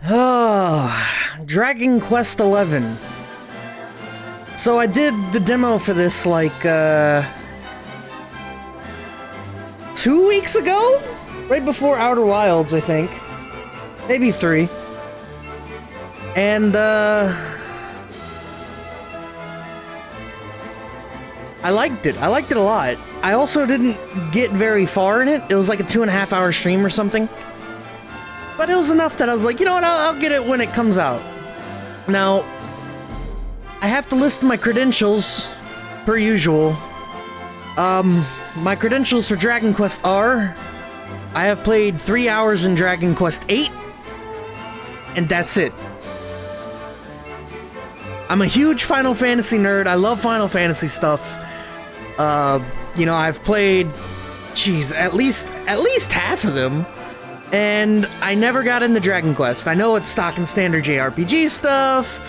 Oh, Dragon Quest XI. So I did the demo for this like 2 weeks ago? Right before Outer Wilds, I think. Maybe 3. And I liked it. I liked it a lot. I also didn't get very far in it. It was like a 2.5 hour stream or something. But it was enough that I was like, you know what, I'll get it when it comes out. Now, I have to list my credentials, per usual. My credentials for Dragon Quest are... I have played 3 hours in Dragon Quest VIII, and that's it. I'm a huge Final Fantasy nerd. I love Final Fantasy stuff. You know, I've played, geez, at least half of them. And I never got into Dragon Quest. I know it's stock and standard JRPG stuff.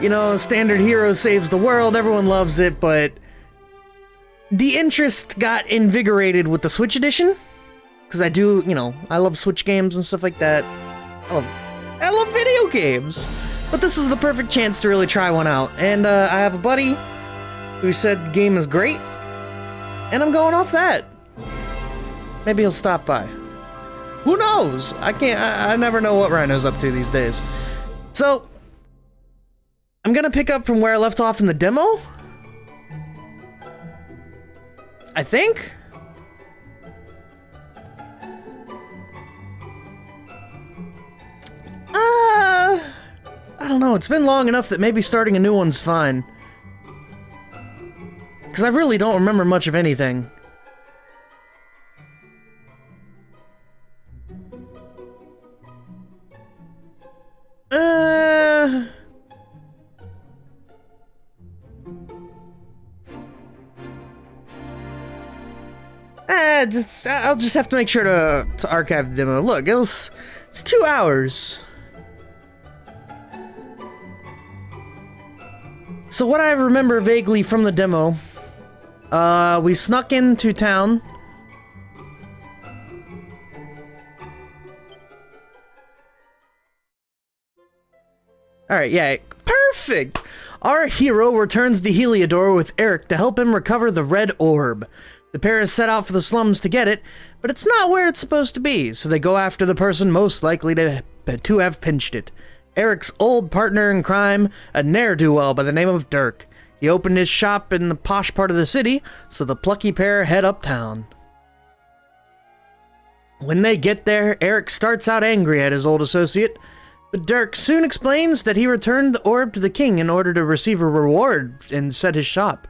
You know, standard hero saves the world. Everyone loves it, but the interest got invigorated with the Switch edition. Because I do, you know, I love Switch games and stuff like that. I love video games. But this is the perfect chance to really try one out. And I have a buddy who said the game is great. And I'm going off that. Maybe he'll stop by. Who knows? I never know what Rhino's up to these days. So, I'm gonna pick up from where I left off in the demo. I think? I don't know, it's been long enough that maybe starting a new one's fine. Because I really don't remember much of anything. I'll just have to make sure to archive the demo. Look, it's 2 hours. So what I remember vaguely from the demo, we snuck into town. Alright, yeah, perfect! Our hero returns to Heliodor with Erik to help him recover the Red Orb. The pair set out for the slums to get it, but it's not where it's supposed to be, so they go after the person most likely to have pinched it. Erik's old partner in crime, a ne'er-do-well by the name of Dirk. He opened his shop in the posh part of the city, so the plucky pair head uptown. When they get there, Erik starts out angry at his old associate, but Dirk soon explains that he returned the orb to the king in order to receive a reward and set his shop,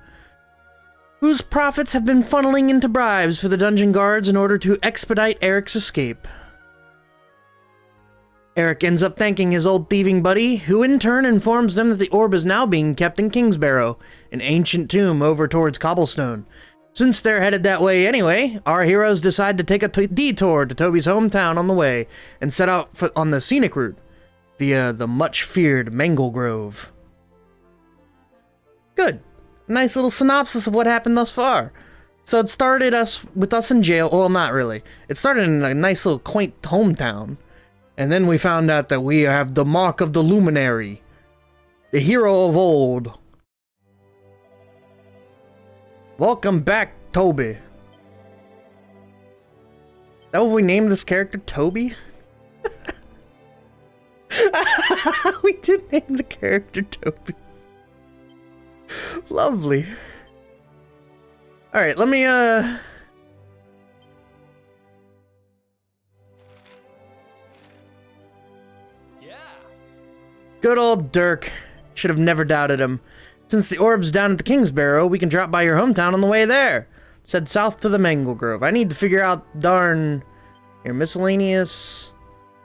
whose profits have been funneling into bribes for the dungeon guards in order to expedite Erik's escape. Erik ends up thanking his old thieving buddy, who in turn informs them that the orb is now being kept in Kingsbarrow, an ancient tomb over towards Cobblestone. Since they're headed that way anyway, our heroes decide to take a detour to Toby's hometown on the way, and set out on the scenic route, via the much-feared Mangle Grove. Good. Nice little synopsis of what happened thus far. So it started with us in jail. Well, not really. It started in a nice little quaint hometown. And then we found out that we have the Mark of the Luminary, the hero of old. Welcome back, Toby. That what we named this character, Toby? We did name the character Toby. Lovely. Alright, let me, Good old Dirk. Should have never doubted him. Since the orb's down at the Kingsbarrow, we can drop by your hometown on the way there. Let's head south to the Mangle Grove. I need to figure out darn... Here, miscellaneous...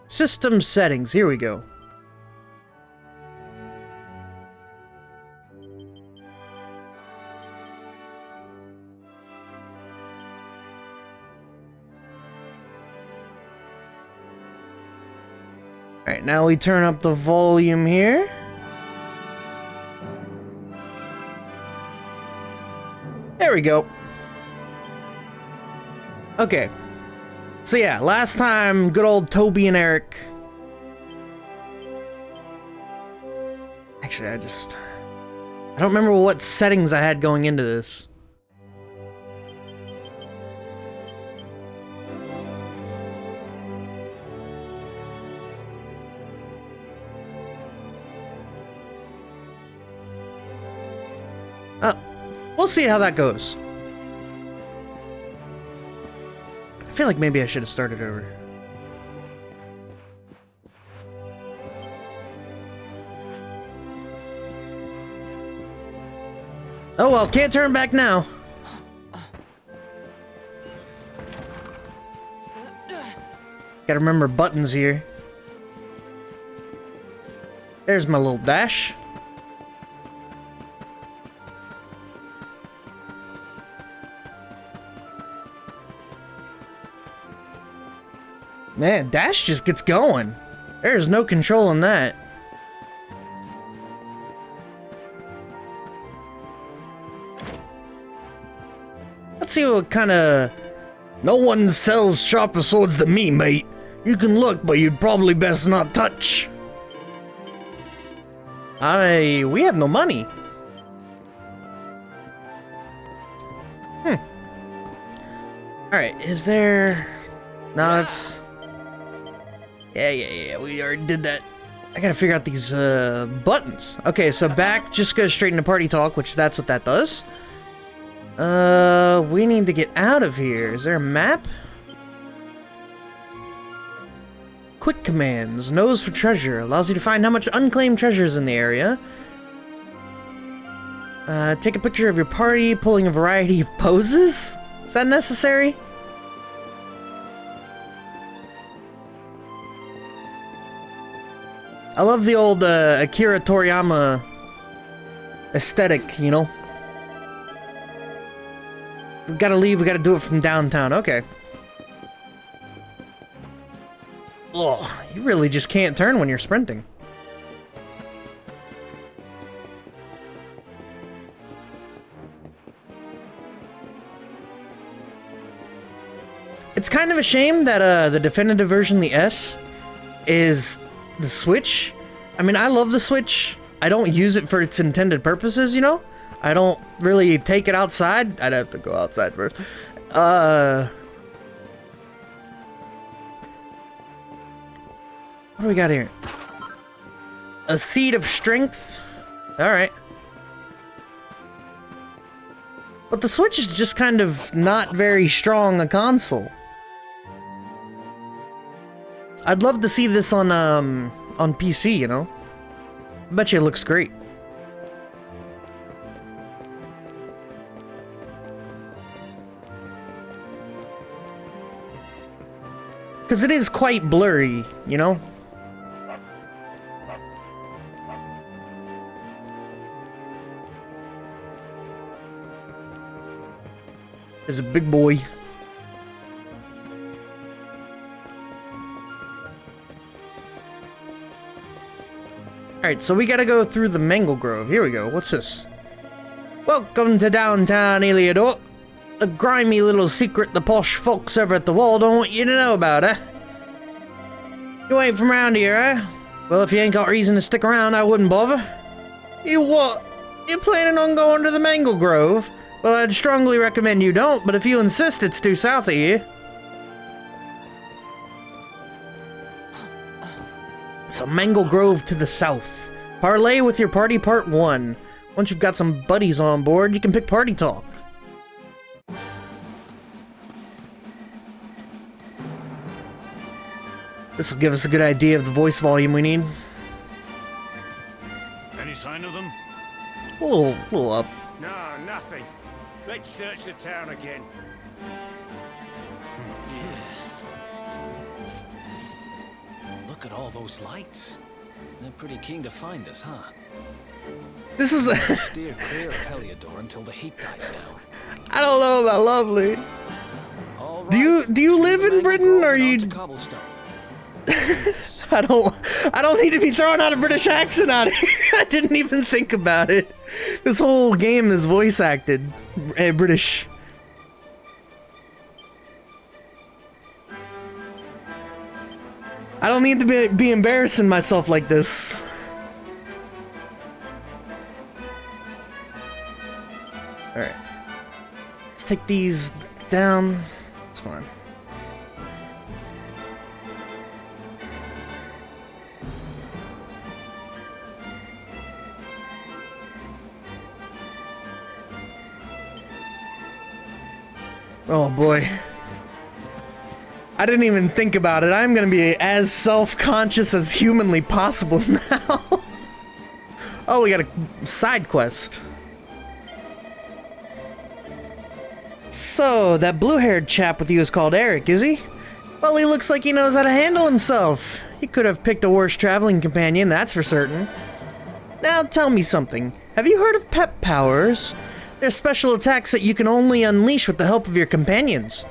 System settings. Here we go. Alright, now we turn up the volume here. There we go. Okay. So yeah, last time, good old Toby and Erik actually. I don't remember what settings I had going into this. We'll see how that goes. I feel like maybe I should have started over. Oh well, can't turn back now. Gotta remember buttons here. There's my little dash. Man, dash just gets going. There's no controlling that. Let's see what kind of... No one sells sharper swords than me, mate. You can look, but you'd probably best not touch. We have no money. Alright, is there... No, that's... Yeah, we already did that. I gotta figure out these, buttons. Okay, so back just goes straight into party talk, which that's what that does. We need to get out of here. Is there a map? Quick commands. Nose for treasure. Allows you to find how much unclaimed treasure is in the area. Take a picture of your party, pulling a variety of poses? Is that necessary? I love the old Akira Toriyama aesthetic, you know? We gotta leave, we gotta do it from downtown. Okay. Oh, you really just can't turn when you're sprinting. It's kind of a shame that the definitive version, the S, is the Switch. I mean, I love the Switch. I don't use it for its intended purposes, you know? I don't really take it outside. I'd have to go outside first. What do we got here? A seed of strength. Alright. But the Switch is just kind of not very strong a console. I'd love to see this on PC, you know? I bet you it looks great. Because it is quite blurry, you know? There's a big boy. Alright, so we gotta go through the Mangle Grove. Here we go. What's this? Welcome to downtown Heliodor. A grimy little secret the posh folks over at the wall don't want you to know about, eh? You ain't from around here, eh? Well, if you ain't got reason to stick around, I wouldn't bother. You what? You planning on going to the Mangle Grove? Well, I'd strongly recommend you don't, but if you insist, it's due south of here. So Mangle Grove to the south. Parlay with your party part 1. Once you've got some buddies on board, you can pick party talk. This will give us a good idea of the voice volume we need. Any sign of them? A little up. No, nothing. Let's search the town again. Look at all those lights. They're pretty keen to find us, huh? This is a... Steer clear of Heliodor until the heat dies down. I don't know about lovely. All right. Do you live in Britain, or you... Cobblestone. I don't need to be throwing out a British accent on it. I didn't even think about it. This whole game is voice acted. British. I don't need to be embarrassing myself like this. take these down. It's fine. Oh boy. I didn't even think about it. I'm gonna be as self-conscious as humanly possible now. Oh, we got a side quest. So, that blue-haired chap with you is called Eric, is he? Well, he looks like he knows how to handle himself. He could have picked a worse traveling companion, that's for certain. Now, tell me something. Have you heard of pep powers? They're special attacks that you can only unleash with the help of your companions.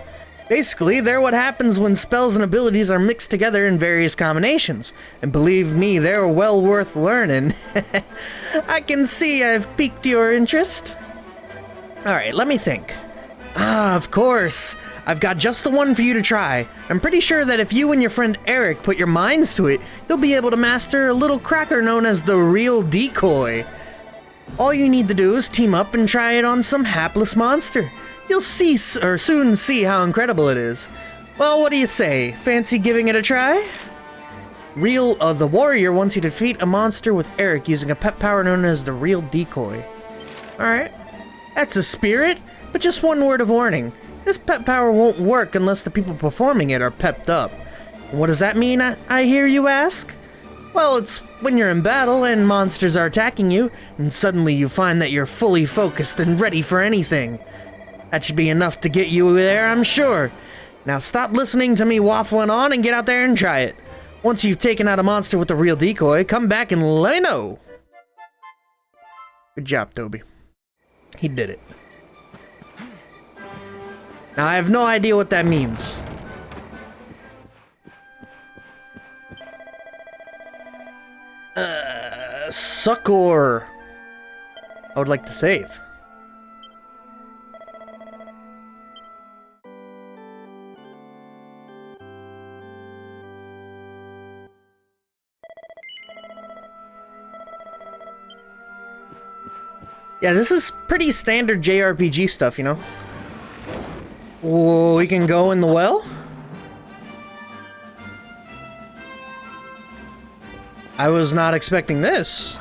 Basically, they're what happens when spells and abilities are mixed together in various combinations. And believe me, they're well worth learning. I can see I've piqued your interest. Alright, let me think. Ah, of course. I've got just the one for you to try. I'm pretty sure that if you and your friend Eric put your minds to it, you'll be able to master a little cracker known as the Real Decoy. All you need to do is team up and try it on some hapless monster. You'll soon see how incredible it is. Well, what do you say? Fancy giving it a try? The warrior wants you to defeat a monster with Eric using a pep power known as the Real Decoy. Alright. That's a spirit, but just one word of warning. This pep power won't work unless the people performing it are pepped up. What does that mean, I hear you ask? Well, it's when you're in battle and monsters are attacking you, and suddenly you find that you're fully focused and ready for anything. That should be enough to get you there, I'm sure. Now stop listening to me waffling on and get out there and try it. Once you've taken out a monster with the Real Decoy, come back and let me know. Good job, Toby. He did it. Now I have no idea what that means. Succor. I would like to save. Yeah, this is pretty standard JRPG stuff, you know? Whoa, we can go in the well? I was not expecting this.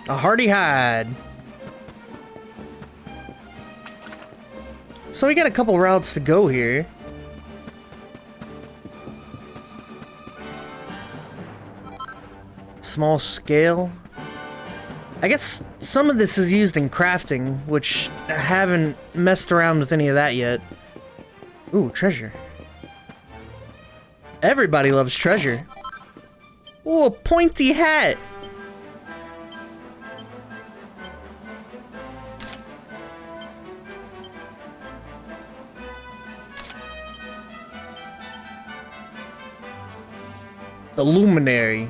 A hardy hide. So we got a couple routes to go here. Small scale. I guess some of this is used in crafting, which I haven't messed around with any of that yet. Ooh, treasure. Everybody loves treasure. Ooh, a pointy hat. The Luminary.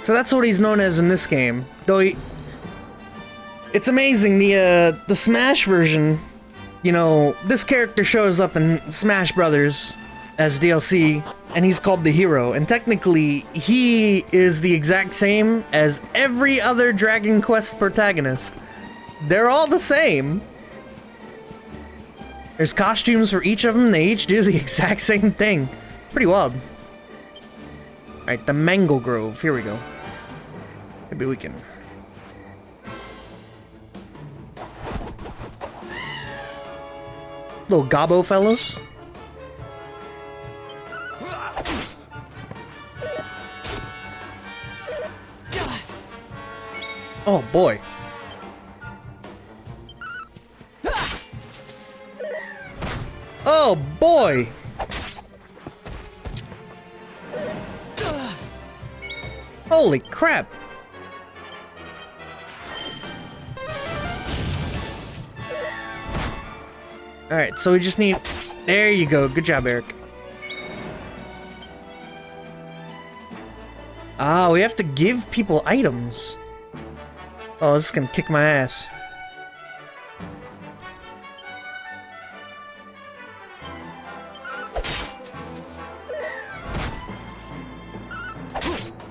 So that's what he's known as in this game. Though it's amazing, the Smash version, you know, this character shows up in Smash Brothers as DLC, and he's called the hero. And technically, he is the exact same as every other Dragon Quest protagonist. They're all the same. There's costumes for each of them, they each do the exact same thing. Pretty wild. Alright, the Mango Grove, here we go. Maybe we can... Little gobbo fellas. Oh boy. Oh boy. Holy crap. Alright, so we just need... There you go. Good job, Eric. Ah, we have to give people items. Oh, this is gonna kick my ass.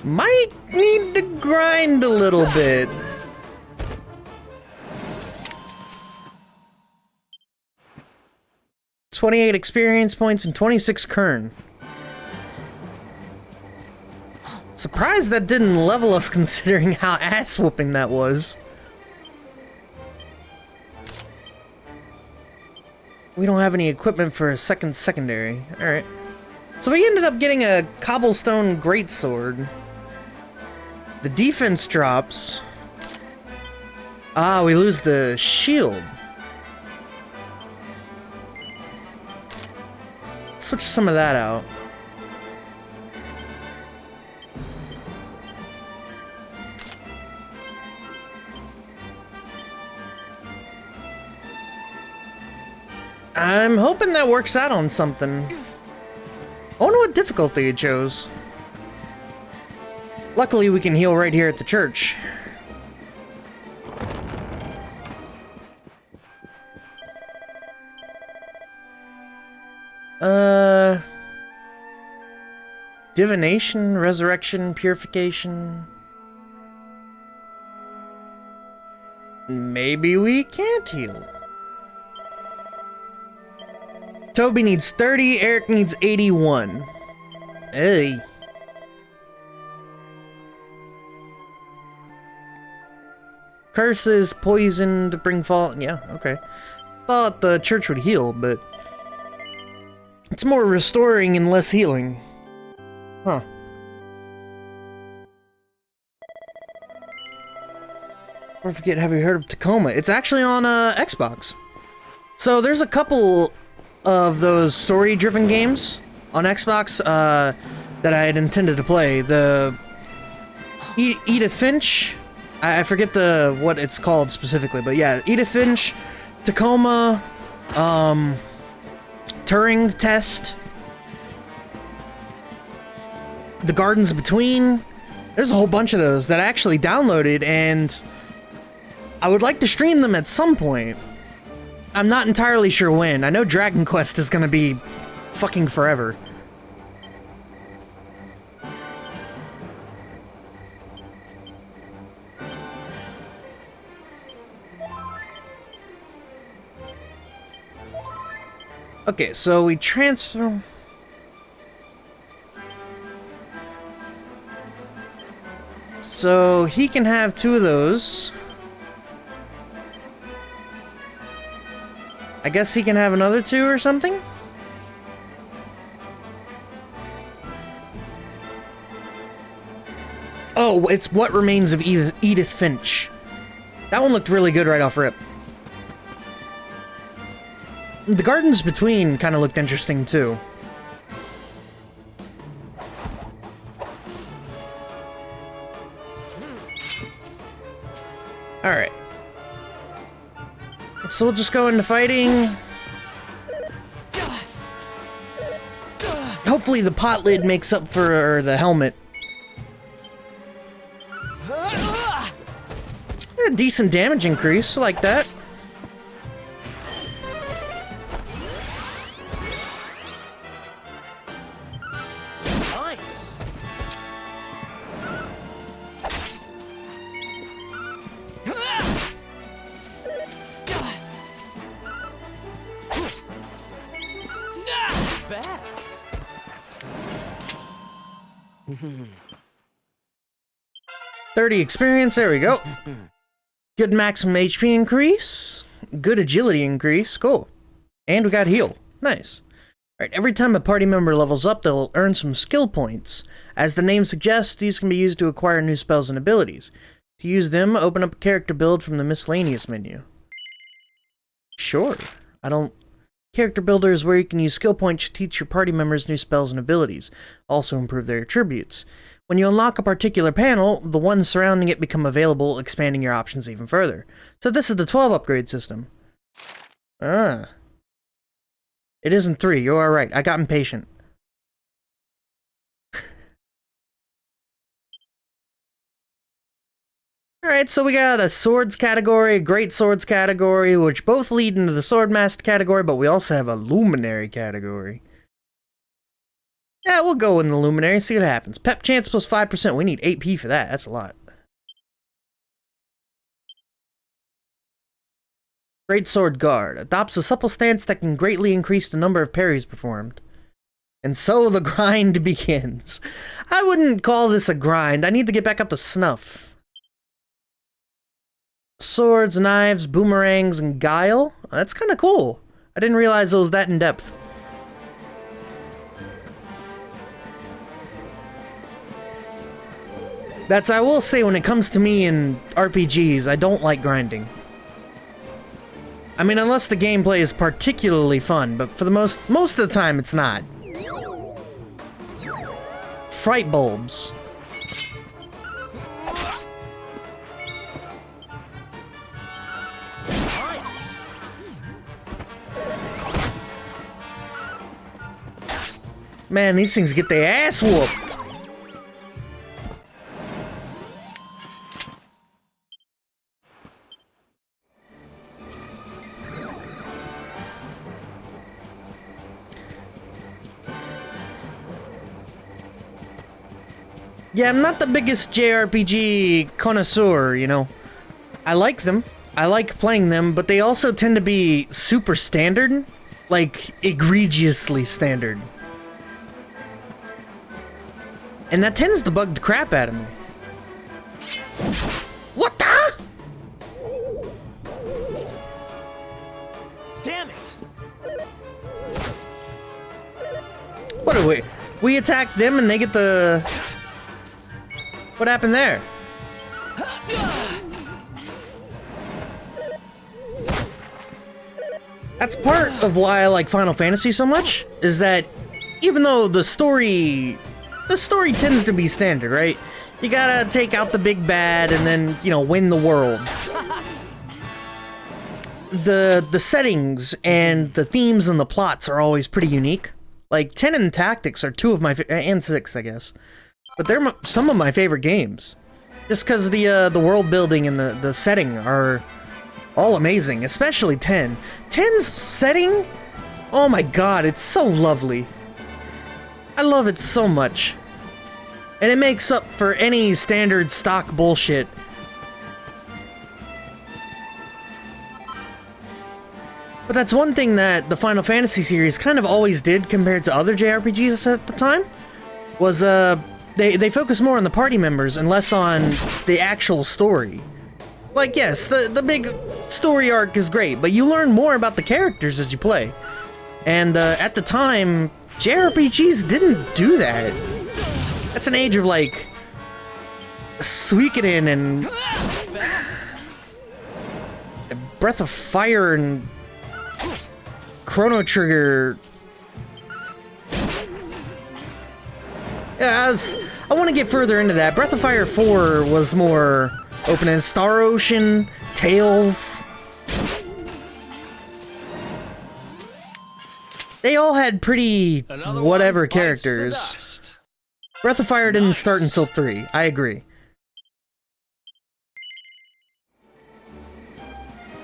Might need to grind a little bit. $28 experience points and 26 kern. Surprised that didn't level us considering how ass-whooping that was. We don't have any equipment for a second secondary. Alright. So we ended up getting a cobblestone greatsword. The defense drops. Ah, we lose the shield. Switch some of that out. I'm hoping that works out on something. I wonder what difficulty it chose. Luckily, we can heal right here at the church. Divination, resurrection, purification. Maybe we can't heal. Toby needs 30, Eric needs 81. Hey. Curses, poison to bring fall. Yeah, okay. Thought the church would heal, but it's more restoring and less healing. Huh. Or forget, have you heard of Tacoma? It's actually on Xbox. So there's a couple of those story-driven games on Xbox that I had intended to play. The Edith Finch, I forget what it's called specifically, but yeah, Edith Finch, Tacoma, Turing Test, The Gardens Between. There's a whole bunch of those that I actually downloaded, and I would like to stream them at some point. I'm not entirely sure when. I know Dragon Quest is gonna be fucking forever. Okay, so we transfer... So he can have 2 of those. I guess he can have another 2 or something? Oh, it's What Remains of Edith Finch. That one looked really good right off rip. The Gardens Between kind of looked interesting too. Alright. So we'll just go into fighting. Hopefully the pot lid makes up for the helmet. A decent damage increase, like that. Nice. Bad. 30 experience, there we go. Good maximum HP increase. Good agility increase, cool. And we got heal, nice. Alright, every time a party member levels up, they'll earn some skill points. As the name suggests, these can be used to acquire new spells and abilities. To use them, open up a character build from the miscellaneous menu. Sure, Character Builder is where you can use skill points to teach your party members new spells and abilities, also improve their attributes. When you unlock a particular panel, the ones surrounding it become available, expanding your options even further. So this is the 12 upgrade system. Ah. It isn't 3, you are right, I got impatient. Alright, so we got a swords category, a great swords category, which both lead into the swordmaster category, but we also have a luminary category. Yeah, we'll go in the Luminary, see what happens. Pep chance plus 5%. We need 8p for that. That's a lot. Great Sword Guard. Adopts a supple stance that can greatly increase the number of parries performed. And so the grind begins. I wouldn't call this a grind. I need to get back up to snuff. Swords, knives, boomerangs, and guile? That's kind of cool. I didn't realize it was that in depth. I will say, when it comes to me in RPGs, I don't like grinding. I mean, unless the gameplay is particularly fun, but for the most of the time, it's not. Fright bulbs. Man, these things get their ass whooped. Yeah, I'm not the biggest JRPG connoisseur, you know. I like them. I like playing them, but they also tend to be super standard. Like, egregiously standard. And that tends to bug the crap out of me. What the? Damn it! What are we? We attack them and they get the... What happened there? That's part of why I like Final Fantasy so much, is that even though the story tends to be standard, right? You gotta take out the big bad and then, you know, win the world. The settings and the themes and the plots are always pretty unique. Like, 10 and Tactics are two of my and 6, I guess. But they're some of my favorite games. Just because the world building and the setting are all amazing, especially 10. 10's setting, oh my god, it's so lovely. I love it so much. And it makes up for any standard stock bullshit. But that's one thing that the Final Fantasy series kind of always did compared to other JRPGs at the time, was they focus more on the party members and less on the actual story. Like, yes, the big story arc is great, but you learn more about the characters as you play. And at the time, JRPGs didn't do that. That's an age of, like, Suikoden and Breath of Fire and Chrono Trigger. Yeah, I want to get further into that. Breath of Fire 4 was more open-ended. Star Ocean, Tales. They all had pretty whatever characters. Breath of Fire didn't start until 3. I agree.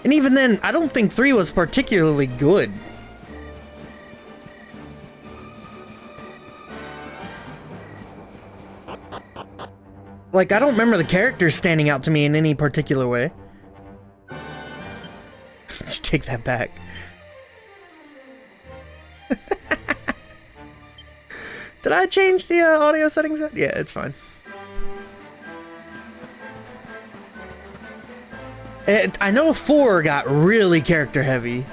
And even then, I don't think 3 was particularly good. Like, I don't remember the characters standing out to me in any particular way. Take that back. Did I change the audio settings? Yeah, it's fine. I know 4 got really character heavy.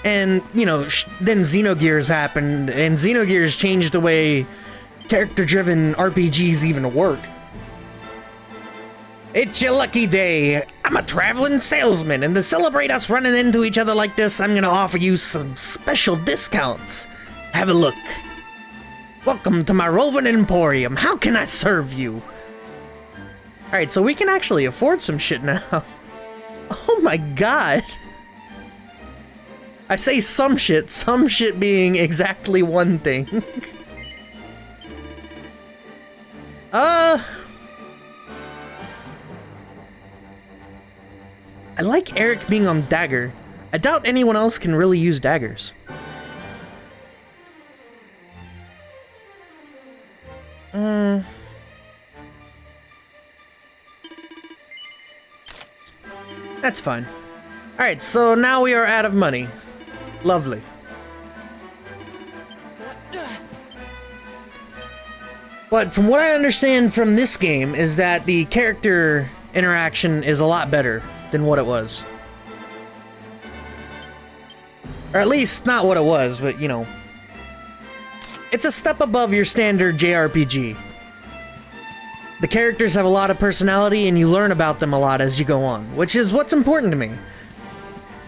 And, you know, then Xenogears happened, and Xenogears changed the way character-driven RPGs even work. It's your lucky day. I'm a traveling salesman, and to celebrate us running into each other like this, I'm gonna offer you some special discounts. Have a look. Welcome to my roving emporium. How can I serve you? Alright, so we can actually afford some shit now. Oh my god. I say some shit being exactly one thing. I like Erik being on dagger. I doubt anyone else can really use daggers. That's fine. Alright, so now we are out of money. Lovely. But from what I understand from this game is that the character interaction is a lot better than what it was. Or at least not what it was, but you know. It's a step above your standard JRPG. The characters have a lot of personality and you learn about them a lot as you go on, which is what's important to me.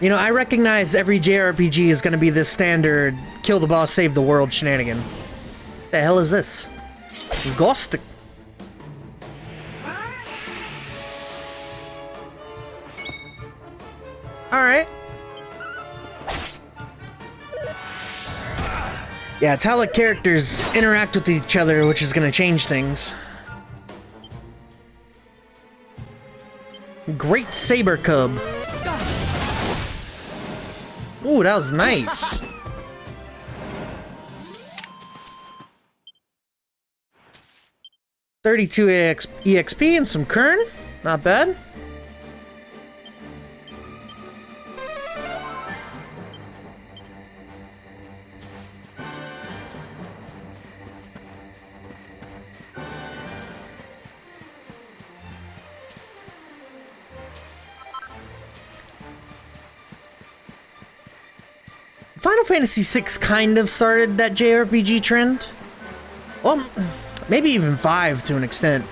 You know, I recognize every JRPG is going to be this standard kill the boss, save the world shenanigan. The hell is this? Ghost. Alright. Yeah, it's how the characters interact with each other, which is going to change things. Great Saber Cub. Ooh, that was nice. 32 EXP and some Kern. Not bad. Final Fantasy VI kind of started that JRPG trend. Well, maybe even 5 to an extent.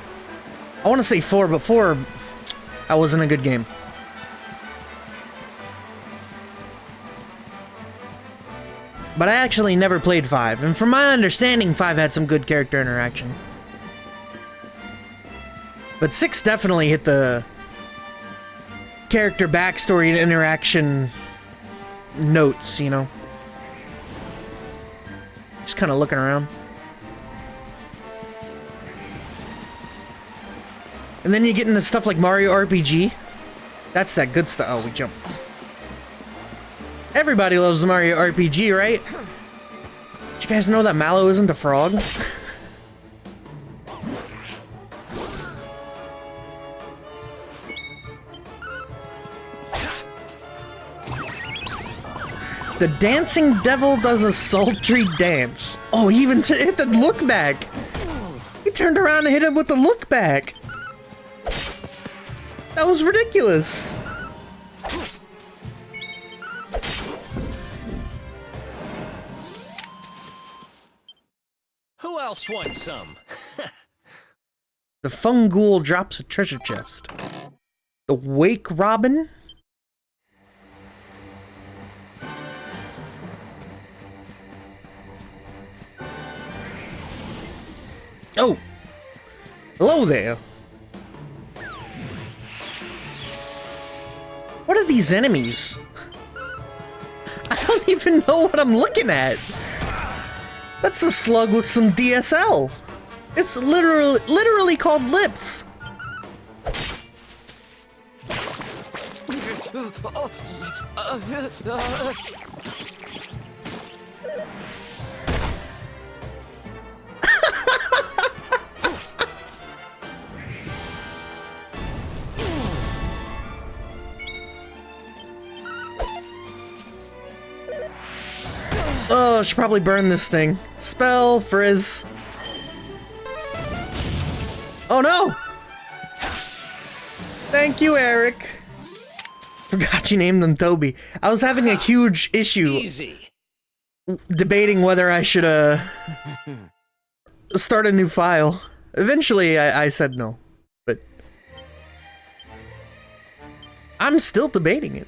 I want to say 4, but 4, that wasn't a good game. But I actually never played 5, and from my understanding, 5 had some good character interaction. But 6 definitely hit the character backstory and interaction notes, you know? Just kind of looking around. And then you get into stuff like Mario RPG. That's that good stuff. Oh, we jump. Everybody loves the Mario RPG, right? Did you guys know that Mallow isn't a frog? The dancing devil does a sultry dance. Oh, he even hit the look back. He turned around and hit him with the look back. That was ridiculous. Who else wants some? The Fungool drops a treasure chest. The Wake Robin? Oh! Hello there! What are these enemies? I don't even know what I'm looking at! That's a slug with some DSL! It's literally called lips! Oh, I should probably burn this thing. Spell, frizz. Oh no! Thank you, Eric. Forgot you named them Toby. I was having a huge issue Easy. debating whether I should start a new file. Eventually, I said no, but I'm still debating it.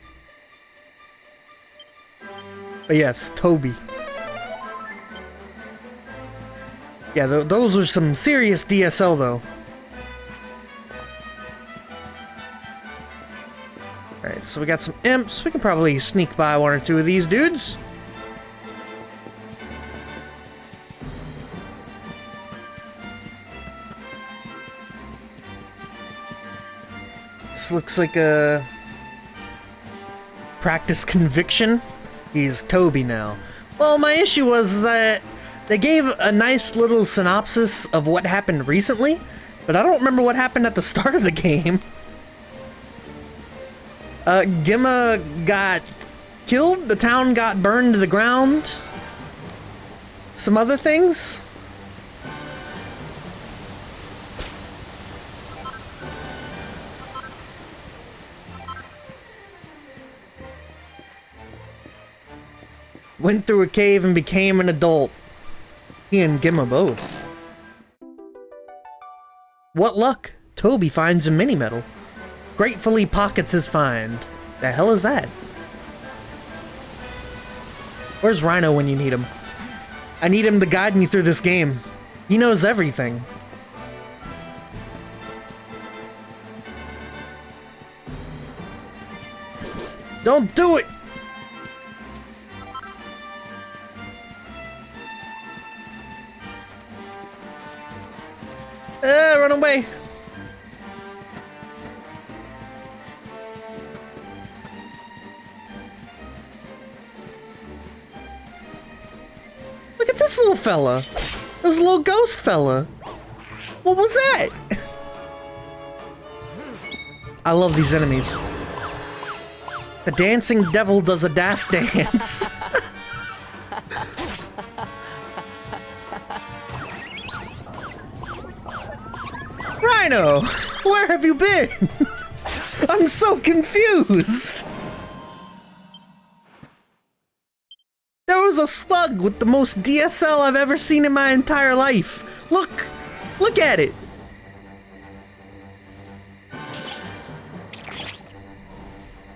But yes, Toby. Yeah, those are some serious DSL, though. Alright, so we got some imps. We can probably sneak by one or two of these dudes. This looks like a practice conviction. He's Toby now. Well, my issue was that they gave a nice little synopsis of what happened recently, but I don't remember what happened at the start of the game. Gimma got killed, the town got burned to the ground. Some other things? Went through a cave and became an adult. He and Gimma both. What luck! Toby finds a mini medal. Gratefully pockets his find. The hell is that? Where's Rhino when you need him? I need him to guide me through this game. He knows everything. Don't do it! Run away! Look at this little fella. This little ghost fella. What was that? I love these enemies. The dancing devil does a daft dance. Rhino, where have you been? I'm so confused. There was a slug with the most DSL I've ever seen in my entire life. Look at it.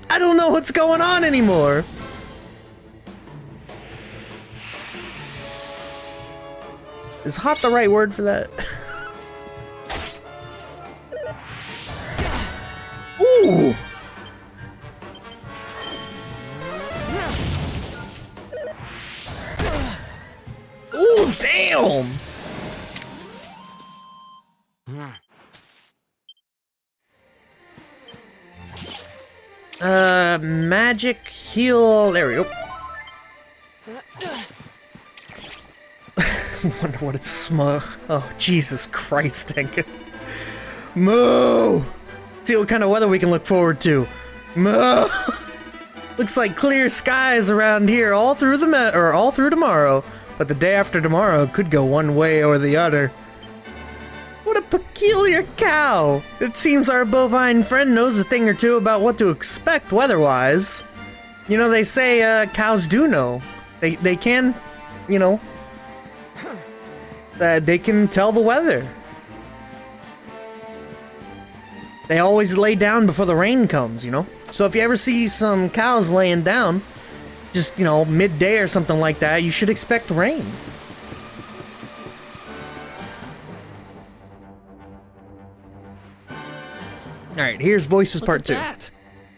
I don't know what's going on anymore. Is hot the right word for that? Ooh! Ooh, damn! Magic heal. There we go. Wonder what it's smug. Oh, Jesus Christ, Denka. Moo! See what kind of weather we can look forward to. Moo! Looks like clear skies around here all through all through tomorrow, but the day after tomorrow could go one way or the other. What a peculiar cow! It seems our bovine friend knows a thing or two about what to expect weather-wise. You know, they say cows do know. They can, you know, they can tell the weather. They always lay down before the rain comes, you know? So if you ever see some cows laying down, just, you know, midday or something like that, you should expect rain. Alright, here's Voices Part 2. That.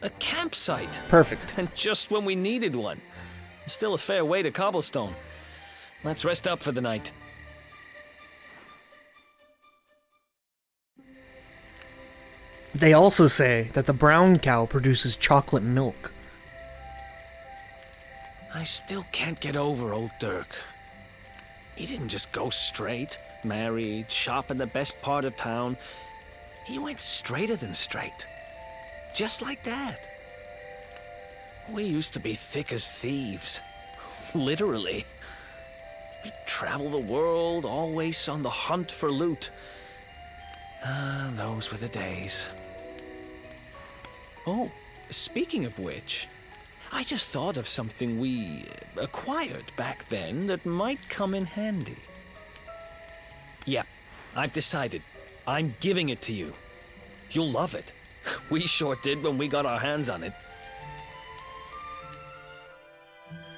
A campsite. Perfect. And just when we needed one. Still a fair way to Cobblestone. Let's rest up for the night. They also say that the brown cow produces chocolate milk. I still can't get over old Dirk. He didn't just go straight, married, shop in the best part of town. He went straighter than straight. Just like that. We used to be thick as thieves. Literally. We'd travel the world, always on the hunt for loot. Ah, those were the days. Oh, speaking of which, I just thought of something we acquired back then that might come in handy. Yep, I've decided. I'm giving it to you. You'll love it. We sure did when we got our hands on it.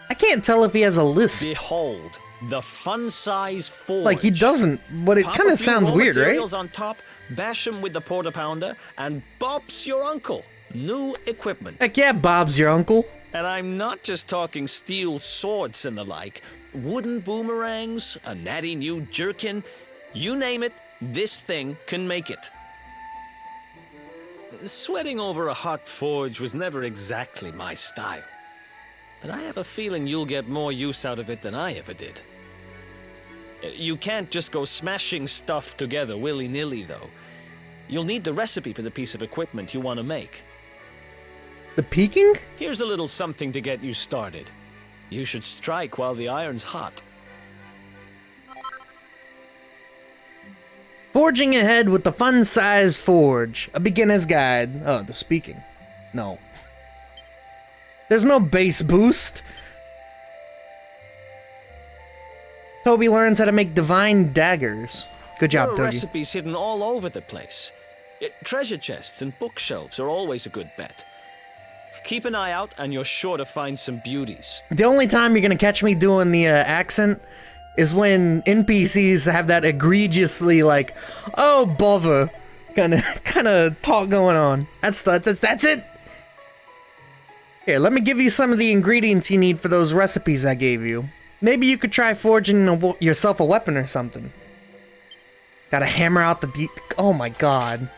I can't tell if he has a list. Behold, the fun-size forge. Like, he doesn't, but it kind of sounds weird, right? On top, bash him with the porta pounder, and Bob's your uncle. New equipment. Heck yeah, Bob's your uncle. And I'm not just talking steel swords and the like. Wooden boomerangs, a natty new jerkin. You name it, this thing can make it. Sweating over a hot forge was never exactly my style. But I have a feeling you'll get more use out of it than I ever did. You can't just go smashing stuff together willy-nilly, though. You'll need the recipe for the piece of equipment you want to make. The peaking? Here's a little something to get you started. You should strike while the iron's hot. Forging ahead with the fun-sized forge. A beginner's guide. Oh, the speaking. No. There's no base boost. Toby learns how to make divine daggers. Good job, There are Toby. recipes hidden all over the place. Treasure chests and bookshelves are always a good bet. Keep an eye out and you're sure to find some beauties. The only time you're gonna catch me doing the accent is when NPCs have that egregiously like, oh bother, kind of talk going on. That's it. Here, let me give you some of the ingredients you need for those recipes I gave you. Maybe you could try forging yourself a weapon or something. Gotta hammer out the oh my god.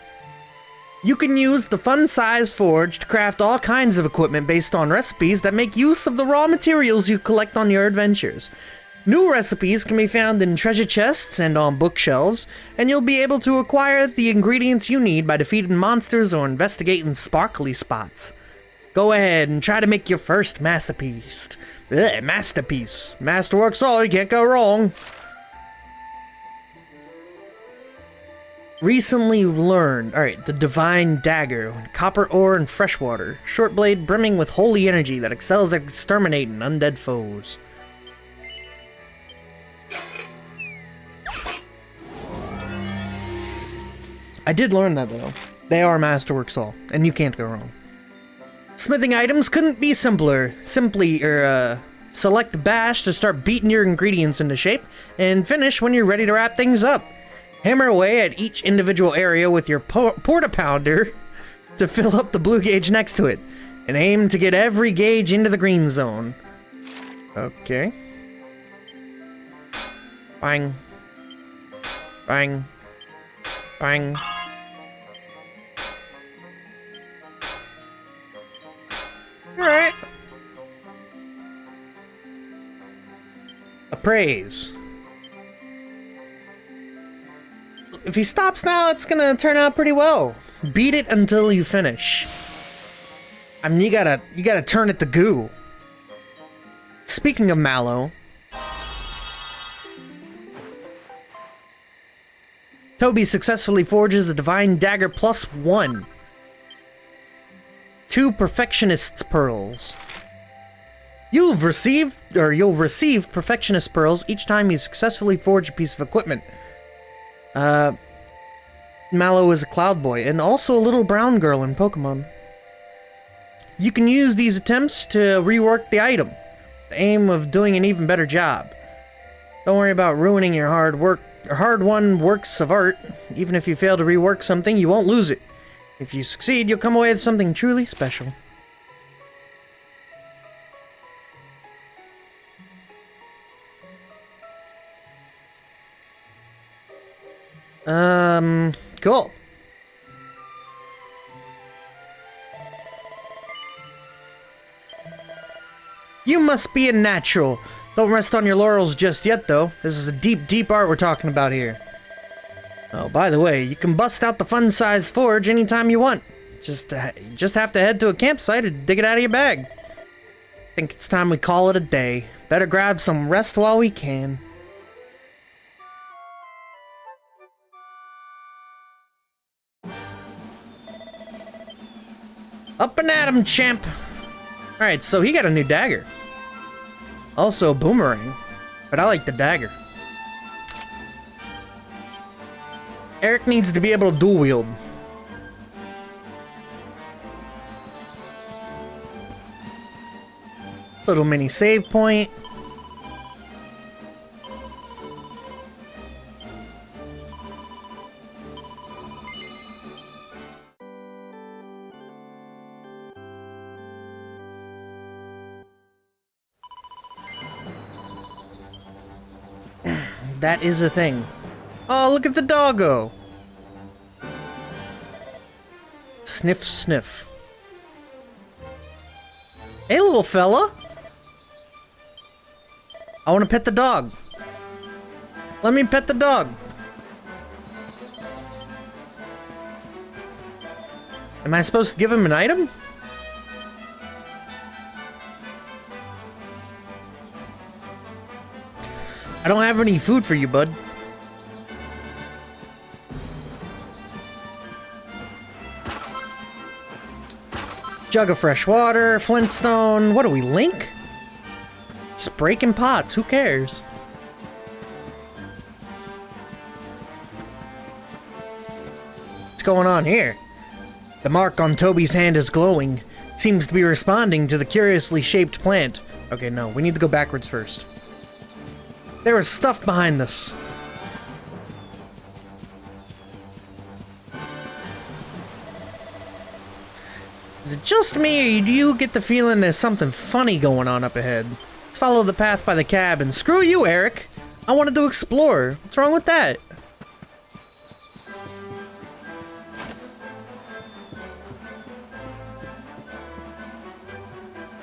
You can use the fun-sized forge to craft all kinds of equipment based on recipes that make use of the raw materials you collect on your adventures. New recipes can be found in treasure chests and on bookshelves, and you'll be able to acquire the ingredients you need by defeating monsters or investigating sparkly spots. Go ahead and try to make your first masterpiece. Masterpiece. Masterworks all, you can't go wrong. Recently learned. Alright, the Divine Dagger. Copper ore and fresh water. Short blade brimming with holy energy that excels at exterminating undead foes. I did learn that though. They are Masterworks all, and you can't go wrong. Smithing items couldn't be simpler. Simply, select Bash to start beating your ingredients into shape, and finish when you're ready to wrap things up. Hammer away at each individual area with your porta-pounder to fill up the blue gauge next to it, and aim to get every gauge into the green zone. Okay. Bang. Bang. Bang. Alright. Appraise. If he stops now, it's gonna turn out pretty well. Beat it until you finish. I mean, you gotta turn it to goo. Speaking of Mallow, Toby successfully forges a Divine Dagger +1. 2 Perfectionist's Pearls. You'll receive Perfectionist Pearls each time you successfully forge a piece of equipment. Mallow is a Cloud Boy, and also a little brown girl in Pokemon. You can use these attempts to rework the item, the aim of doing an even better job. Don't worry about ruining your hard-won works of art. Even if you fail to rework something, you won't lose it. If you succeed, you'll come away with something truly special. Cool. You must be a natural. Don't rest on your laurels just yet, though. This is a deep, deep art we're talking about here. Oh, by the way, you can bust out the fun-sized forge anytime you want. Just have to head to a campsite and dig it out of your bag. I think it's time we call it a day. Better grab some rest while we can. Up and at 'em, champ! Alright, so he got a new dagger. Also, boomerang. But I like the dagger. Eric needs to be able to dual wield. Little mini save point. That is a thing. Oh, look at the doggo! Sniff, sniff. Hey, little fella! I want to pet the dog. Let me pet the dog. Am I supposed to give him an item? I don't have any food for you, bud. Jug of fresh water, flintstone. What are we, Link? Just breaking pots, who cares? What's going on here? The mark on Toby's hand is glowing. Seems to be responding to the curiously shaped plant. Okay, no, we need to go backwards first. There is stuff behind this. Is it just me, or do you get the feeling there's something funny going on up ahead? Let's follow the path by the cab, and screw you, Eric! I wanted to explore. What's wrong with that?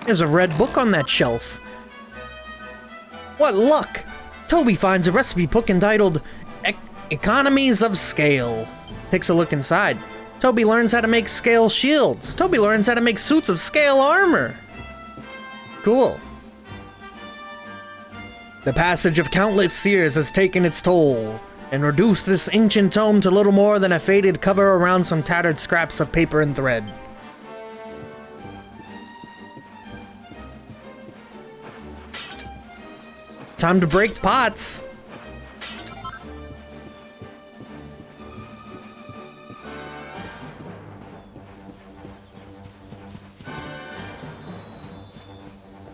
There's a red book on that shelf. What luck! Toby finds a recipe book entitled Economies of Scale. Takes a look inside. Toby learns how to make scale shields. Toby learns how to make suits of scale armor. Cool. The passage of countless years has taken its toll and reduced this ancient tome to little more than a faded cover around some tattered scraps of paper and thread. Time to break pots.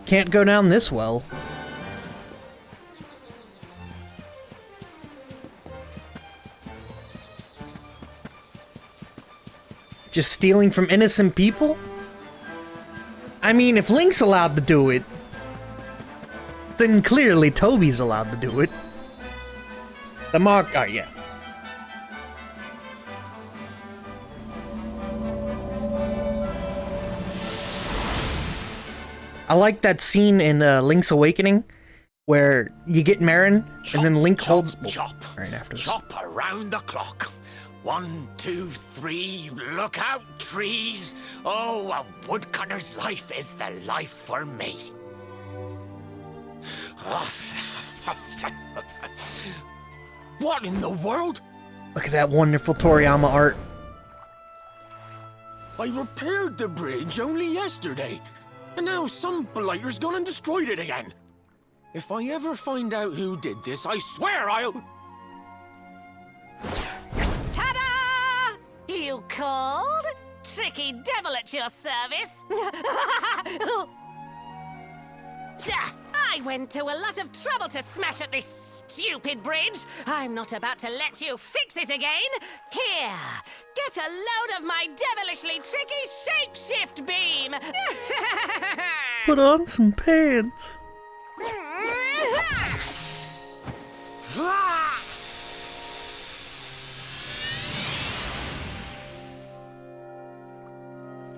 Can't go down this well. Just stealing from innocent people? I mean, if Link's allowed to do it, then clearly Toby's allowed to do it. The mark... oh, yeah. I like that scene in Link's Awakening where you get Marin and then Link holds... Chop, right after this. chop around the clock. 1, 2, 3, look out, trees. Oh, a woodcutter's life is the life for me. What in the world? Look at that wonderful Toriyama art. I repaired the bridge only yesterday, and now some blighter's gone and destroyed it again. If I ever find out who did this, I swear I'll... Ta-da! You called? Tricky devil at your service. I went to a lot of trouble to smash at this stupid bridge. I'm not about to let you fix it again. Here, get a load of my devilishly tricky shapeshift beam. Put on some pants.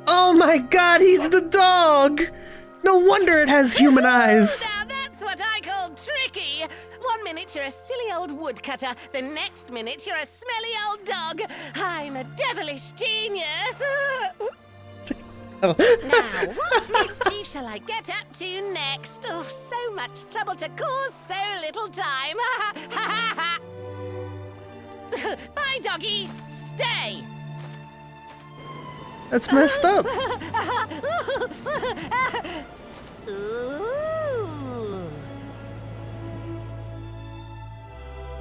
Oh my god, he's the dog! No wonder it has human eyes. Now that's what I call tricky. 1 minute you're a silly old woodcutter, the next minute you're a smelly old dog. I'm a devilish genius. Now, what mischief shall I get up to next? Oh, so much trouble to cause so little time. Bye, doggy. Stay. That's messed up. Ooh.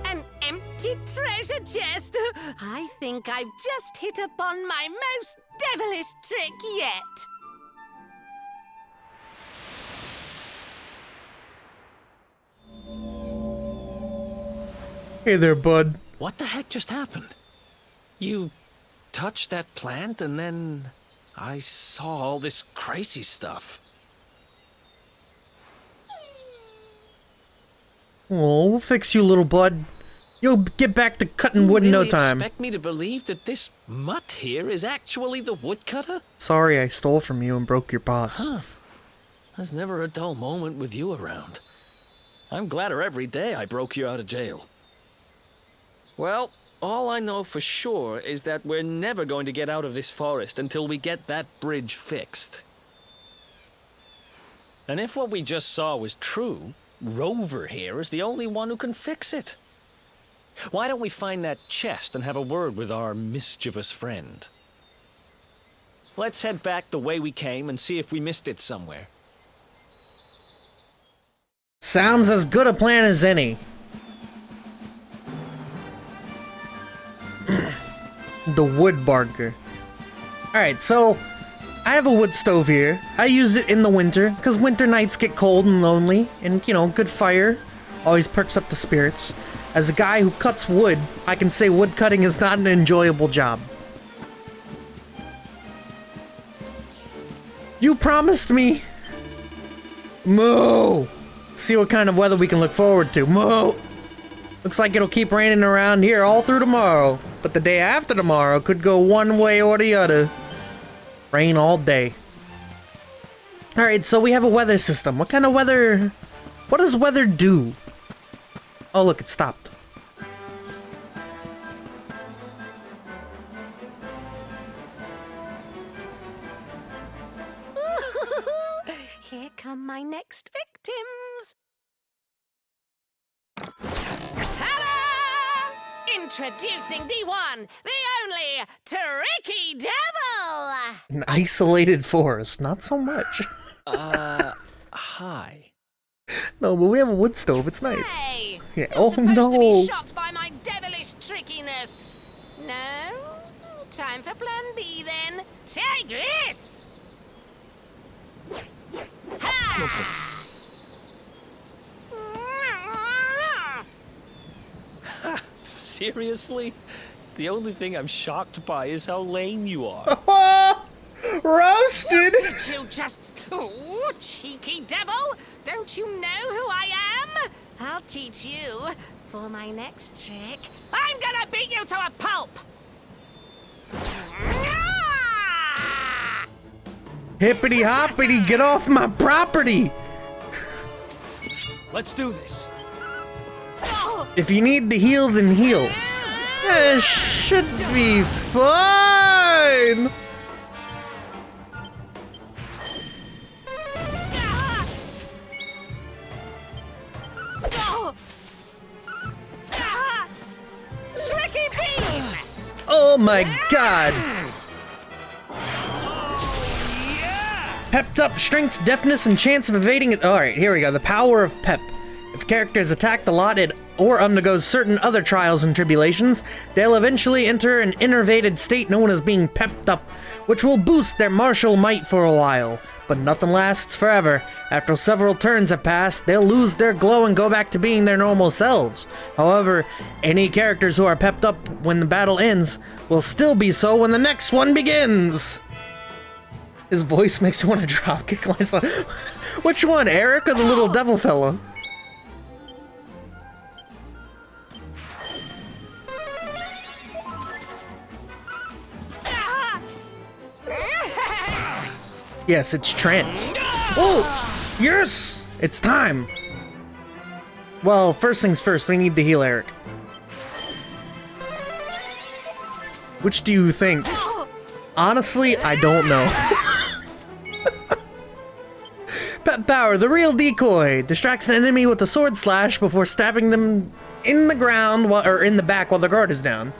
An empty treasure chest. I think I've just hit upon my most devilish trick yet. Hey there, bud. What the heck just happened? You touched that plant and then I saw all this crazy stuff. Oh, we'll fix you, little bud. You'll get back to cutting wood in no time. Expect me to believe that this mutt here is actually the woodcutter? Sorry I stole from you and broke your pots. Huh. There's never a dull moment with you around. I'm gladder every day I broke you out of jail. Well, all I know for sure is that we're never going to get out of this forest until we get that bridge fixed. And if what we just saw was true, Rover here is the only one who can fix it. Why don't we find that chest and have a word with our mischievous friend? Let's head back the way we came and see if we missed it somewhere. Sounds as good a plan as any. The wood barker. Alright, so I have a wood stove here. I use it in the winter, because winter nights get cold and lonely, and, you know, good fire always perks up the spirits. As a guy who cuts wood, I can say wood cutting is not an enjoyable job. You promised me! Moo! See what kind of weather we can look forward to. Moo! Looks like it'll keep raining around here all through tomorrow. But the day after tomorrow could go one way or the other. Rain all day. Alright, so we have a weather system. What kind of weather... What does weather do? Oh, look, it stopped. Here come my next victims. Ta-da! Introducing the one, the only, Tricky Devil! An isolated forest, not so much. Hi. No, but we have a wood stove, it's nice. Hey! Yeah. You're Oh, supposed to no. be shocked by my devilish trickiness. No? Time for plan B then. Take this! Ha! Seriously? The only thing I'm shocked by is how lame you are. Roasted! Did you just... Oh, cheeky devil! Don't you know who I am? I'll teach you. For my next trick, I'm gonna beat you to a pulp! Hippity hoppity, get off my property! Let's do this. If you need to heal, then heal. It should be fine! Tricky beam! Oh my god! Pepped up strength, deafness, and chance of evading it. Alright, here we go. The power of pep. If a character is attacked, allotted, or undergoes certain other trials and tribulations, they'll eventually enter an innervated state known as being pepped up, which will boost their martial might for a while. But nothing lasts forever. After several turns have passed, they'll lose their glow and go back to being their normal selves. However, any characters who are pepped up when the battle ends will still be so when the next one begins. His voice makes me want to dropkick myself. Which one, Eric or the little devil fella? Yes, it's trance. Oh! Yes! It's time! Well, first things first, we need to heal Eric. Which do you think? Honestly, I don't know. Pep Power, the real decoy, distracts an enemy with a sword slash before stabbing them in the ground or in the back while the guard is down.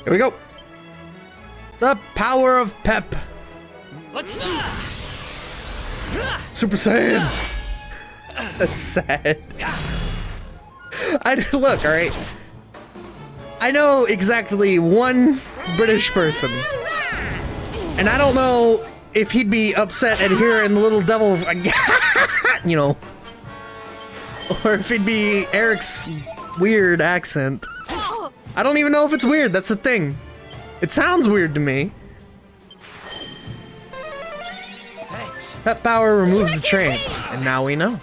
Here we go. The power of Pep. Let's Super Saiyan. That's sad. Look, all right. I know exactly one British person, and I don't know if he'd be upset at hearing the little devil, you know, or if it'd be Eric's weird accent. I don't even know if it's weird. That's the thing. It sounds weird to me. Thanks. Pep Power removes the trance, and now we know.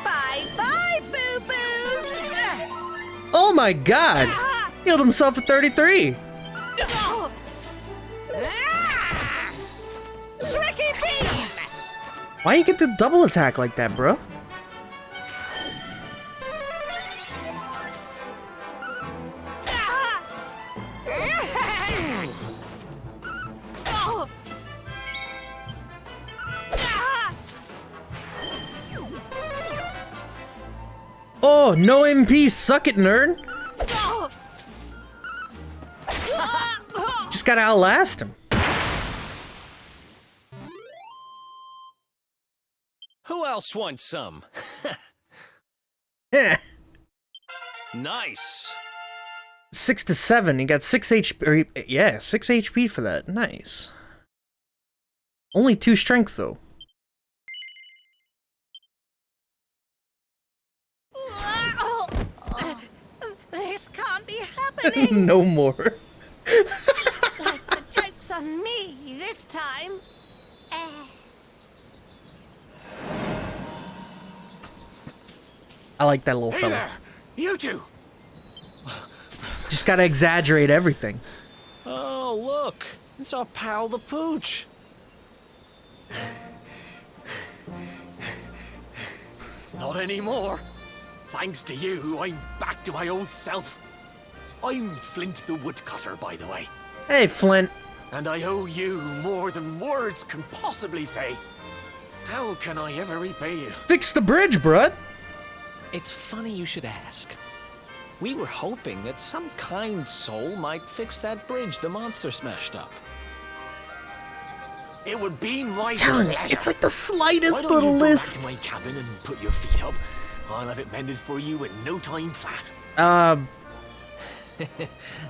Bye-bye, boo-boos! Oh my god! Healed himself at 33! Tricky beam! Why you get to double attack like that, bro? Oh, no MP, suck it, nerd. Just gotta outlast him. Who else wants some? Yeah. Nice. 6 to 7. He got 6 HP. Or yeah, 6 HP for that. Nice. Only 2 strength though. This can't be happening. No more. Looks like the joke's on me this time. I like that little Hey fella. there, you two. Just gotta exaggerate everything. Oh, look. It's our pal the Pooch. Not anymore. Thanks to you, I'm back to my old self. I'm Flint the Woodcutter, by the way. Hey, Flint. And I owe you more than words can possibly say. How can I ever repay you? Fix the bridge, bruh. It's funny you should ask. We were hoping that some kind soul might fix that bridge the monster smashed up. It would be my Telling you, pleasure. it's like the Why slightest don't little you go back lisp. to my cabin and put your feet up? I'll have it mended for you in no time flat.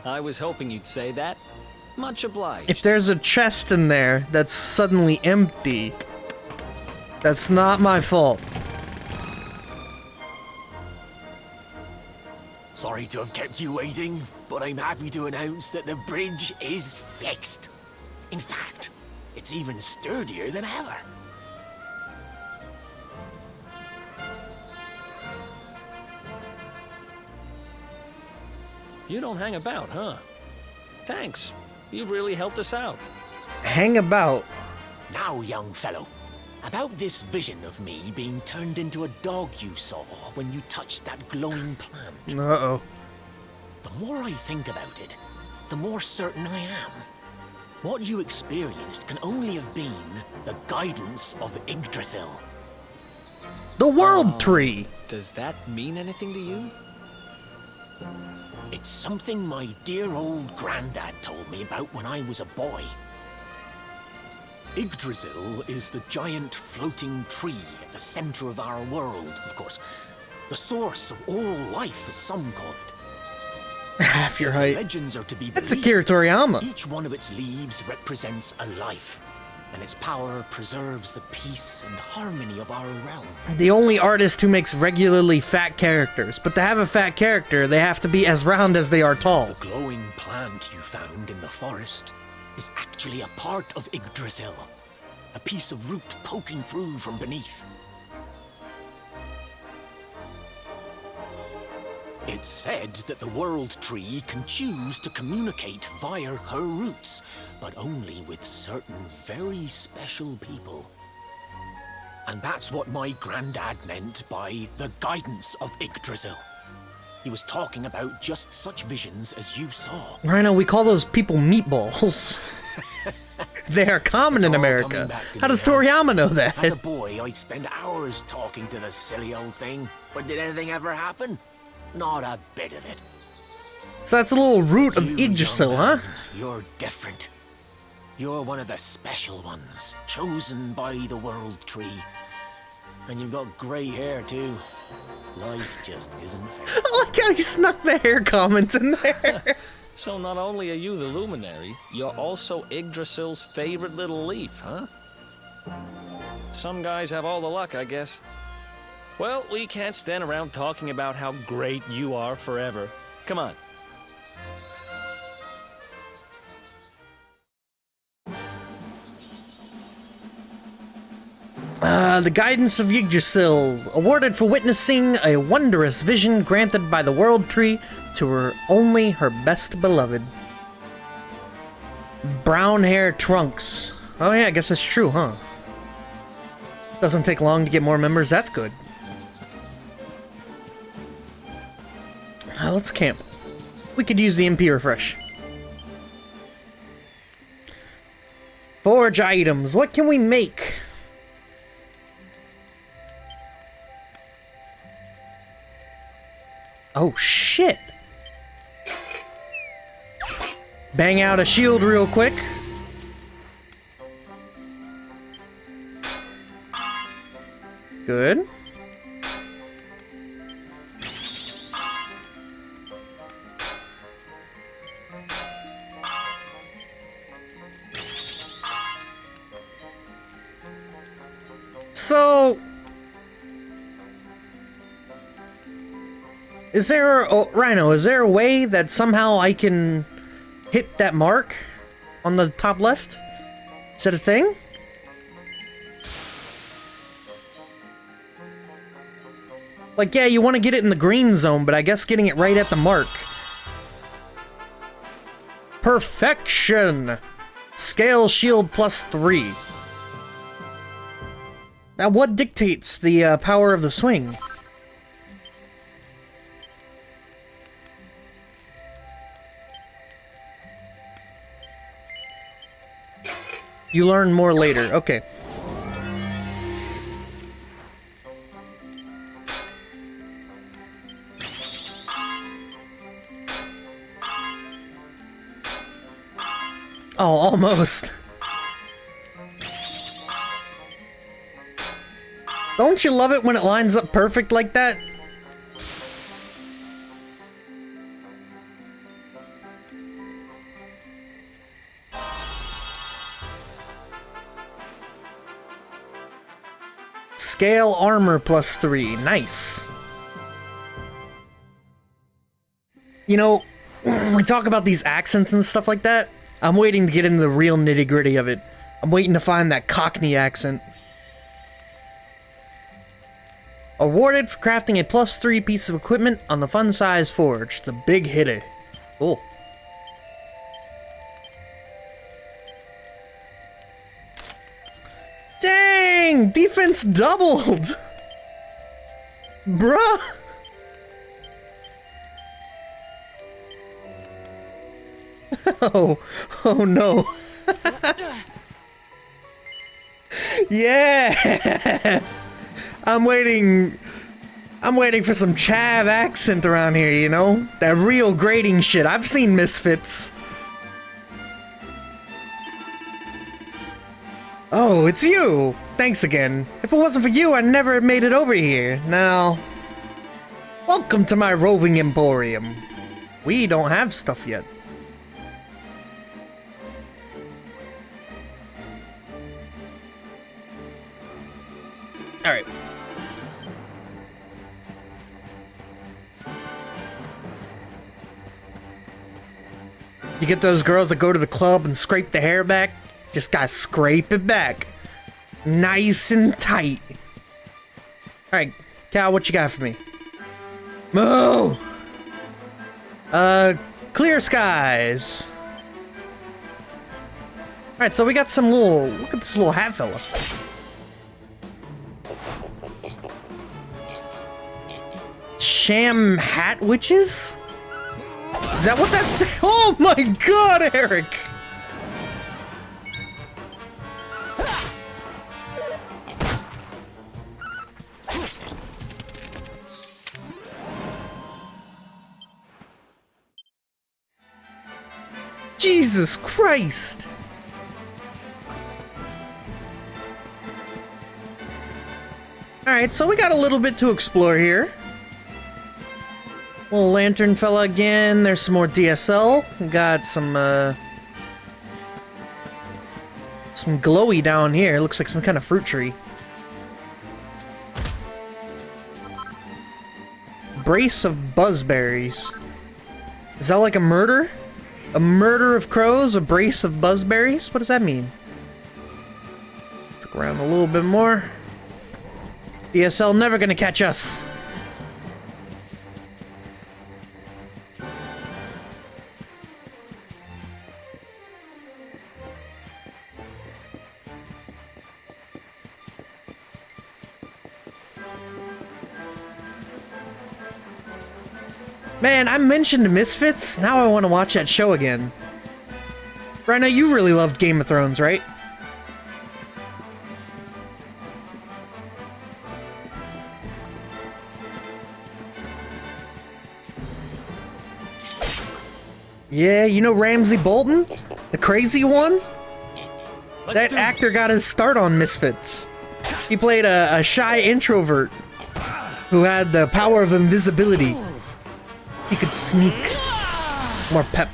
I was hoping you'd say that. Much obliged. If there's a chest in there that's suddenly empty, that's not my fault. Sorry to have kept you waiting, but I'm happy to announce that the bridge is fixed. In fact, it's even sturdier than ever. You don't hang about, huh? Thanks. You've really helped us out. Hang about. Now, young fellow, about this vision of me being turned into a dog you saw when you touched that glowing plant. Uh-oh. The more I think about it, the more certain I am. What you experienced can only have been the guidance of Yggdrasil. The World Tree. Does that mean anything to you? It's something my dear old granddad told me about when I was a boy. Yggdrasil is the giant floating tree at the center of our world, of course. The source of all life, as some call it. Half your If the height. legends are to be That's believed, Akira Toriyama. each one of its leaves represents a life, and its power preserves the peace and harmony of our realm. The only artist who makes regularly fat characters. But to have a fat character, they have to be as round as they are tall. The glowing plant you found in the forest is actually a part of Yggdrasil, a piece of root poking through from beneath. It's said that the World Tree can choose to communicate via her roots, but only with certain very special people. And that's what my granddad meant by the guidance of Yggdrasil. He was talking about just such visions as you saw. Rhino, we call those people meatballs. They are common It's in all America. coming back to How me does now. Toriyama know As a that? boy, I'd spend hours talking to the silly old thing, but did anything ever happen? Not a bit of it. So that's a little root of You, young Yggdrasil, huh? man, You're different. You're one of the special ones, chosen by the World Tree. And you've got grey hair, too. Life just isn't fair. I like how he snuck the hair comments in there. So not only are you the luminary, you're also Yggdrasil's favorite little leaf, huh? Some guys have all the luck, I guess. Well, we can't stand around talking about how great you are forever. Come on. The guidance of Yggdrasil, awarded for witnessing a wondrous vision granted by the World Tree to her best beloved. Brown hair Trunks. Oh yeah, I guess that's true, huh? Doesn't take long to get more members, that's good. Let's camp. We could use the MP refresh. Forge items, what can we make? Oh, shit. Bang out a shield real quick. Good. So, is there, Rhino, is there a way that somehow I can hit that mark on the top left? Is that a thing? Like, yeah, you want to get it in the green zone, but I guess getting it right at the mark. Perfection! Scale shield +3. Now, what dictates the power of the swing? You learn more later. Okay. Oh, almost. Don't you love it when it lines up perfect like that? Scale armor +3. Nice. You know, when we talk about these accents and stuff like that, I'm waiting to get into the real nitty-gritty of it. I'm waiting to find that Cockney accent. Awarded for crafting a +3 piece of equipment on the Fun Size Forge, the Big Hitter. Cool. Dang! Defense doubled! Bruh! Oh no. Yeah! I'm waiting for some chav accent around here, you know? That real grading shit. I've seen Misfits. Oh, it's you! Thanks again. If it wasn't for you, I'd never have made it over here. Now, welcome to my roving emporium. We don't have stuff yet. Alright. You get those girls that go to the club and scrape the hair back? Just gotta scrape it back. Nice and tight. Alright, Cal, what you got for me? Moo! Clear skies. Alright, so we got some little... Look at this little hat fella. Sham hat witches? Is that what that's? Oh my god, Eric! Jesus Christ! Alright, so we got a little bit to explore here. Little lantern fella again. There's some more DSL. We got some glowy down here. Looks like some kind of fruit tree. Brace of buzzberries. Is that like a murder? A murder of crows? A brace of buzzberries? What does that mean? Let's look around a little bit more. DSL never gonna catch us. Man, I mentioned Misfits. Now I want to watch that show again. Rhino, you really loved Game of Thrones, right? Yeah, you know Ramsey Bolton? The crazy one? That actor got his start on Misfits. He played a shy introvert who had the power of invisibility. He could sneak. More pep.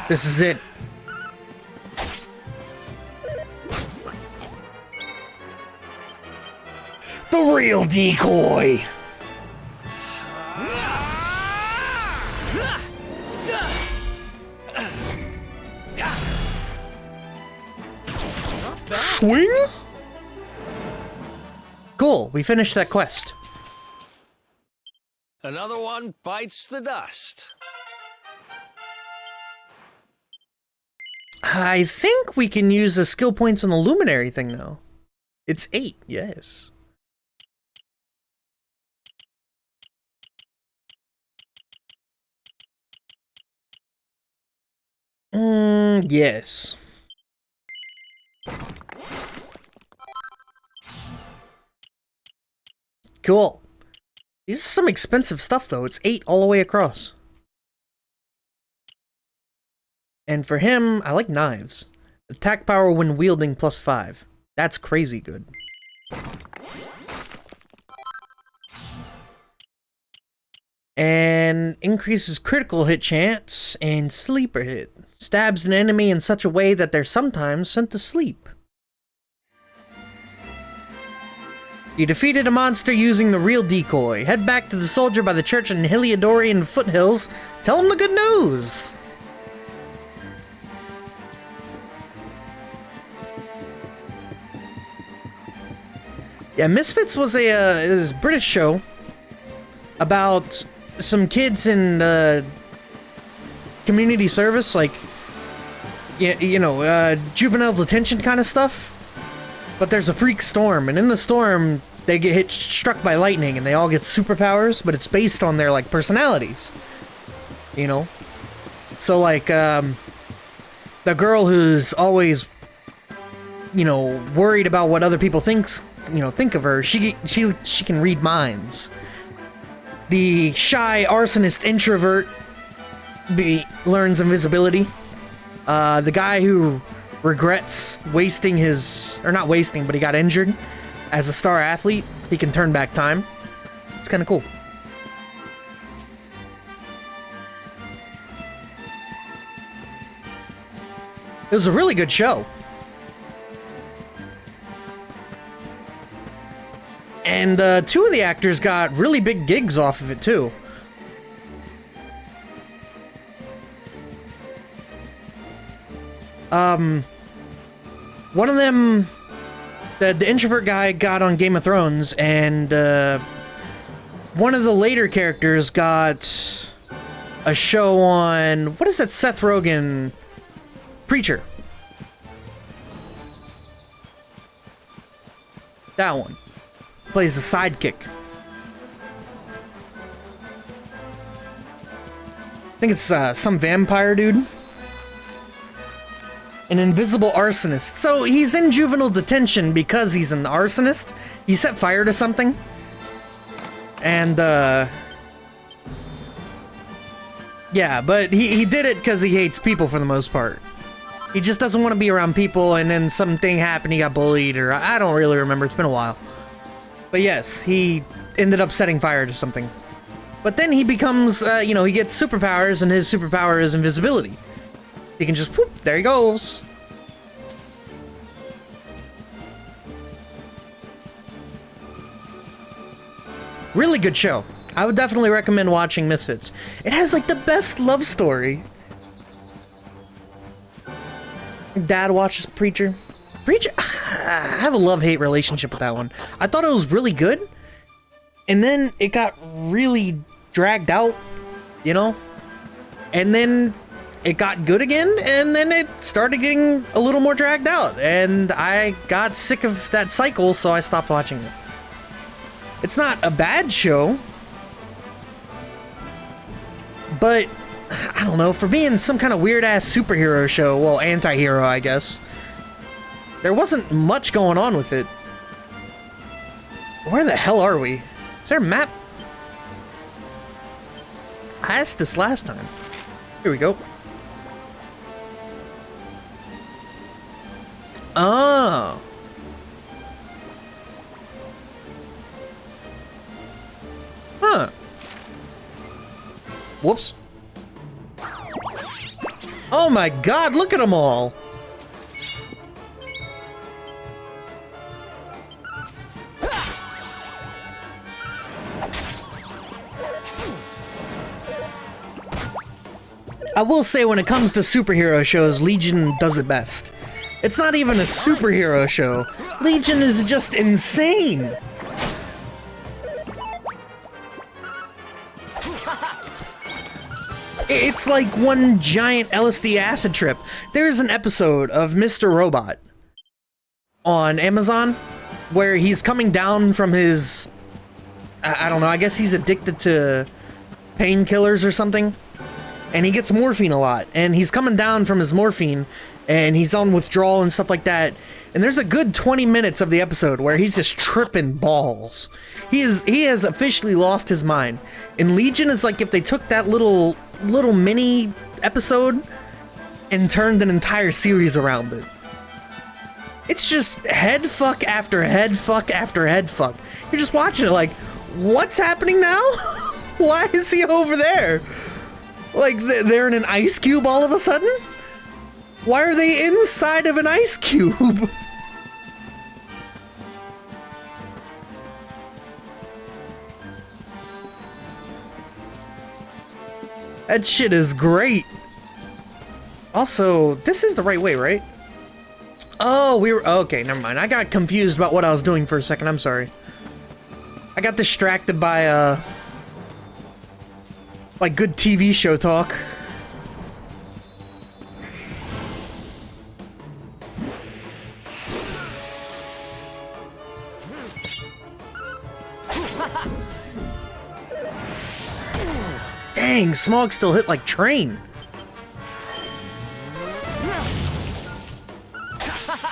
This is it. The real decoy. Swing? Cool, we finished that quest. Another one bites the dust. I think we can use the skill points on the luminary thing now. It's 8, yes. Yes. Cool. This is some expensive stuff, though. It's 8 all the way across. And for him, I like knives. Attack power when wielding +5. That's crazy good. And increases critical hit chance and sleeper hit. Stabs an enemy in such a way that they're sometimes sent to sleep. You defeated a monster using the real decoy. Head back to the soldier by the church in Heliodorian foothills. Tell him the good news! Yeah, Misfits was a British show about some kids in community service, like, juvenile detention kind of stuff. But there's a freak storm, and in the storm, they get struck by lightning, and they all get superpowers, but it's based on their, like, personalities. You know? So, like, the girl who's always, worried about what other people think of her, she can read minds. The shy arsonist introvert learns invisibility. The guy who regrets wasting not wasting, but he got injured as a star athlete, he can turn back time. It's kind of cool. It was a really good show. And 2 of the actors got really big gigs off of it, too. One of them, the introvert guy, got on Game of Thrones, and one of the later characters got a show on, what is that Seth Rogen? Preacher. That one. Plays the sidekick. I think it's some vampire dude. An invisible arsonist. So he's in juvenile detention because he's an arsonist. He set fire to something. And, yeah, but he did it because he hates people for the most part. He just doesn't want to be around people, and then something happened, he got bullied, or I don't really remember, it's been a while. But yes, he ended up setting fire to something. But then he becomes, he gets superpowers, and his superpower is invisibility. He can just, whoop, there he goes. Really good show. I would definitely recommend watching Misfits. It has, like, the best love story. Dad watches Preacher. Preacher, I have a love-hate relationship with that one. I thought it was really good, and then it got really dragged out, and then it got good again, and then it started getting a little more dragged out, and I got sick of that cycle, so I stopped watching it. It's not a bad show, but I don't know, for being some kind of weird-ass superhero show, well, anti-hero, I guess, there wasn't much going on with it. Where the hell are we? Is there a map? I asked this last time. Here we go. Oh. Huh. Whoops. Oh my god, look at them all. I will say when it comes to superhero shows, Legion does it best. It's not even a superhero show. Legion is just insane. It's like one giant LSD acid trip. There's an episode of Mr. Robot on Amazon where he's coming down from his... I don't know, I guess he's addicted to painkillers or something. And he gets morphine a lot. And he's coming down from his morphine and he's on withdrawal and stuff like that. And there's a good 20 minutes of the episode where he's just tripping balls. He has officially lost his mind. And Legion is like if they took that little mini episode and turned an entire series around it. It's just head fuck after head fuck after head fuck. You're just watching it like, what's happening now? Why is he over there? Like they're in an ice cube all of a sudden? Why are they inside of an ice cube? That shit is great. Also, this is the right way, right? Oh, okay, never mind. I got confused about what I was doing for a second. I'm sorry. I got distracted by, like good TV show talk. Dang, Smog still hit like train.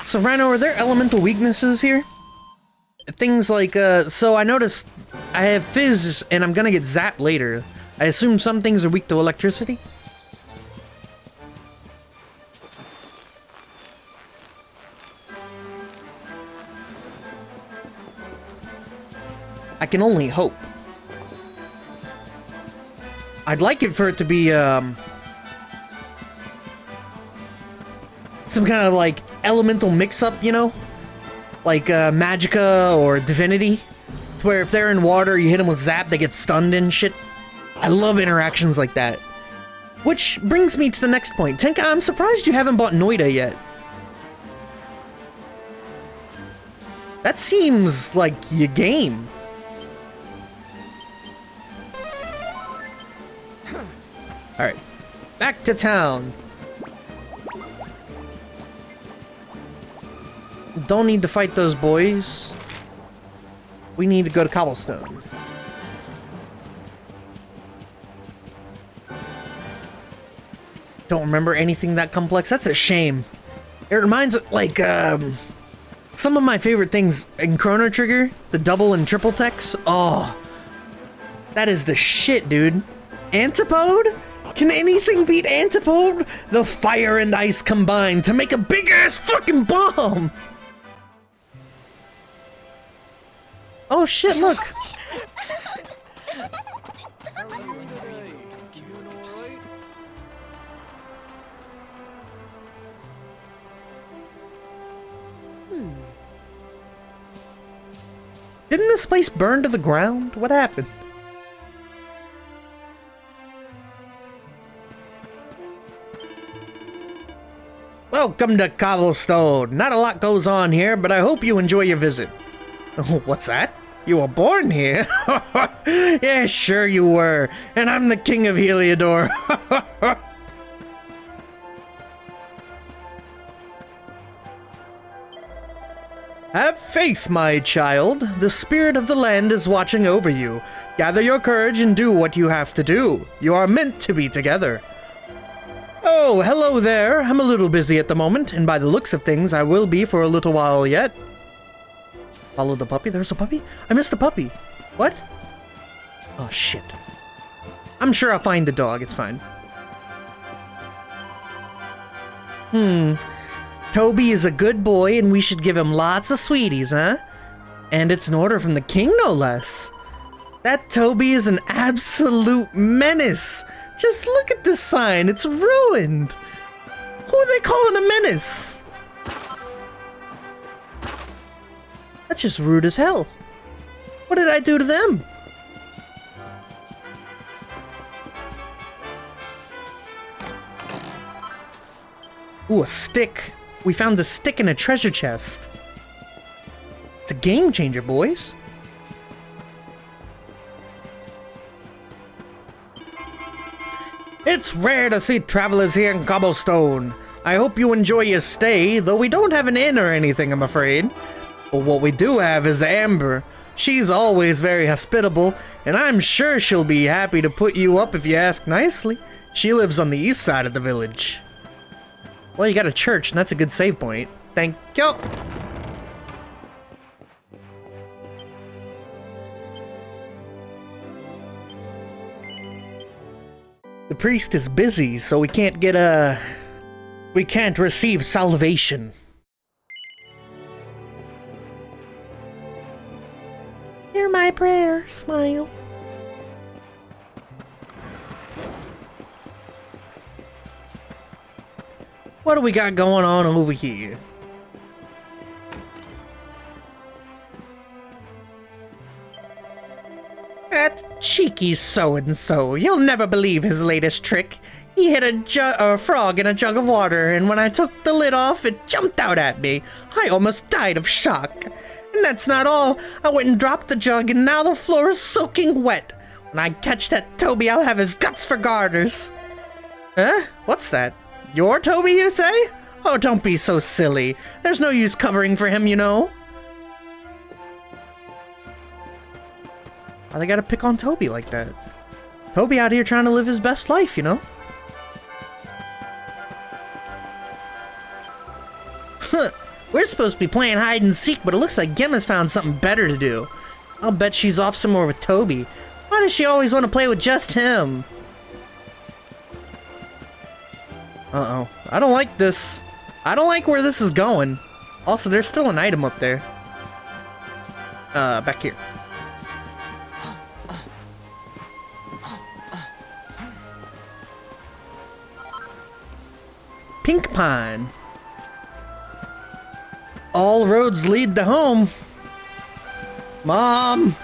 So Rhino, are there elemental weaknesses here? Things like, so I noticed I have Fizz and I'm gonna get zapped later. I assume some things are weak to electricity? I can only hope. I'd like it for it to be, some kind of, like, elemental mix-up, you know? Like, Magicka or Divinity. Where if they're in water, you hit them with Zap, they get stunned and shit. I love interactions like that. Which brings me to the next point. Tenka, I'm surprised you haven't bought Noida yet. That seems like your game. Alright, back to town. Don't need to fight those boys. We need to go to Cobblestone. Don't remember anything that complex. That's a shame. It reminds, like, some of my favorite things in Chrono Trigger, the double and triple techs. Oh, that is the shit, dude. Antipode? Can anything beat Antipode? The fire and ice combined to make a big-ass fucking bomb! Oh shit, look! Didn't this place burn to the ground? What happened? Welcome to Cobblestone. Not a lot goes on here, but I hope you enjoy your visit. Oh, what's that? You were born here? Yeah, sure you were. And I'm the king of Heliodor. Have faith, my child. The spirit of the land is watching over you. Gather your courage and do what you have to do. You are meant to be together. Oh, hello there. I'm a little busy at the moment, and by the looks of things, I will be for a little while yet. Follow the puppy? There's a puppy? I missed the puppy. What? Oh, shit. I'm sure I'll find the dog. It's fine. Toby is a good boy and we should give him lots of sweeties, huh? And it's an order from the king, no less. That Toby is an absolute menace. Just look at this sign. It's ruined. Who are they calling a menace? That's just rude as hell. What did I do to them? Ooh, a stick. We found the stick in a treasure chest. It's a game changer, boys. It's rare to see travelers here in Cobblestone. I hope you enjoy your stay, though we don't have an inn or anything, I'm afraid. But what we do have is Amber. She's always very hospitable, and I'm sure she'll be happy to put you up if you ask nicely. She lives on the east side of the village. Well, you got a church, and that's a good save point. Thank you. The priest is busy, so we can't get we can't receive salvation. Hear my prayer, smile. What do we got going on over here? That cheeky so-and-so. You'll never believe his latest trick. He hit a frog in a jug of water, and when I took the lid off, it jumped out at me. I almost died of shock. And that's not all. I went and dropped the jug, and now the floor is soaking wet. When I catch that Toby, I'll have his guts for garters. Huh? What's that? Your Toby, you say? Oh, don't be so silly. There's no use covering for him, you know. Why they gotta pick on Toby like that? Toby out here trying to live his best life, you know? Huh. We're supposed to be playing hide and seek, but it looks like Gemma's found something better to do. I'll bet she's off somewhere with Toby. Why does she always want to play with just him? Uh-oh. I don't like this. I don't like where this is going. Also, there's still an item up there. Back here. Pink Pine. All roads lead to home. Mom!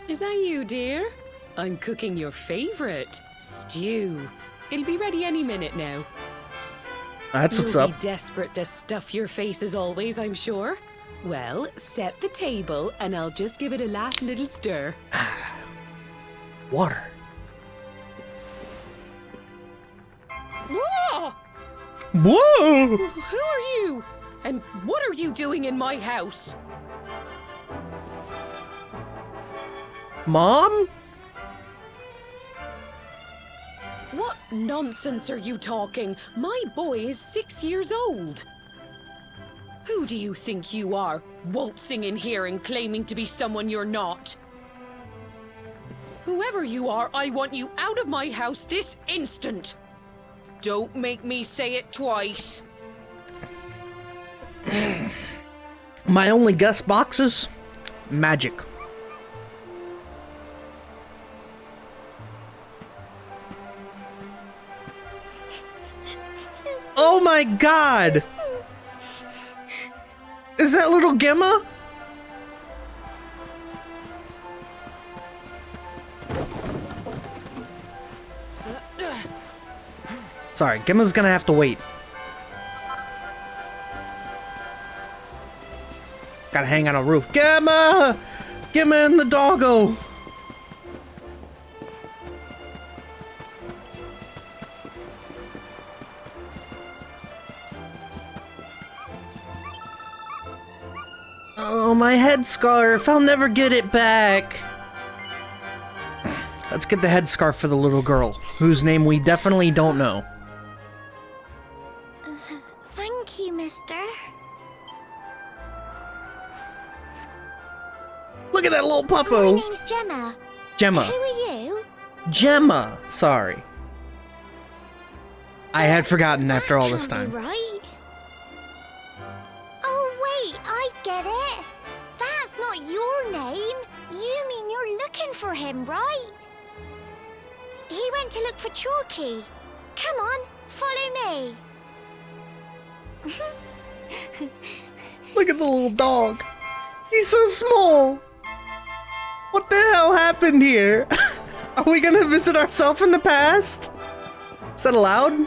Is that you, dear? I'm cooking your favorite, stew. It'll be ready any minute now. That's what's You'll up. be desperate to stuff your face as always, I'm sure. Well, set the table and I'll just give it a last little stir. Water. Whoa! Whoa! Who are you? And what are you doing in my house? Mom? What nonsense are you talking? My boy is 6 years old. Who do you think you are, waltzing in here and claiming to be someone you're not? Whoever you are, I want you out of my house this instant. Don't make me say it twice. My only guess boxes? Magic. Oh my god! Is that little Gemma? Sorry, Gemma's gonna have to wait. Gotta hang on a roof. Gemma! Gemma and the doggo! Oh, my headscarf! I'll never get it back! Let's get the headscarf for the little girl, whose name we definitely don't know. Thank you, Miss Look at that little My puppo. name's Gemma. Gemma. Who are you? Gemma. Sorry. I had forgotten That after all this can't be time. right. Oh wait, I get it. That's not your name. You mean you're looking for him, right? He went to look for Chalky. Come on, follow me. Look at the little dog. He's so small. What the hell happened here? Are we gonna visit ourselves in the past? Is that allowed?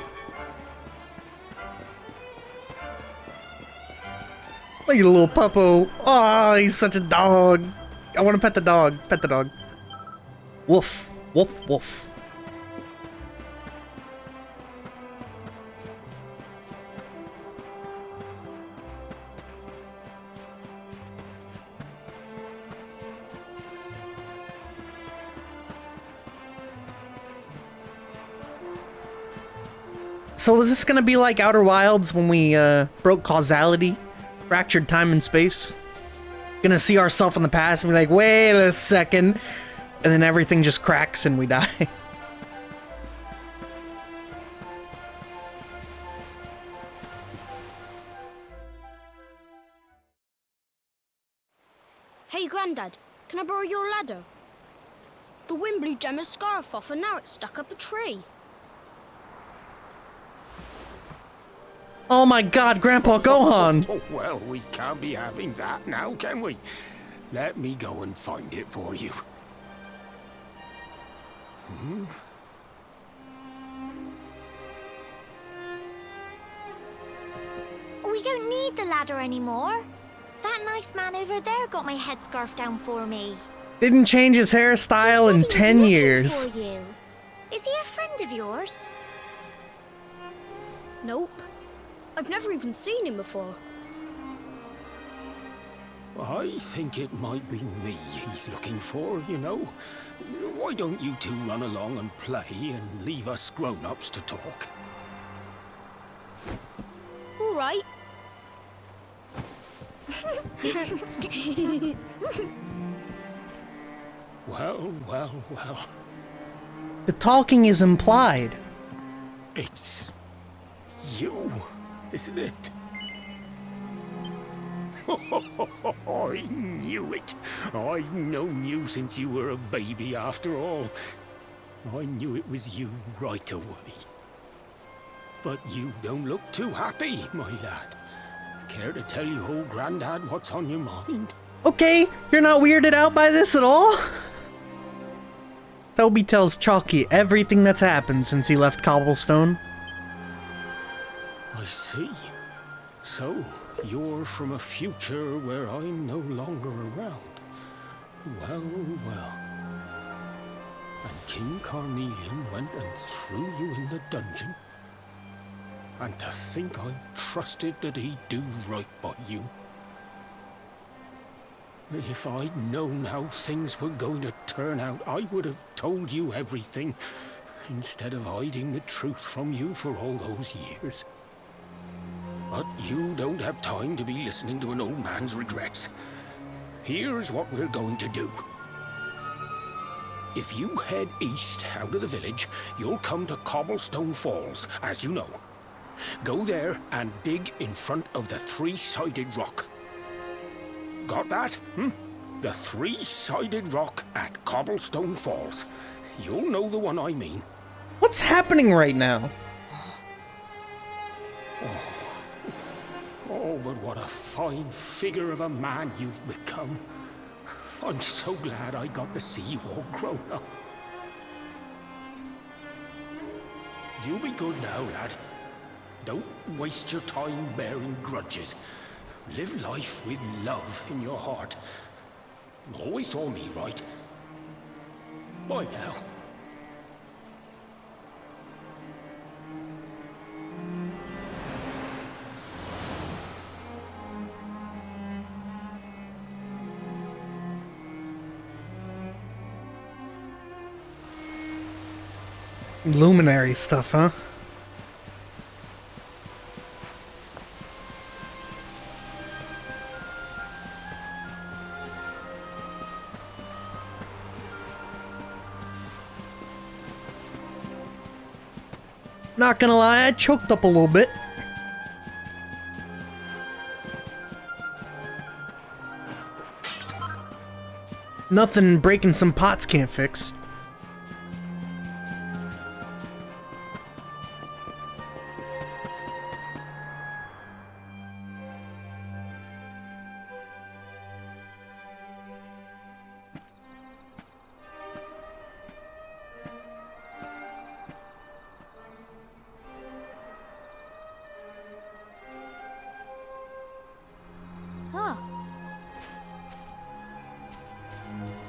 Look at the little puppo. Oh, he's such a dog. I want to pet the dog. Pet the dog. Woof. Woof, woof. So is this gonna be like Outer Wilds when we broke causality, fractured time and space? Gonna see ourselves in the past and be like, wait a second, and then everything just cracks and we die. Hey, Grandad, can I borrow your ladder? The wind blew Gemma's scarf off and now it's stuck up a tree. Oh my god, Grandpa Gohan! Oh, well, we can't be having that now, can we? Let me go and find it for you. We don't need the ladder anymore. That nice man over there got my headscarf down for me. Didn't change his hairstyle in He said he was 10 looking years. for you. Is he a friend of yours? Nope. I've never even seen him before. I think it might be me he's looking for, you know. Why don't you two run along and play and leave us grown-ups to talk? All right. Well, well, well. The talking is implied. It's you, isn't it? I knew it. I've known you since you were a baby, after all. I knew it was you right away. But you don't look too happy, my lad. Care to tell your old Grandad what's on your mind? Okay, you're not weirded out by this at all? Toby tells Chalky everything that's happened since he left Cobblestone. I see. So, you're from a future where I'm no longer around. Well, well. And King Carnelian went and threw you in the dungeon? And to think I trusted that he'd do right by you. If I'd known how things were going to turn out, I would have told you everything, instead of hiding the truth from you for all those years. But you don't have time to be listening to an old man's regrets. Here's what we're going to do. If you head east out of the village, you'll come to Cobblestone Falls, as you know. Go there and dig in front of the three-sided rock. Got that? The three-sided rock at Cobblestone Falls. You'll know the one I mean. What's happening right now? Oh, but what a fine figure of a man you've become. I'm so glad I got to see you all grown up. You be good now, lad. Don't waste your time bearing grudges. Live life with love in your heart. Always saw me right. Bye now. Luminary stuff, huh? Not gonna lie, I choked up a little bit. Nothing breaking some pots can't fix. Ah,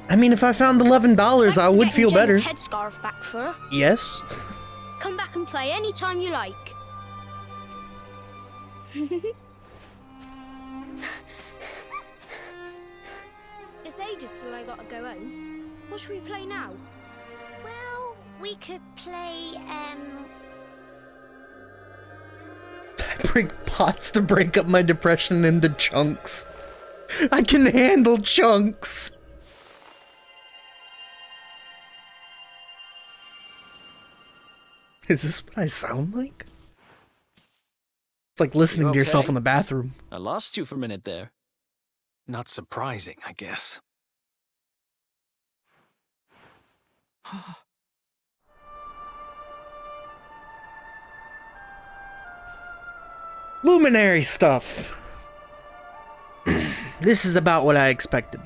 I mean, if I found $11, thanks I for would getting feel James' better. headscarf back, Fur. Yes. Come back and play any time you like. It's ages till I gotta go home. What should we play now? Well, we could play, I bring pots to break up my depression into chunks. I can handle chunks. Is this what I sound like? It's like listening You to yourself okay? in the bathroom. I lost you for a minute there. Not surprising, I guess. Luminary stuff. This is about what I expected.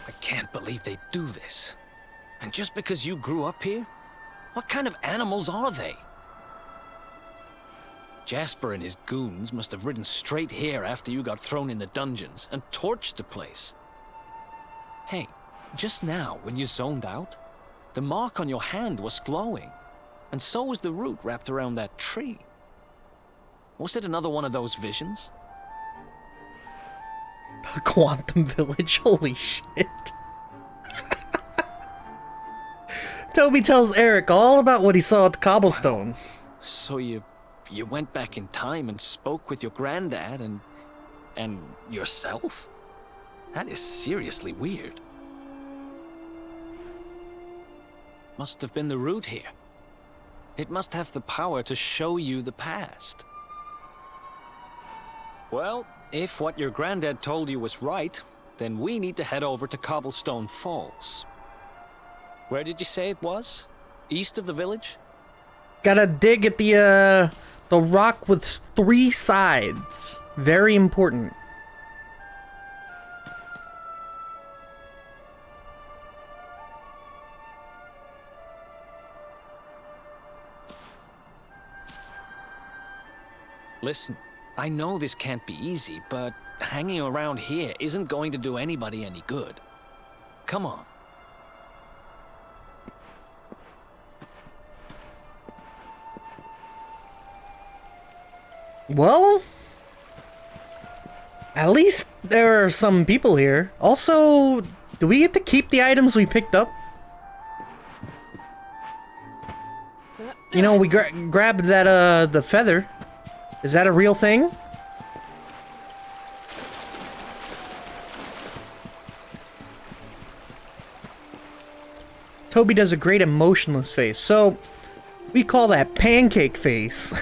I can't believe they do this. And just because you grew up here? What kind of animals are they? Jasper and his goons must have ridden straight here after you got thrown in the dungeons and torched the place. Hey, just now, when you zoned out, the mark on your hand was glowing, and so was the root wrapped around that tree. Was it another one of those visions? Quantum Village, holy shit. Toby tells Eric all about what he saw at the cobblestone. So you went back in time and spoke with your granddad and yourself? That is seriously weird. Must have been the root here. It must have the power to show you the past. Well, if what your granddad told you was right, then we need to head over to Cobblestone Falls. Where did you say it was? East of the village? Gotta dig at the rock with 3 sides. Very important. Listen, I know this can't be easy, but hanging around here isn't going to do anybody any good. Come on. Well, at least there are some people here. Also, do we get to keep the items we picked up? You know, we grabbed that, the feather. Is that a real thing? Toby does a great emotionless face, so we call that pancake face.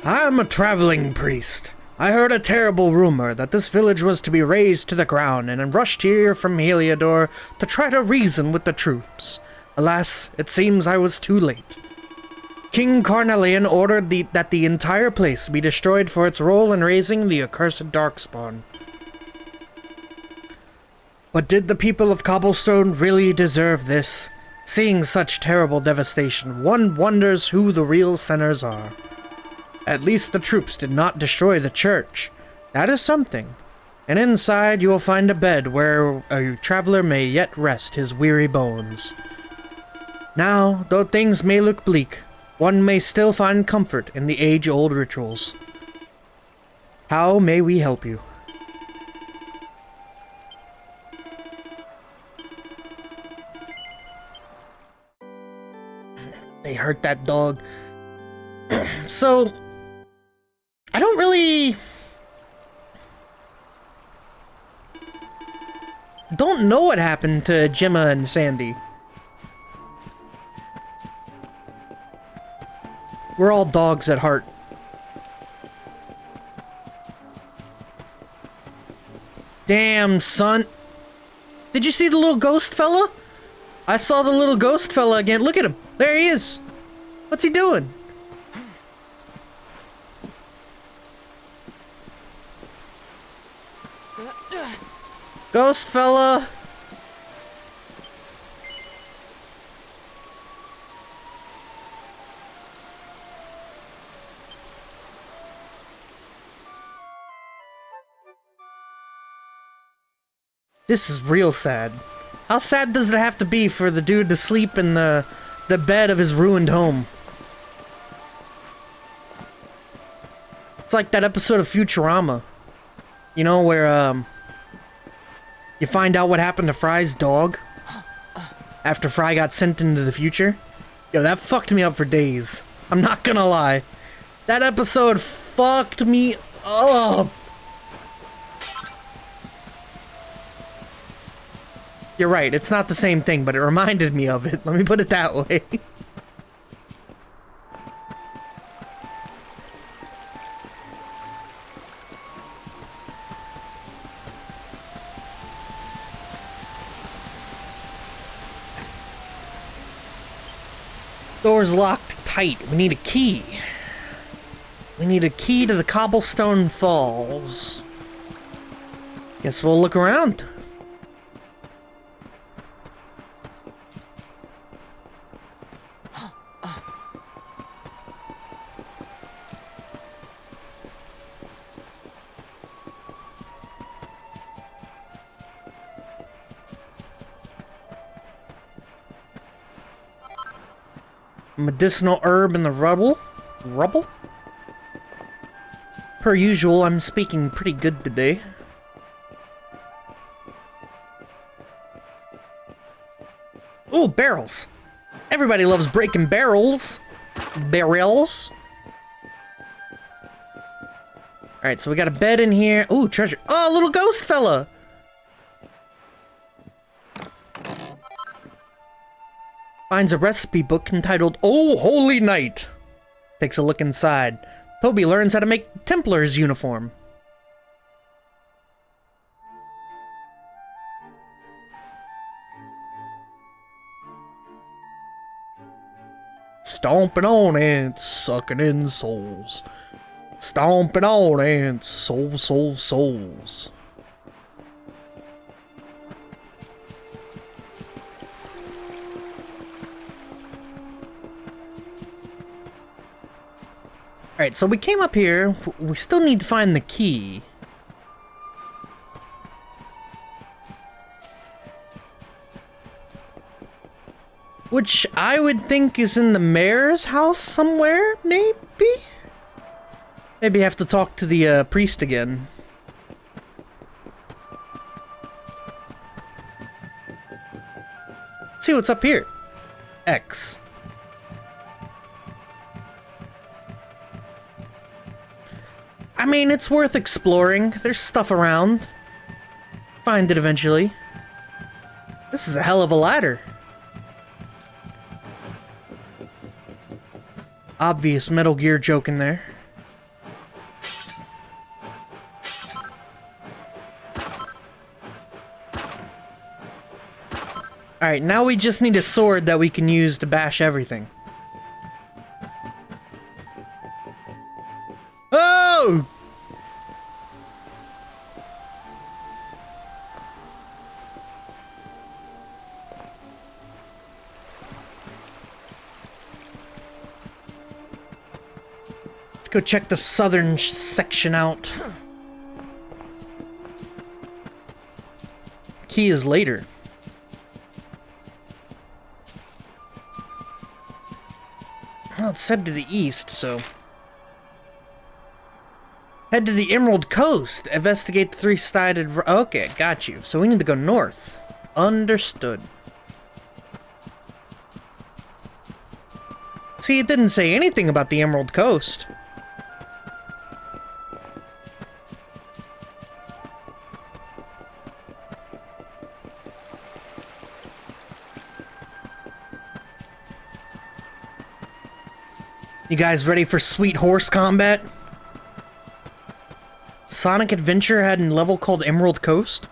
I'm a traveling priest. I heard a terrible rumor that this village was to be razed to the ground and rushed here from Heliodor to try to reason with the troops. Alas, it seems I was too late. King Carnelian ordered that the entire place be destroyed for its role in raising the accursed Darkspawn. But did the people of Cobblestone really deserve this? Seeing such terrible devastation, one wonders who the real sinners are. At least the troops did not destroy the church. That is something. And inside you will find a bed where a traveler may yet rest his weary bones. Now, though things may look bleak, one may still find comfort in the age-old rituals. How may we help you? They hurt that dog. So, I don't really... don't know what happened to Gemma and Sandy. We're all dogs at heart. Damn, son. Did you see the little ghost fella? I saw the little ghost fella again. Look at him. There he is. What's he doing? Ghost fella. This is real sad. How sad does it have to be for the dude to sleep in the bed of his ruined home? It's like that episode of Futurama. You know, where, you find out what happened to Fry's dog after Fry got sent into the future? Yo, that fucked me up for days. I'm not gonna lie. That episode fucked me up. You're right, it's not the same thing, but it reminded me of it. Let me put it that way. Door's locked tight. We need a key. We need a key to the Cobblestone Falls. Guess we'll look around. Medicinal herb in the rubble? Rubble? Per usual, I'm speaking pretty good today. Ooh, barrels! Everybody loves breaking barrels! Barrels! Alright, so we got a bed in here. Ooh, treasure. Oh, little ghost fella! Finds a recipe book entitled Oh Holy Night. Takes a look inside. Toby learns how to make Templar's uniform. Stomping on ants, sucking in souls. Stomping on ants, souls. Alright, so we came up here. We still need to find the key. Which I would think is in the mayor's house somewhere, maybe? Maybe I have to talk to the priest again. Let's see what's up here. X. I mean, it's worth exploring. There's stuff around. Find it eventually. This is a hell of a ladder. Obvious Metal Gear joke in there. Alright, now we just need a sword that we can use to bash everything. Oh! Let's go check the southern section out. Key is later. Well, it's head to the east, so... Head to the Emerald Coast. Investigate the three-sided... Okay, got you. So we need to go north. Understood. See, it didn't say anything about the Emerald Coast. You guys ready for sweet horse combat? Sonic Adventure had a level called Emerald Coast.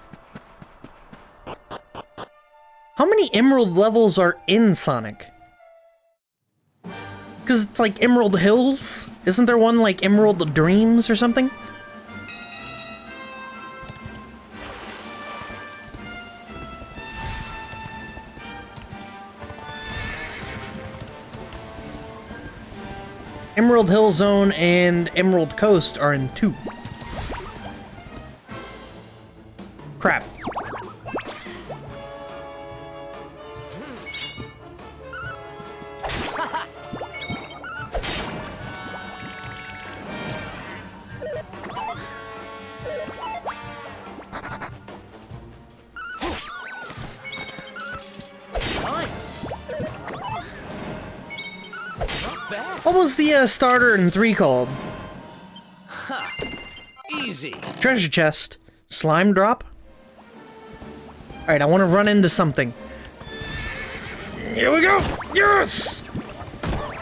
How many Emerald levels are in Sonic? Because it's like Emerald Hills? Isn't there one like Emerald Dreams or something? Emerald Hill Zone and Emerald Coast are in 2. Crap. Nice. Not bad. What was the starter in 3 called? Easy. Treasure chest. Slime drop? Alright, I want to run into something. Here we go! Yes!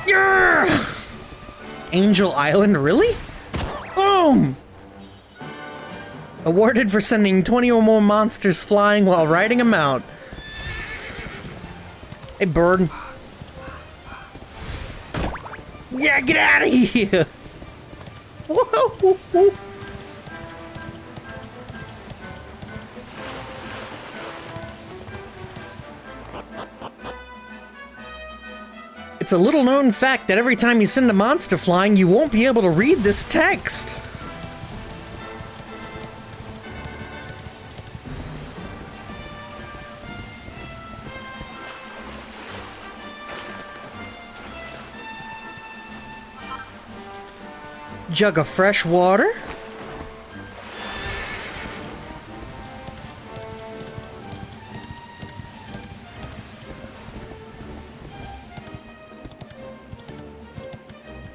Yeah! Angel Island, really? Boom! Awarded for sending 20 or more monsters flying while riding a mount. Hey, bird. Yeah, get out of here! Whoa! It's a little known fact that every time you send a monster flying, you won't be able to read this text. Jug of fresh water.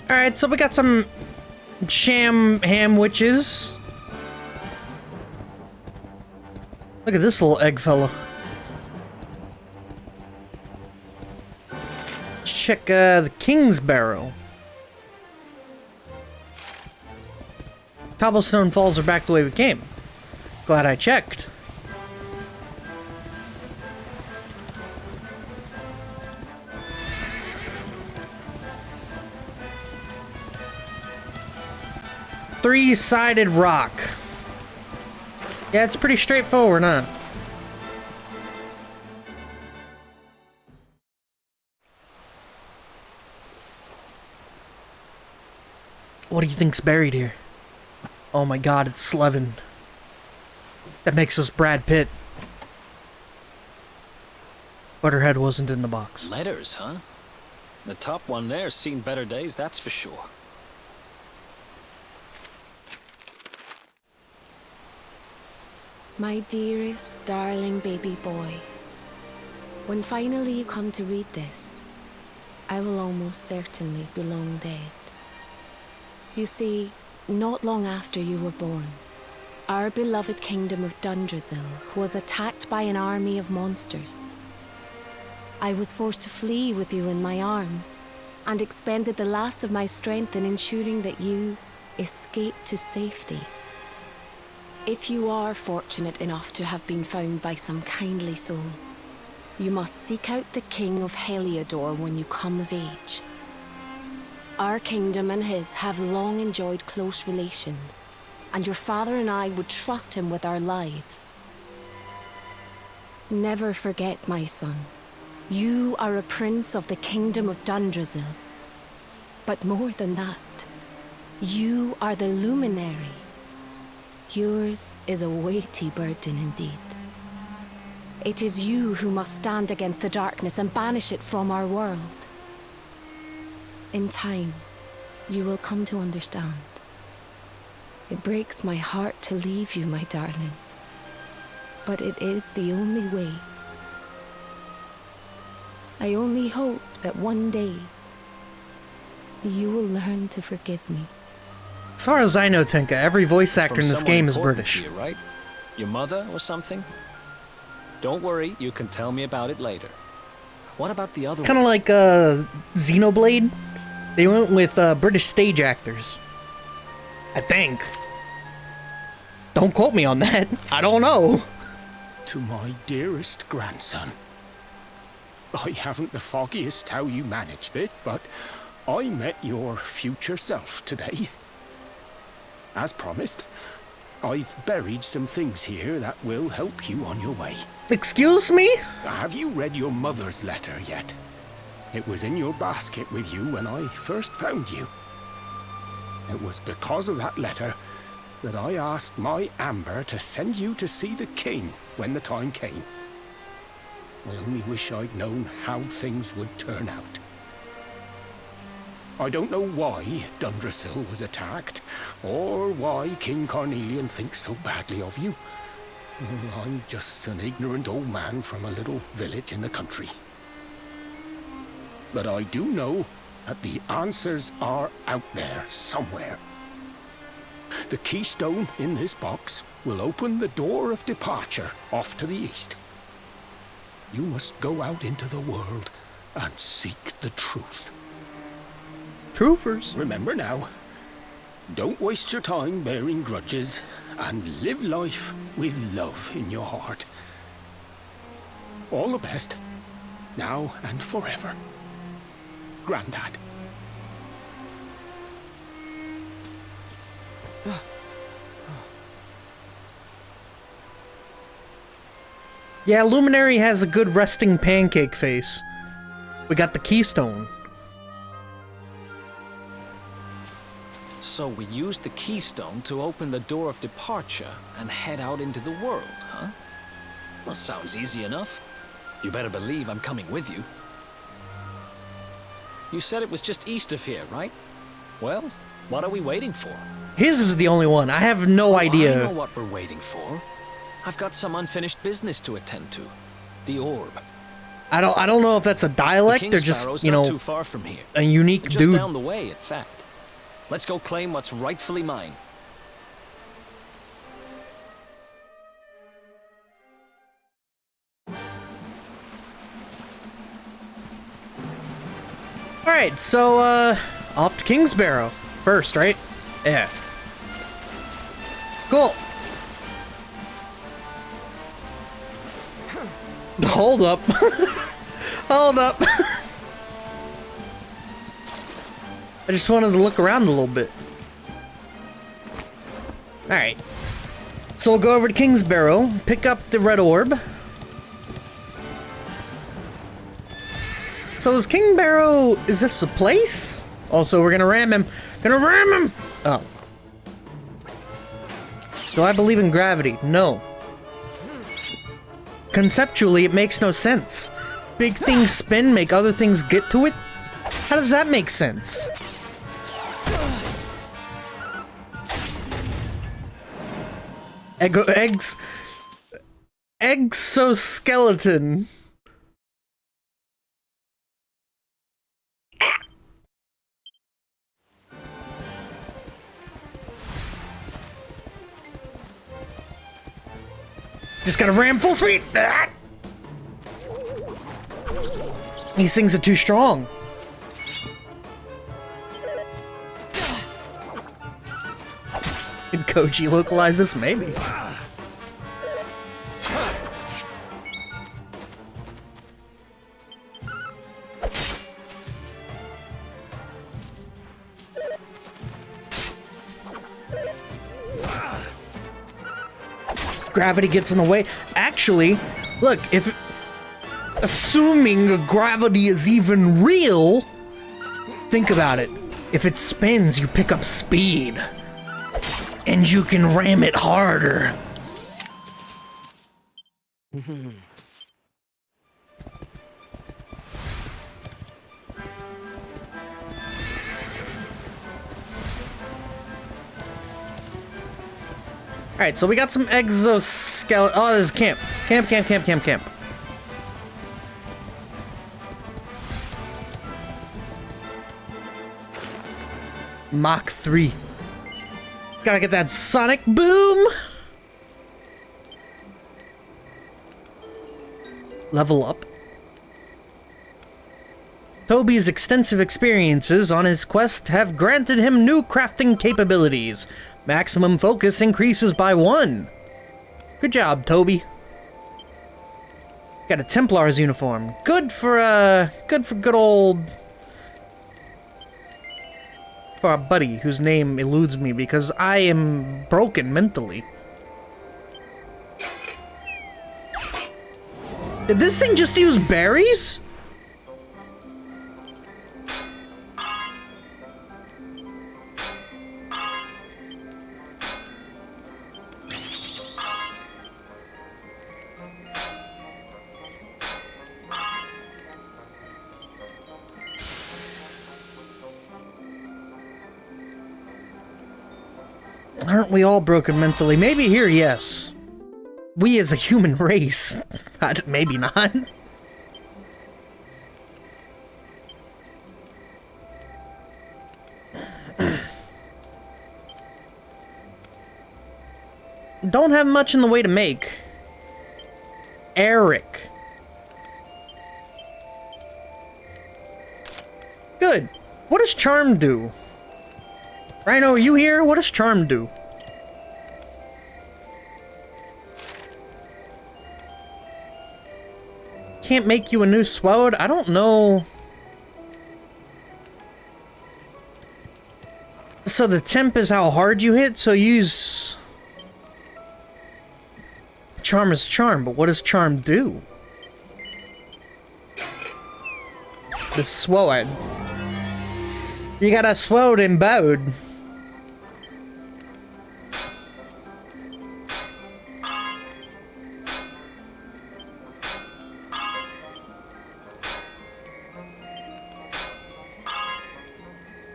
Alright, so we got some sham ham witches. Look at this little egg fella. Check the King's Barrow. Cobblestone Falls are back the way we came. Glad I checked. Three-sided rock. Yeah, it's pretty straightforward, huh? What do you think's buried here? Oh my god, it's Slevin. That makes us Brad Pitt. Butterhead wasn't in the box. Letters, huh? The top one there's seen better days, that's for sure. My dearest, darling baby boy, when finally you come to read this, I will almost certainly be long dead. You see, not long after you were born, our beloved kingdom of Dundrasil was attacked by an army of monsters. I was forced to flee with you in my arms, and expended the last of my strength in ensuring that you escaped to safety. If you are fortunate enough to have been found by some kindly soul, you must seek out the King of Heliodor when you come of age. Our kingdom and his have long enjoyed close relations, and your father and I would trust him with our lives. Never forget, my son, you are a prince of the kingdom of Dundrasil. But more than that, you are the luminary. Yours is a weighty burden indeed. It is you who must stand against the darkness and banish it from our world. In time, you will come to understand. It breaks my heart to leave you, my darling, but it is the only way. I only hope that one day you will learn to forgive me. As far as I know, Tinka, every voice actor From in this someone game is important British. to you, right? Your mother or something? Don't worry, you can tell me about it later. What about the other Kind of one? like Xenoblade. They went with British stage actors. I think. Don't quote me on that. I don't know. To my dearest grandson. I haven't the foggiest how you managed it, but I met your future self today. As promised, I've buried some things here that will help you on your way. Excuse me? Have you read your mother's letter yet? It was in your basket with you when I first found you. It was because of that letter that I asked my Amber to send you to see the king when the time came. I only wish I'd known how things would turn out. I don't know why Dundrasil was attacked, or why King Carnelian thinks so badly of you. I'm just an ignorant old man from a little village in the country. But I do know that the answers are out there somewhere. The keystone in this box will open the door of departure off to the east. You must go out into the world and seek the truth. Truthers. Remember now, don't waste your time bearing grudges, and live life with love in your heart. All the best, now and forever. Grandad. Yeah, Luminary has a good resting pancake face. We got the keystone. So we used the keystone to open the door of departure and head out into the world, huh? Well, sounds easy enough. You better believe I'm coming with you. You said it was just east of here, right? Well, what are we waiting for? His is the only one. I have no idea. I know what we're waiting for. I've got some unfinished business to attend to. The orb. I don't know if that's a dialect or just, Sparrow's you not know, too far from here. a unique Just dude. down the way, in fact. Let's go claim what's rightfully mine. Alright, so, off to Kingsbarrow first, right? Yeah. Cool. Hold up. Hold up. I just wanted to look around a little bit. Alright. So we'll go over to Kingsbarrow, pick up the red orb. So is Kingsbarrow, is this a place? Also, we're gonna ram him. Gonna ram him! Oh. Do I believe in gravity? No. Conceptually, it makes no sense. Big things spin, make other things get to it? How does that make sense? Exoskeleton. Just gotta ram full speed. These things are too strong. Can Koji localize this? Maybe. Gravity gets in the way. Actually, look, if assuming gravity is even real, think about it. If it spins, you pick up speed. And you can ram it harder. Alright, so we got some exoskeleton. Oh, there's a camp. Camp. Mach 3. Gotta get that sonic boom. Level up. Toby's extensive experiences on his quest have granted him new crafting capabilities. Maximum focus increases by 1. Good job, Toby. Got a Templar's uniform. Good for good old... for our buddy, whose name eludes me because I am broken mentally. Did this thing just use berries? Aren't we all broken mentally? Maybe here, yes. We as a human race. Maybe not. Don't have much in the way to make. Eric. Good. What does charm do? Rhino, are you here? What does charm do? Can't make you a new sword? I don't know. So the temp is how hard you hit, so use... Charm is charm, but what does charm do? The sword. You got a sword in bowed.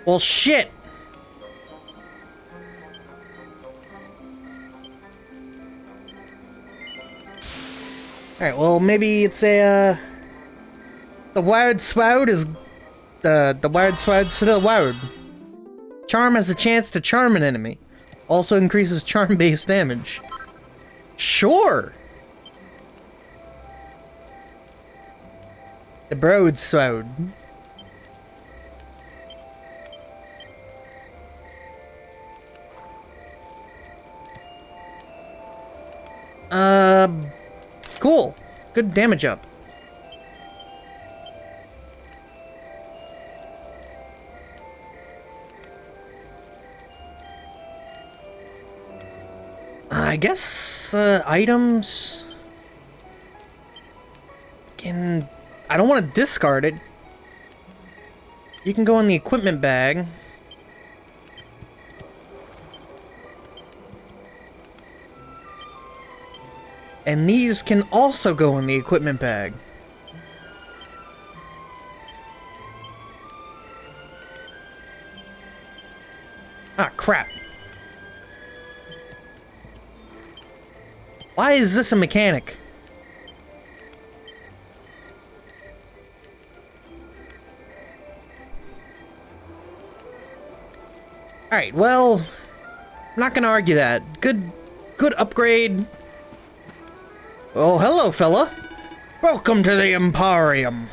Well, shit. Alright, well, maybe it's a, the wired sword is... The wired sword's for the wired. Charm has a chance to charm an enemy. Also increases charm-based damage. Sure! The broadsword. Cool. Good damage up. I guess, items... I don't want to discard it. You can go in the equipment bag. And these can also go in the equipment bag. Ah, crap. Why is this a mechanic? Alright, well... I'm not gonna argue that. Good upgrade. Oh, hello, fella. Welcome to the Emporium.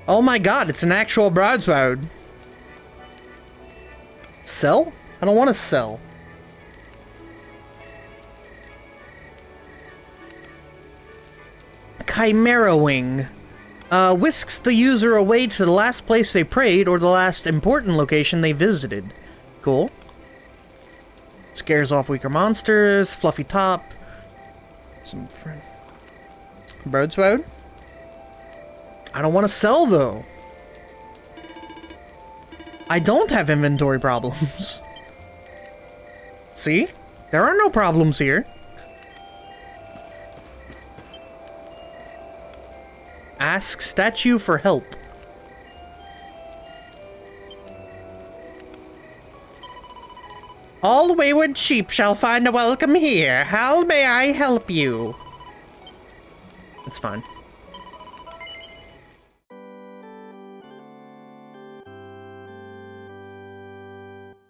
Oh my god, it's an actual broadsword. Sell? I don't want to sell. Chimera Wing. Whisks the user away to the last place they prayed or the last important location they visited. Cool. Scares off weaker monsters. Fluffy top. Some broadsword. I don't want to sell though. I don't have inventory problems. See? There are no problems here. Ask statue for help. All wayward sheep shall find a welcome here. How may I help you? It's fine.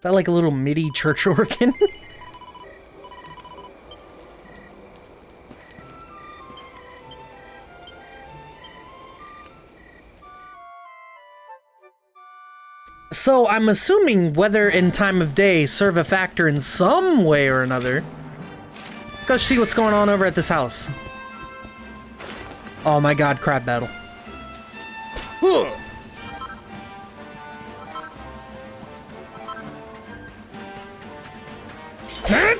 Is that like a little MIDI church organ? So I'm assuming weather and time of day serve a factor in some way or another. Go see what's going on over at this house. Oh my god, crab battle. Ugh. Huh?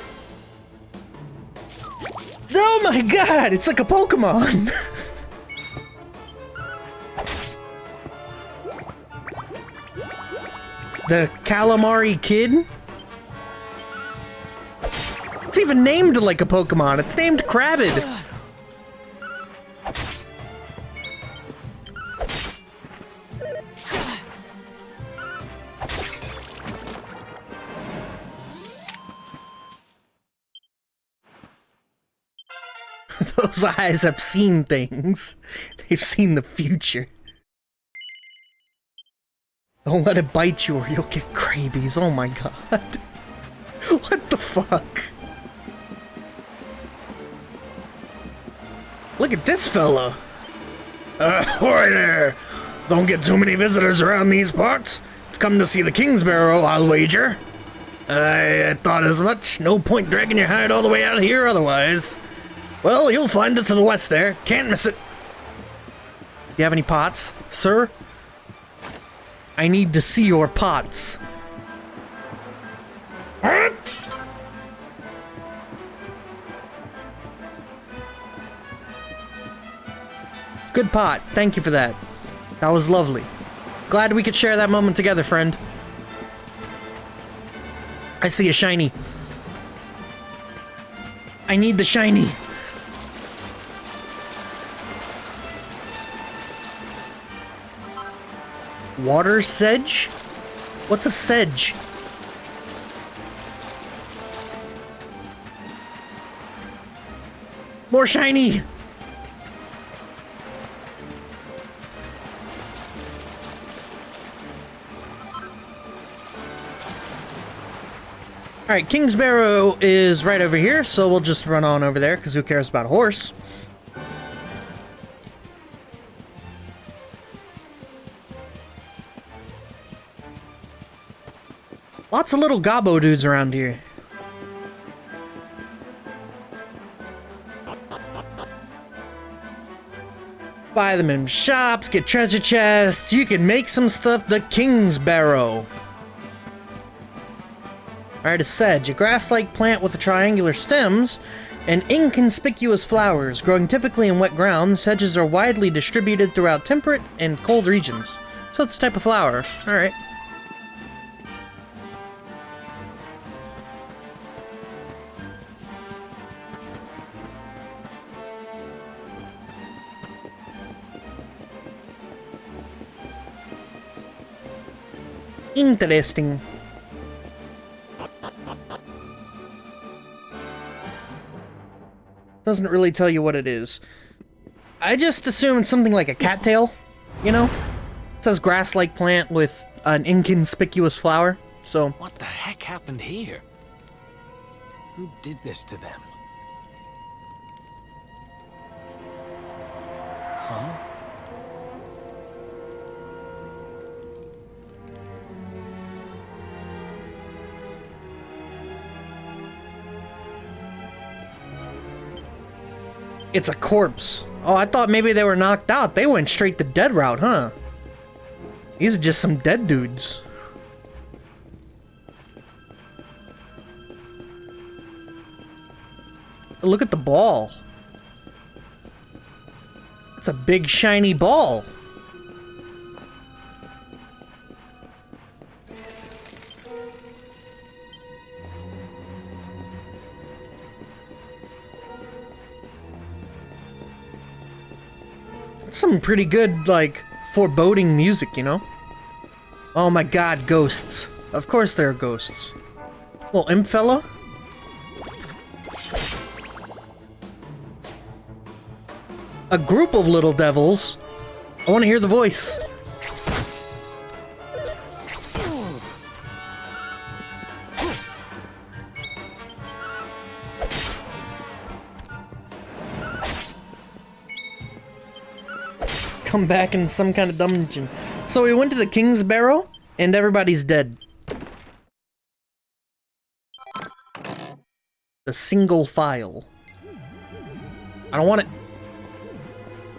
Oh my god, it's like a Pokemon. The Calamari Kid? It's even named like a Pokemon. It's named Crabbid. Those eyes have seen things. They've seen the future. Don't let it bite you or you'll get crabies. Oh my god. What the fuck? Look at this fella. Ahoy there! Don't get too many visitors around these parts. I've come to see the Kingsbarrow, I'll wager. I thought as much. No point dragging your hide all the way out here otherwise. Well, you'll find it to the west there. Can't miss it. Do you have any pots, sir? I need to see your pots. Good pot. Thank you for that. That was lovely. Glad we could share that moment together, friend. I see a shiny. I need the shiny. Water sedge? What's a sedge? More shiny! Alright, Kingsbarrow is right over here, so we'll just run on over there, because who cares about a horse? Lots of little gobbo dudes around here. Buy them in shops, get treasure chests, you can make some stuff the Kingsbarrow. Alright, a sedge, a grass-like plant with triangular stems and inconspicuous flowers. Growing typically in wet ground, sedges are widely distributed throughout temperate and cold regions. So it's a type of flower. Alright. Interesting. Doesn't really tell you what it is. I just assumed something like a cattail, you know? It says grass-like plant with an inconspicuous flower, so... What the heck happened here? Who did this to them? Huh? It's a corpse. Oh, I thought maybe they were knocked out. They went straight the dead route, huh? These are just some dead dudes. Look at the ball. It's a big shiny ball. Some pretty good, like, foreboding music, you know? Oh my god, ghosts. Of course there are ghosts. Little imp fella? A group of little devils? I want to hear the voice. Come back in some kind of dungeon. So we went to the Kingsbarrow, And everybody's dead. The single file. I don't want it.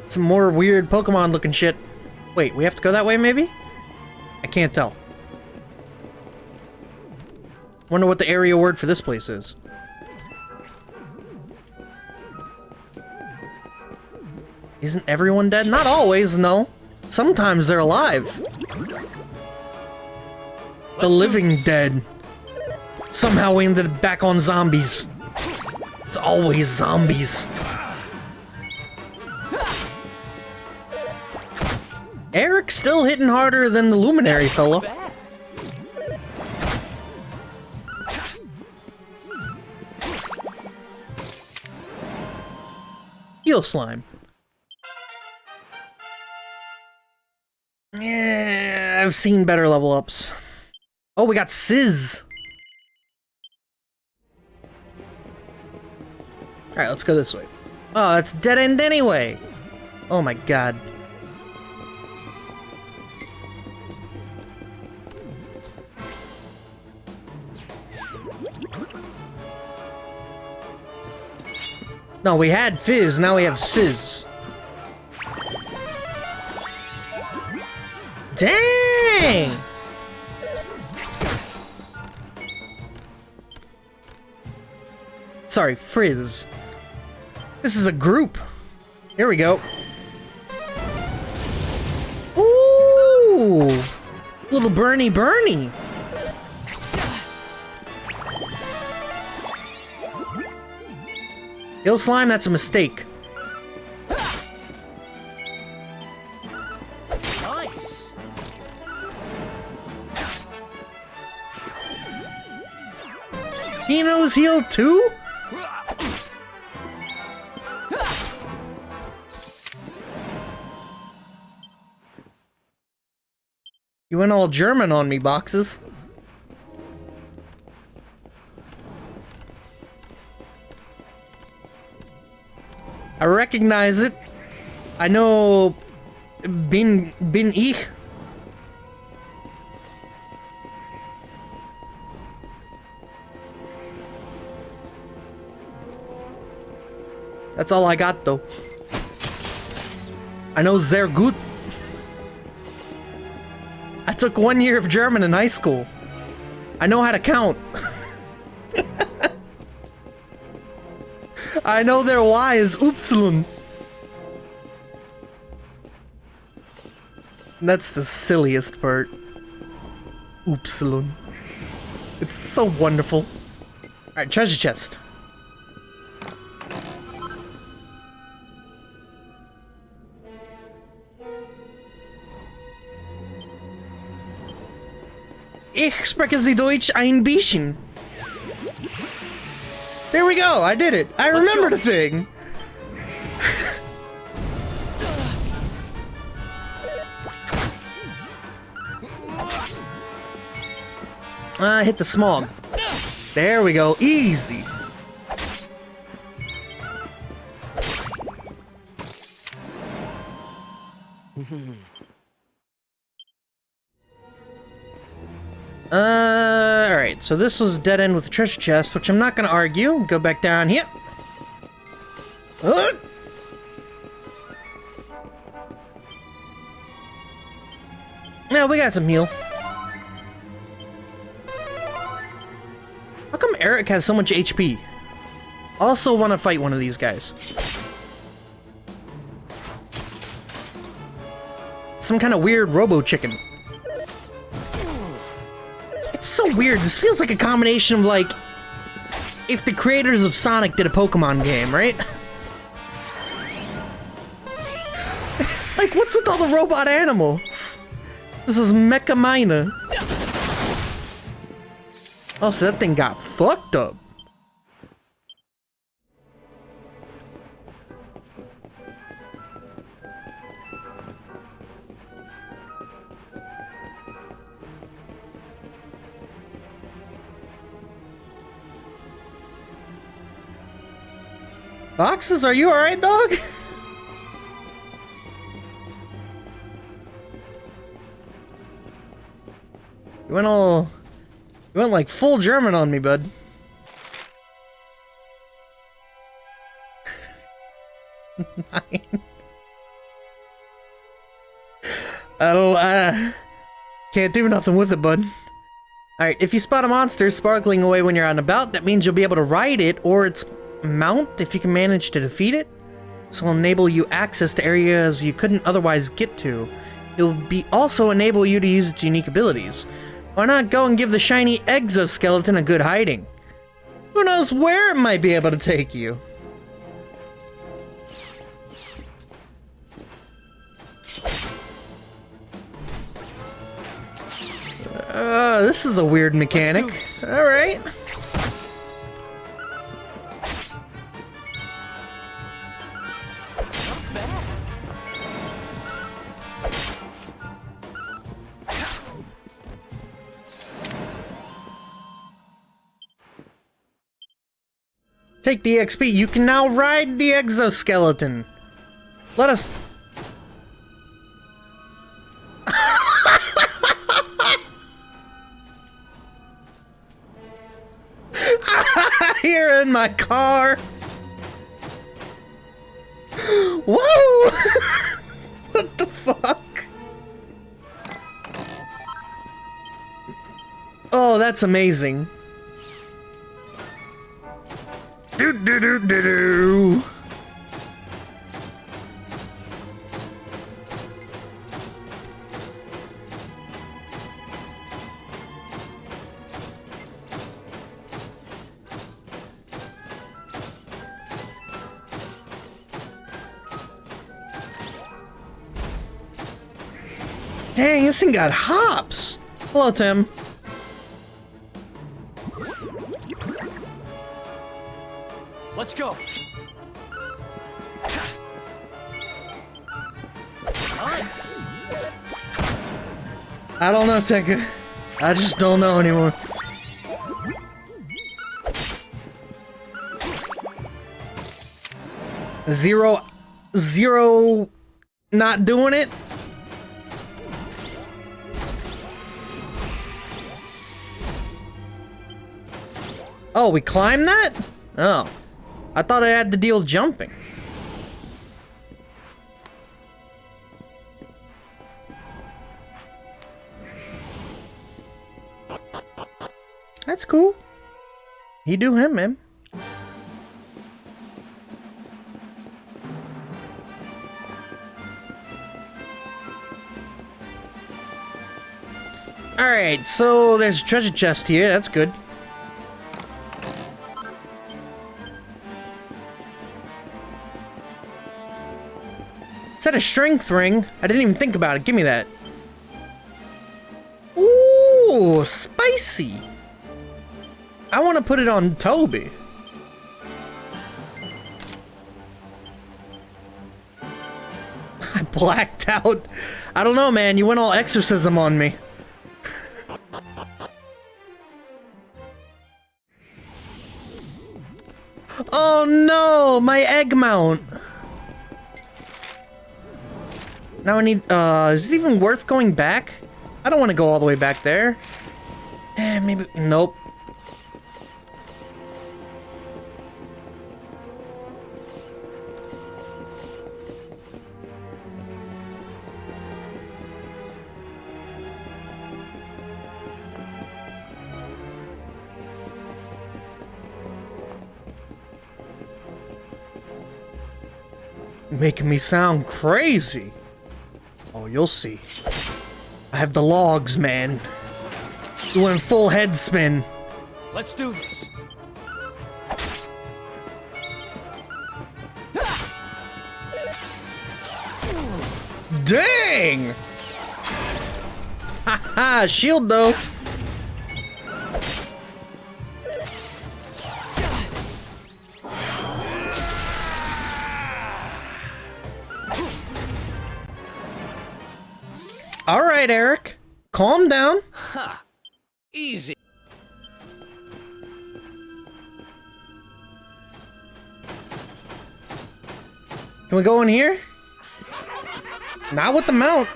Some more weird Pokemon looking shit. Wait, we have to go that way maybe? I can't tell. Wonder what the area word for this place is. Isn't everyone dead? Not always, no. Sometimes they're alive. The living dead. Somehow we ended back on zombies. It's always zombies. Eric's still hitting harder than the Luminary fellow. Heal Slime. Yeah, I've seen better level ups. Oh, we got Sizz. Alright, let's go this way. Oh, that's dead end anyway. Oh my god. No, we had Fizz, now we have Sizz. Dang! Sorry, Frizz. This is a group. Here we go. Ooh! Little Bernie Bernie. Heal Slime, that's a mistake. Nice. He knows heal too? You went all German on me, Boxes. I recognize it. I know bin ich. That's all I got though. I know sehr gut. I took 1 year of German in high school. I know how to count. I know their Y is Upsilon. That's the silliest part. Upsilon. It's so wonderful. Alright, treasure chest. Ich spreche Sie Deutsch ein bisschen. There we go, I did it. I remembered a thing. Hit the smog. There we go, easy. Alright, so this was dead end with the treasure chest, which I'm not gonna argue. Go back down here. Now we got some heal. How come Eric has so much HP? Also want to fight one of these guys. Some kind of weird robo chicken. It's so weird. This feels like a combination of like if the creators of Sonic did a Pokemon game, right? Like what's with all the robot animals? This is Mecha Mina. Oh, so that thing got fucked up. Boxes, are you alright, dog? You went like full German on me, bud. Nine. I can't do nothing with it, bud. Alright, if you spot a monster sparkling away when you're out and about, that means you'll be able to ride it or its mount if you can manage to defeat it. This will enable you access to areas you couldn't otherwise get to. It'll also enable you to use its unique abilities. Why not go and give the shiny exoskeleton a good hiding? Who knows where it might be able to take you? This is a weird mechanic. Alright. Take the XP. You can now ride the exoskeleton. Let us... Here in my car. Whoa! What the fuck? Oh, that's amazing. Do do do do do. Dang, this thing got hops. Hello, Tim. Let's go. Nice. I don't know, Tenka. I just don't know anymore. Zero, not doing it. Oh, we climbed that? Oh. I thought I had to deal jumping. That's cool. He do him, man. Alright, so there's a treasure chest here. That's good. Set a strength ring. I didn't even think about it. Give me that. Ooh, spicy. I want to put it on Toby. I blacked out. I don't know, man. You went all exorcism on me. Oh no, my egg mount. Now I need, is it even worth going back? I don't want to go all the way back there. Maybe, nope. Making me sound crazy. Oh, you'll see. I have the logs, man. Doing full head spin. Let's do this. Dang! Haha, shield though. All right, Eric. Calm down. Ha! Easy. Can we go in here? Not with the mount.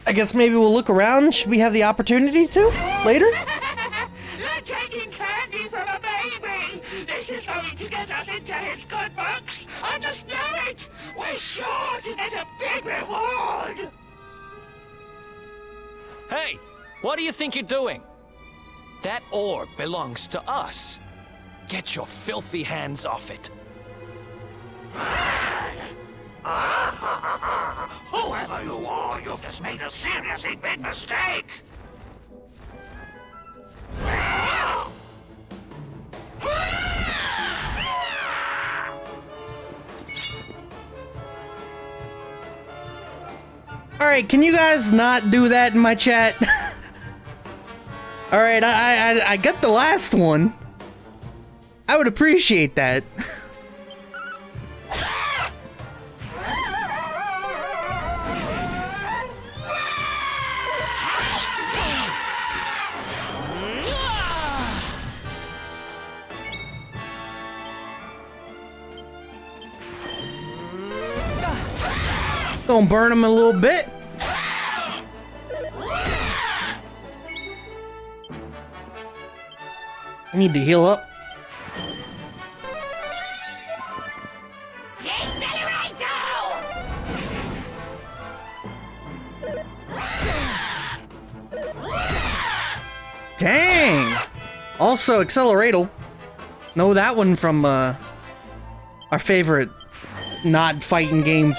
I guess maybe we'll look around. Should we have the opportunity to later? They're taking candy from a baby! This is going to get us into his good books! I just know it! We're sure to get a big reward! Hey, what do you think you're doing? That orb belongs to us. Get your filthy hands off it. Whoever you are, you've just made a seriously big mistake! Alright, can you guys not do that in my chat? Alright, I got the last one. I would appreciate that. Gonna burn him a little bit. I need to heal up. Dang! Also, Accelerator. Know that one from our favorite not fighting game.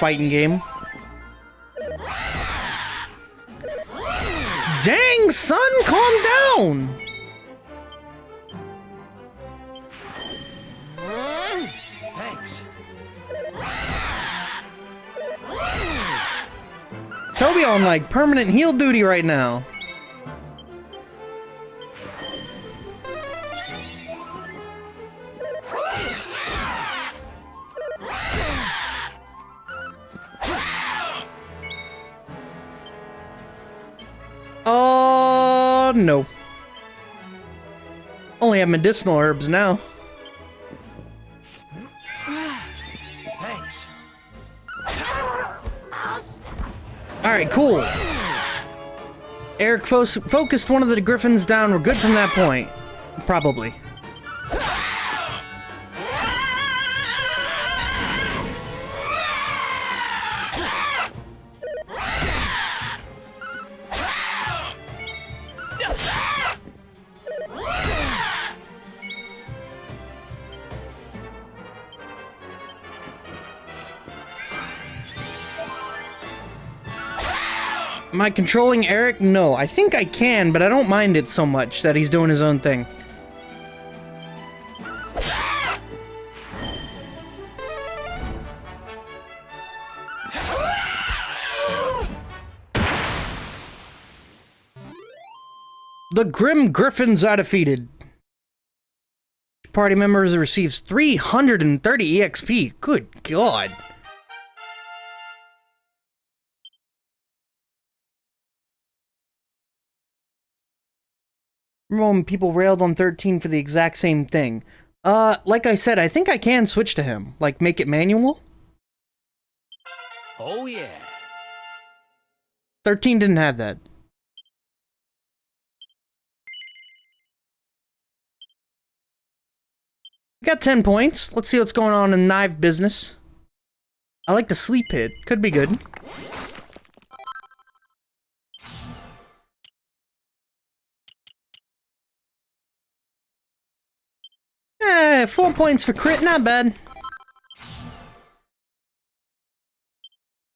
Dang, son, calm down! Thanks. Toby on like permanent heal duty right now. Oh no. Only have medicinal herbs now. Thanks. Alright, cool. Eric focused one of the griffins down. We're good from that point. Probably. Am I controlling Eric? No, I think I can, but I don't mind it so much that he's doing his own thing. The Grim Griffins are defeated. Party members receives 330 EXP. Good God. Remember when people railed on 13 for the exact same thing? Like I said, I think I can switch to him. Like, make it manual? Oh yeah. 13 didn't have that. We got 10 points. Let's see what's going on in knife business. I like the sleep hit. Could be good. Eh, 4 points for crit, not bad.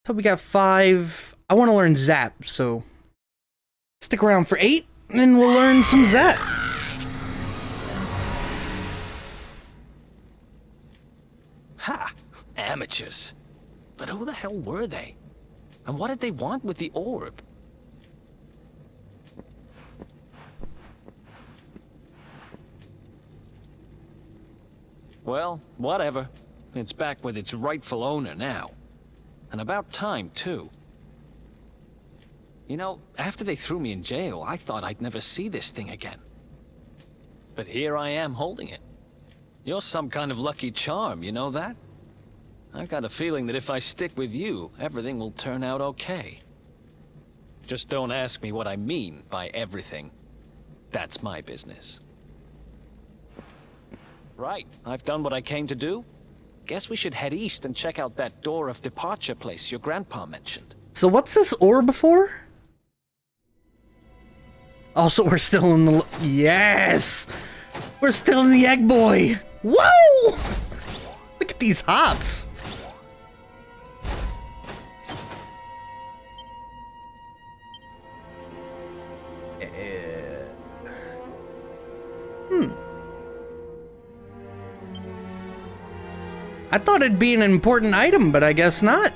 So we got 5. I want to learn Zap, so stick around for 8, and then we'll learn some Zap. Ha! Amateurs. But who the hell were they? And what did they want with the orb? Well, whatever. It's back with its rightful owner now. And about time, too. You know, after they threw me in jail, I thought I'd never see this thing again. But here I am holding it. You're some kind of lucky charm, you know that? I've got a feeling that if I stick with you, everything will turn out okay. Just don't ask me what I mean by everything. That's my business. Right, I've done what I came to do. Guess we should head east and check out that door of departure place your grandpa mentioned. So what's this orb for? Also, we're still in the... Yes! We're still in the Egg Boy! Whoa! Look at these hops! I thought it'd be an important item, but I guess not.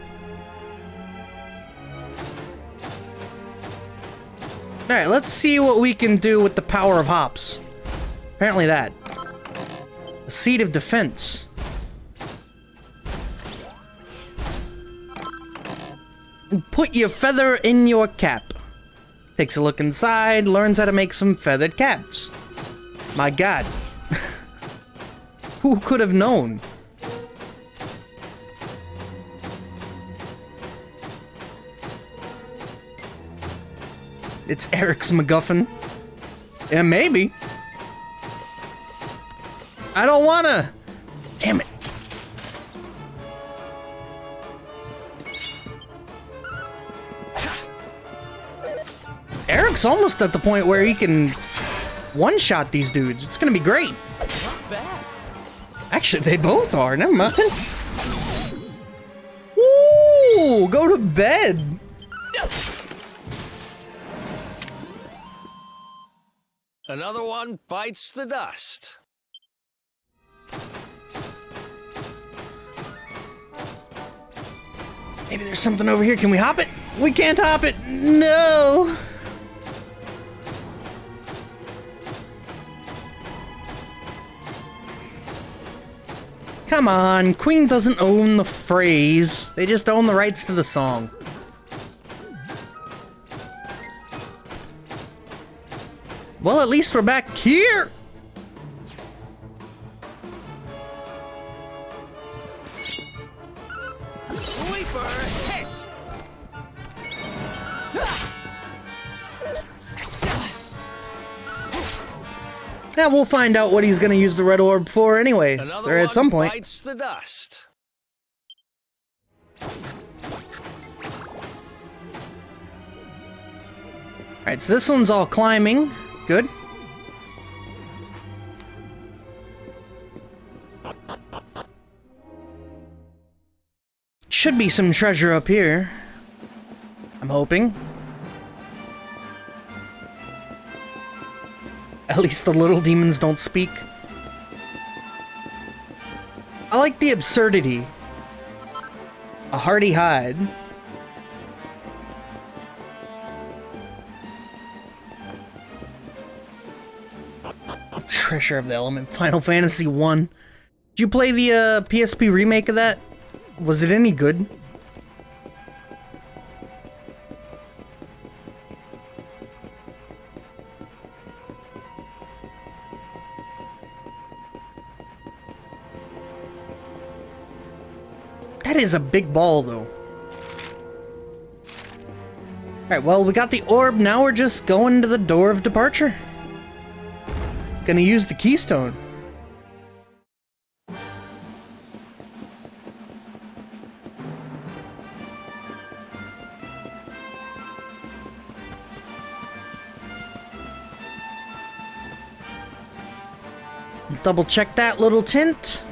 Alright, let's see what we can do with the power of hops. Apparently that. A seed of defense. Put your feather in your cap. Takes a look inside, learns how to make some feathered caps. My god. Who could have known? It's Eric's MacGuffin. Yeah, maybe. I don't wanna. Damn it. Eric's almost at the point where he can one-shot these dudes. It's gonna be great. Not bad. Actually, they both are. Never mind. Ooh, go to bed. Another one bites the dust. Maybe there's something over here. Can we hop it? We can't hop it. No. Come on. Queen doesn't own the phrase. They just own the rights to the song. Well, at least we're back here. Sweeper hit! Now we'll find out what he's gonna use the red orb for anyways, Another or at some point. bites the dust. Alright, so this one's all climbing. Good. Should be some treasure up here. I'm hoping. At least the little demons don't speak. I like the absurdity. A hardy hide. Treasure of the Element, Final Fantasy 1. Did you play the PSP remake of that? Was it any good? That is a big ball, though. Alright, well, we got the orb, now we're just going to the door of departure. Gonna use the keystone. Double check that little tint.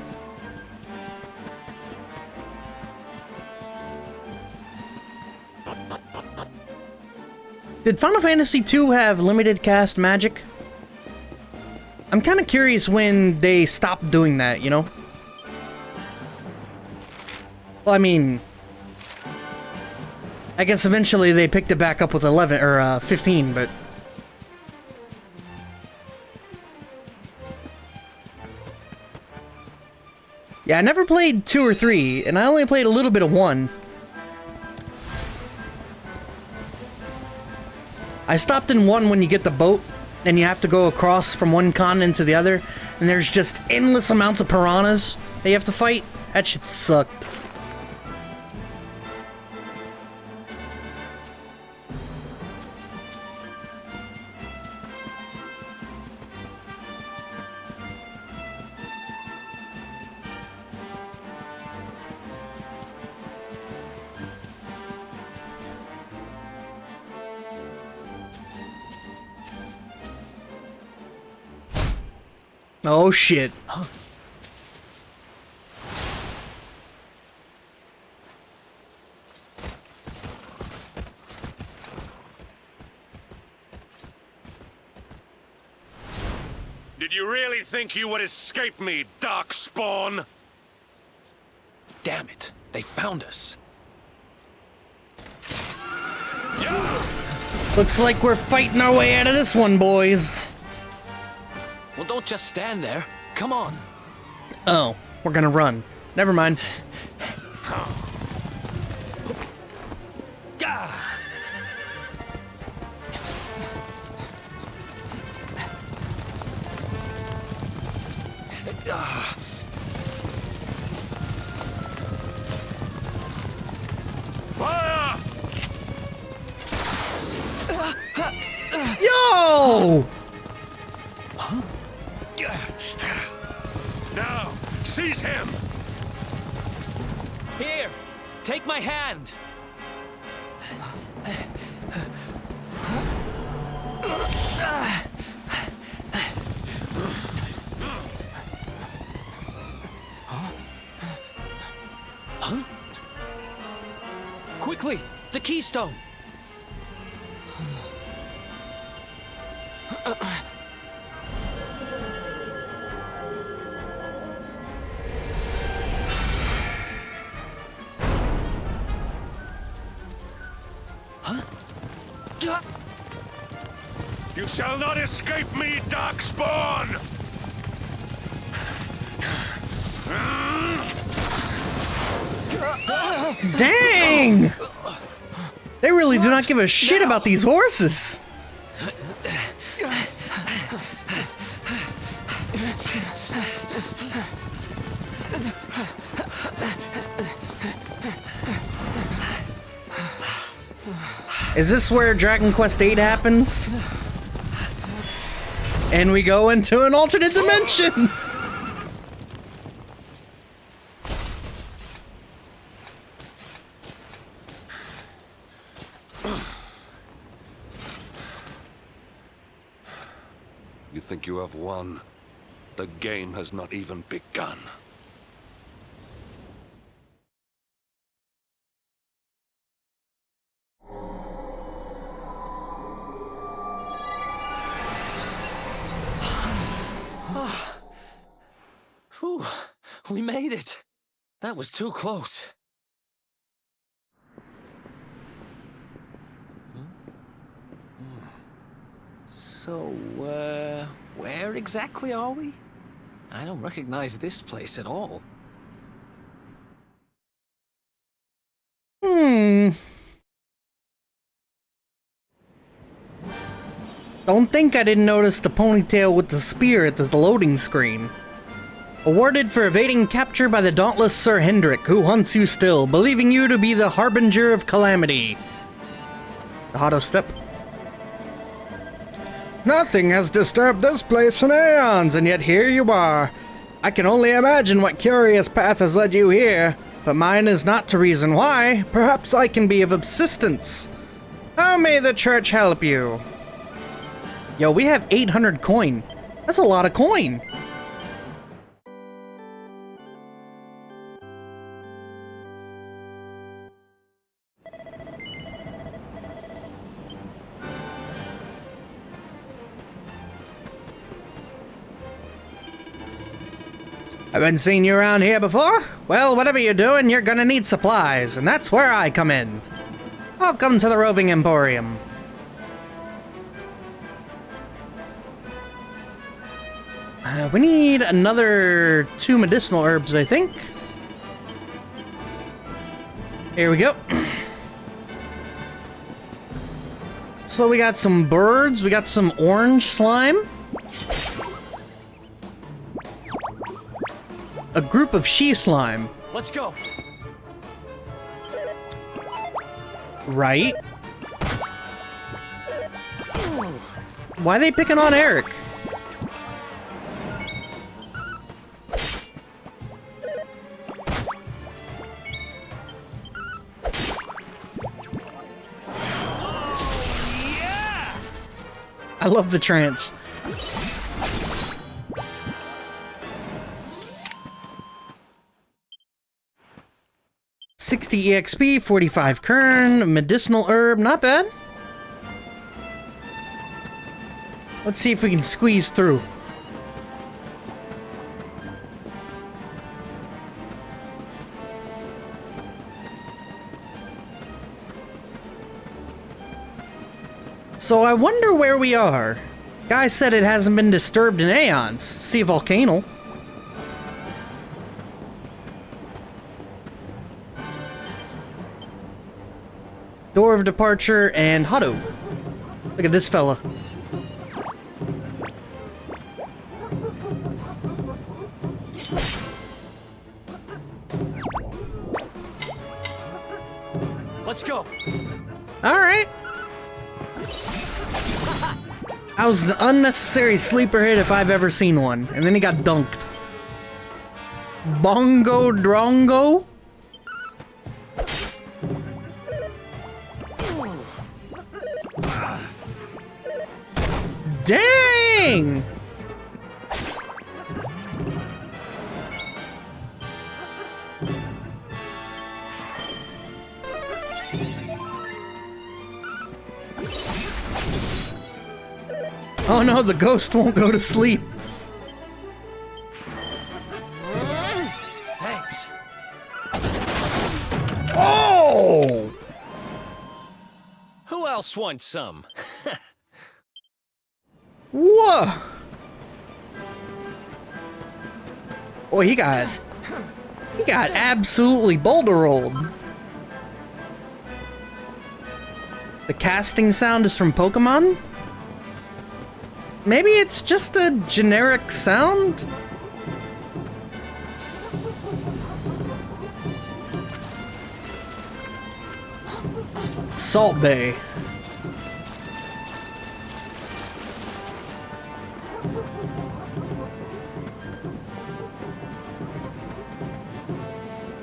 Did Final Fantasy II have limited cast magic? I'm kind of curious when they stopped doing that, you know? Well, I mean, I guess eventually they picked it back up with 11 or 15, but yeah, I never played 2 or 3, and I only played a little bit of 1. I stopped in 1 when you get the boat, and you have to go across from one continent to the other, and there's just endless amounts of piranhas that you have to fight. That shit sucked. Oh shit. Did you really think you would escape me, Darkspawn? Damn it. They found us. Looks like we're fighting our way out of this one, boys. Well, don't just stand there. Come on. Oh, we're gonna run. Never mind. Gah! Fire! Yo! Now, seize him! Here, take my hand. Huh? Quickly, the keystone. You shall not escape me, Darkspawn! Dang! They really do not give a shit about these horses. Is this where Dragon Quest VIII happens? And we go into an alternate dimension! You think you have won? The game has not even begun. Whew, we made it. That was too close. So, where exactly are we? I don't recognize this place at all. Don't think I didn't notice the ponytail with the spear at the loading screen. Awarded for evading capture by the dauntless Sir Hendrik, who hunts you still, believing you to be the harbinger of calamity. The Hotto Step. Nothing has disturbed this place in aeons, and yet here you are. I can only imagine what curious path has led you here, but mine is not to reason why. Perhaps I can be of assistance. How may the church help you? Yo, we have 800 coin. That's a lot of coin. I've been seeing you around here before. Well, whatever you're doing, you're gonna need supplies, and that's where I come in. Welcome to the Roving Emporium. We need another 2 medicinal herbs, I think. Here we go. So we got some birds, we got some orange slime. A group of she slime. Let's go. Right? Why are they picking on Eric? I love the trance. 60 EXP, 45 Kern, medicinal herb, not bad. Let's see if we can squeeze through. So I wonder where we are. Guy said it hasn't been disturbed in aeons. See a volcano. Door of departure and Hado. Look at this fella. Let's go. All right. That was an unnecessary sleeper hit if I've ever seen one. And then he got dunked. Bongo Drongo? Dang! Oh no, the ghost won't go to sleep. Thanks. Oh! Who else wants some? Whoa! Boy, he got absolutely boulder rolled. The casting sound is from Pokemon? Maybe it's just a generic sound? Salt Bay.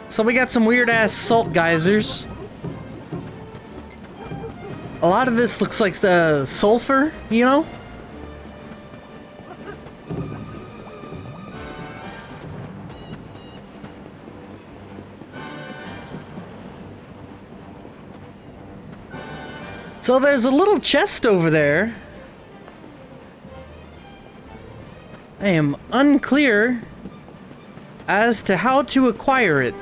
So we got some weird-ass salt geysers. A lot of this looks like the sulfur, you know? So there's a little chest over there. I am unclear as to how to acquire it.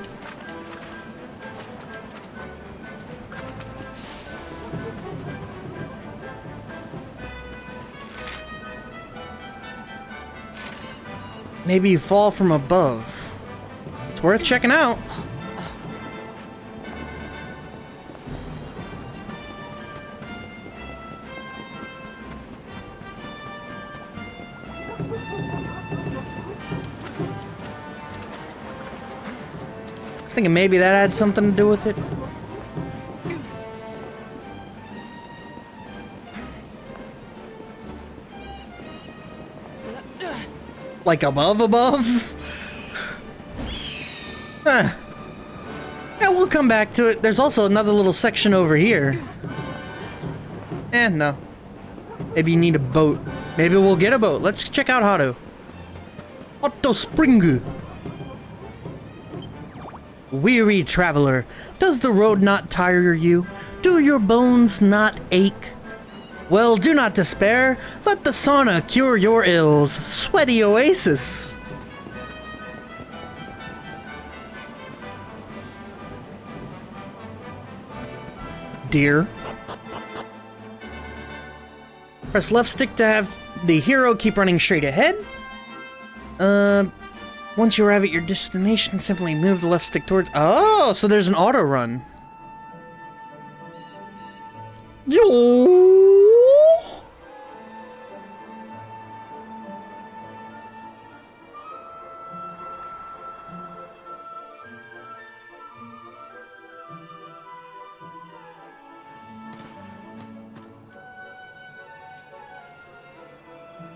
Maybe you fall from above. It's worth checking out. I was thinking maybe that had something to do with it. Like above? Huh. Yeah, we'll come back to it. There's also another little section over here. No. Maybe you need a boat. Maybe we'll get a boat. Let's check out Hado. Hado Springu. Weary traveler, does the road not tire you? Do your bones not ache? Well, do not despair. Let the sauna cure your ills. Sweaty oasis. Deer. Press left stick to have the hero keep running straight ahead. Once you arrive at your destination, simply move the left stick towards... Oh, so there's an auto run. Yo!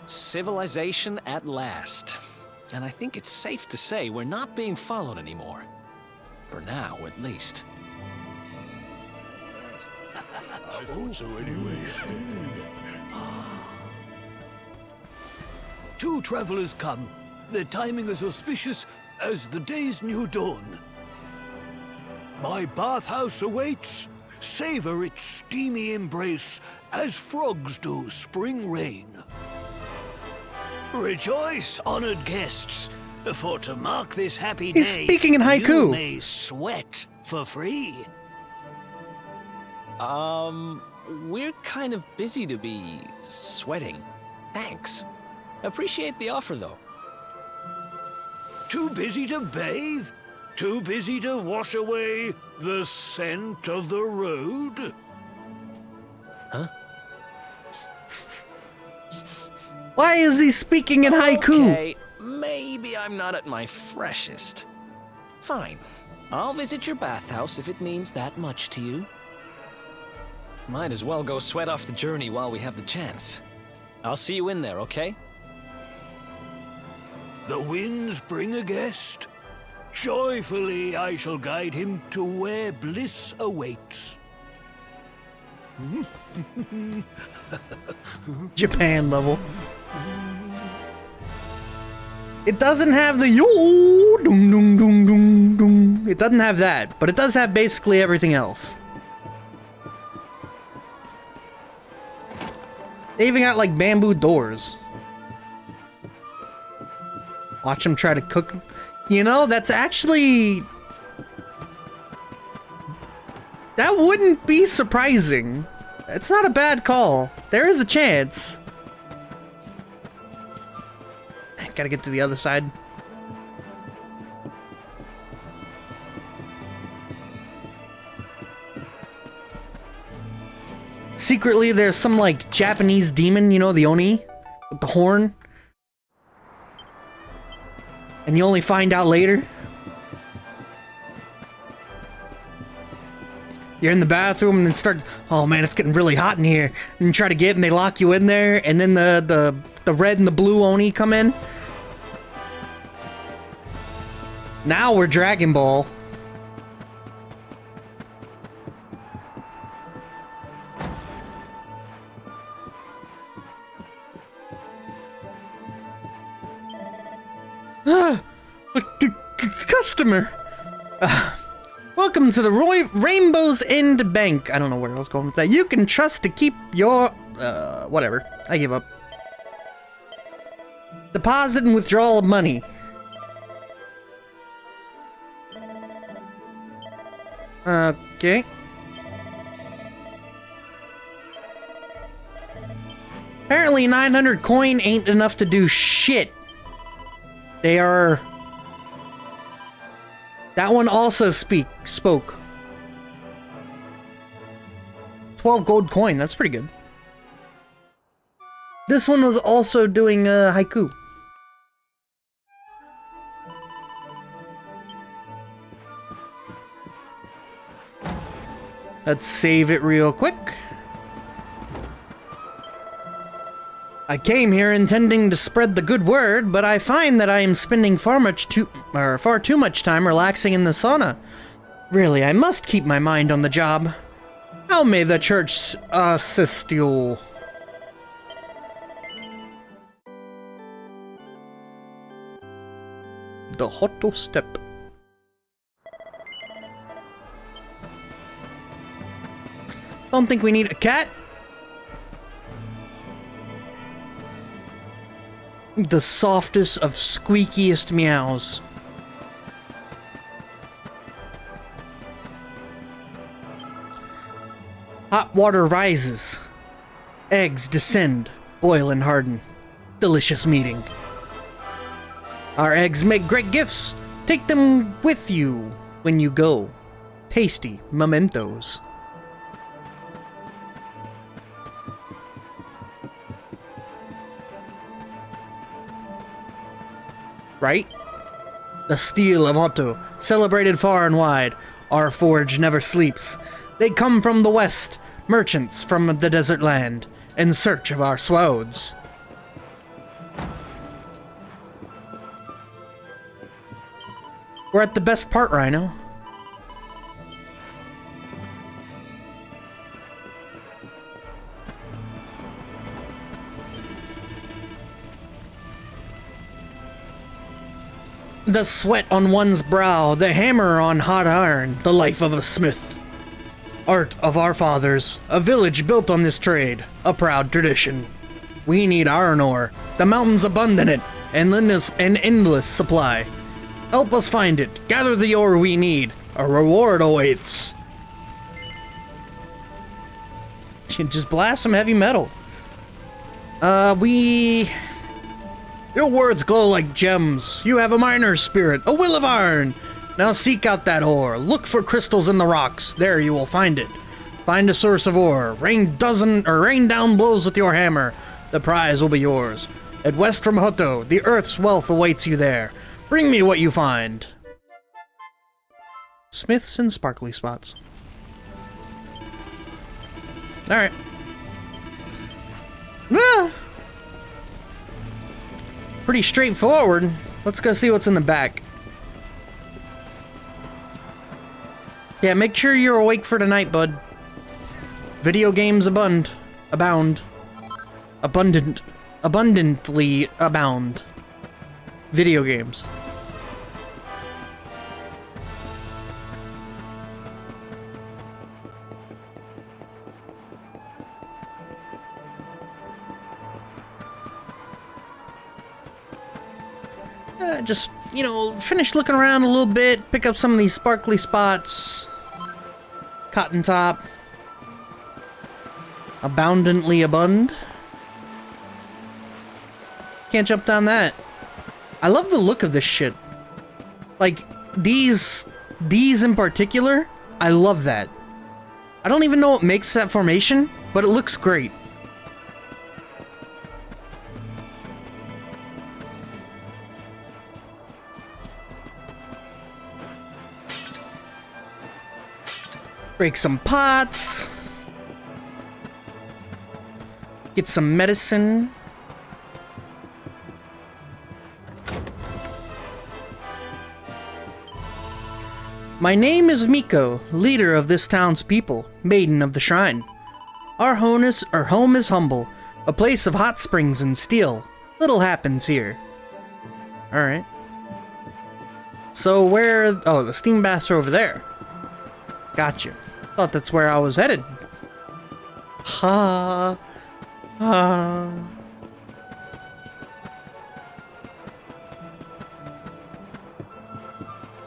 Civilization at last. And I think it's safe to say we're not being followed anymore. For now, at least. I thought so anyway. Two travelers come. Their timing is auspicious as the day's new dawn. My bathhouse awaits. Savor its steamy embrace as frogs do spring rain. Rejoice, honored guests, for to mark this happy day, He's speaking in haiku. you may sweat for free. We're kind of busy to be sweating. Thanks. Appreciate the offer, though. Too busy to bathe? Too busy to wash away the scent of the road? Huh? Why is he speaking in haiku? Okay, maybe I'm not at my freshest. Fine. I'll visit your bathhouse if it means that much to you. Might as well go sweat off the journey while we have the chance. I'll see you in there, okay? The winds bring a guest. Joyfully I shall guide him to where bliss awaits. Japan level. It doesn't have the yo dum dum dum dum dum. It doesn't have that, but it does have basically everything else. They even got like bamboo doors. Watch them try to cook. You know, that's actually... That wouldn't be surprising. It's not a bad call. There is a chance. Gotta get to the other side. Secretly, there's some, like, Japanese demon, you know, the Oni? With the horn. And you only find out later. You're in the bathroom and then start, oh man, it's getting really hot in here. And you try to get and they lock you in there, and then the red and the blue Oni come in. Now we're Dragon Ball. Customer! Welcome to the Rainbow's End Bank. I don't know where I was going with that. You can trust to keep your... whatever. I give up. Deposit and withdrawal of money. Okay. Apparently 900 coin ain't enough to do shit. They are... That one also spoke. 12 gold coin, that's pretty good. This one was also doing haiku. Let's save it real quick. I came here intending to spread the good word, but I find that I am spending far too much time relaxing in the sauna. Really, I must keep my mind on the job. How may the church assist you? The Hoto Step. Don't think we need a cat. The softest of squeakiest meows. Hot water rises. Eggs descend, boil and harden. Delicious meeting. Our eggs make great gifts. Take them with you when you go. Tasty mementos. Right? The steel of Hoto, celebrated far and wide. Our forge never sleeps. They come from the west, merchants from the desert land, in search of our swords. We're at the best part, Rhino. the sweat on one's brow, the hammer on hot iron, the life of a smith. Art of our fathers, a village built on this trade, a proud tradition. We need iron ore, the mountains abundant it, and endless supply. Help us find it, gather the ore we need, a reward awaits. Just blast some heavy metal. Your words glow like gems. You have a miner's spirit, a will of iron. Now seek out that ore. Look for crystals in the rocks. There you will find it. Find a source of ore. Rain down blows with your hammer. The prize will be yours. At west from Hoto, the earth's wealth awaits you there. Bring me what you find. Smiths and sparkly spots. Alright. Ah! Pretty straightforward. Let's go see what's in the back. Yeah, make sure you're awake for tonight, bud. Video games abound. Abundantly abound. Video games. Just, you know, finish looking around a little bit, pick up some of these sparkly spots. Cotton top. Abundantly abund. Can't jump down that. I love the look of this shit. Like, these in particular, I love that. I don't even know what makes that formation, but it looks great. Break some pots. Get some medicine. My name is Miko, leader of this town's people, maiden of the shrine. Our home is humble, a place of hot springs and steel. Little happens here. Alright. So where... Oh, the steam baths are over there. Gotcha. Thought that's where I was headed. Ha. Ha.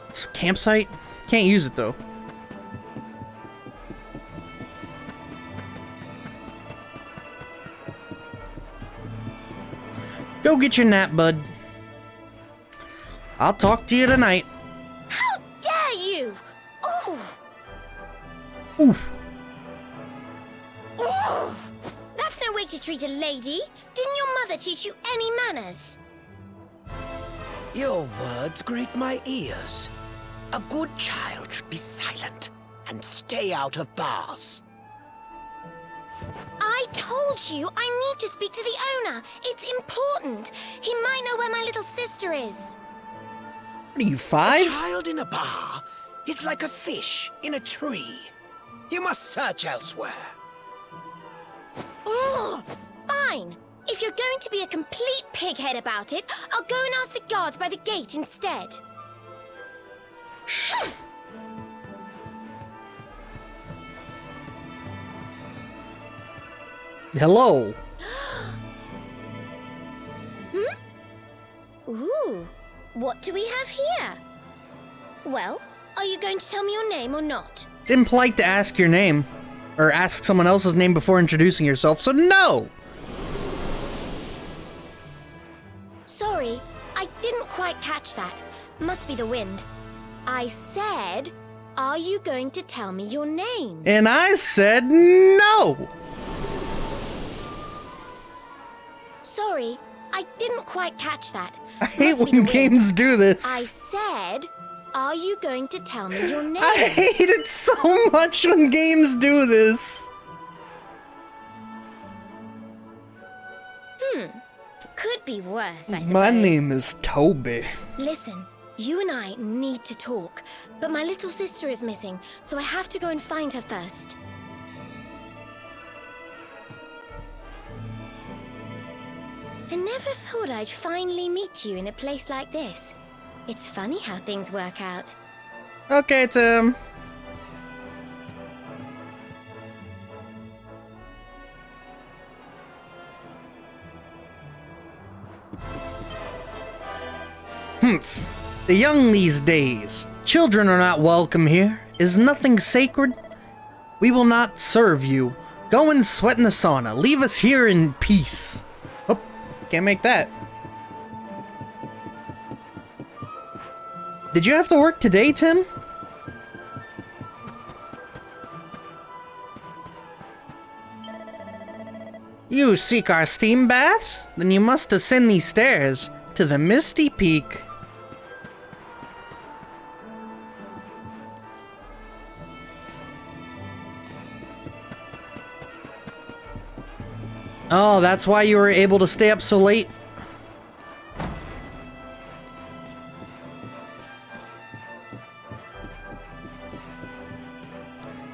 This campsite? Can't use it though. Go get your nap, bud. I'll talk to you tonight. How dare you! Oh! Oof. Oh! That's no way to treat a lady. Didn't your mother teach you any manners? Your words grate my ears. A good child should be silent and stay out of bars. I told you I need to speak to the owner. It's important. He might know where my little sister is. What are you, 5? A child in a bar is like a fish in a tree. You must search elsewhere. Oh, fine. If you're going to be a complete pighead about it, I'll go and ask the guards by the gate instead. Hello. Ooh, what do we have here? Well, are you going to tell me your name or not? It's impolite to ask your name, or ask someone else's name before introducing yourself, so no! Sorry, I didn't quite catch that. Must be the wind. I said, are you going to tell me your name? And I said no! Sorry, I didn't quite catch that. I hate when games do this. I said, are you going to tell me your name? I hate it so much when games do this. Could be worse, I suppose. My name is Toby. Listen, you and I need to talk, but my little sister is missing, so I have to go and find her first. I never thought I'd finally meet you in a place like this. It's funny how things work out. Okay, Tim. Humph. The young these days. Children are not welcome here. Is nothing sacred? We will not serve you. Go and sweat in the sauna. Leave us here in peace. Oh, can't make that. Did you have to work today, Tim? You seek our steam baths? Then you must ascend these stairs to the Misty Peak. Oh, that's why you were able to stay up so late?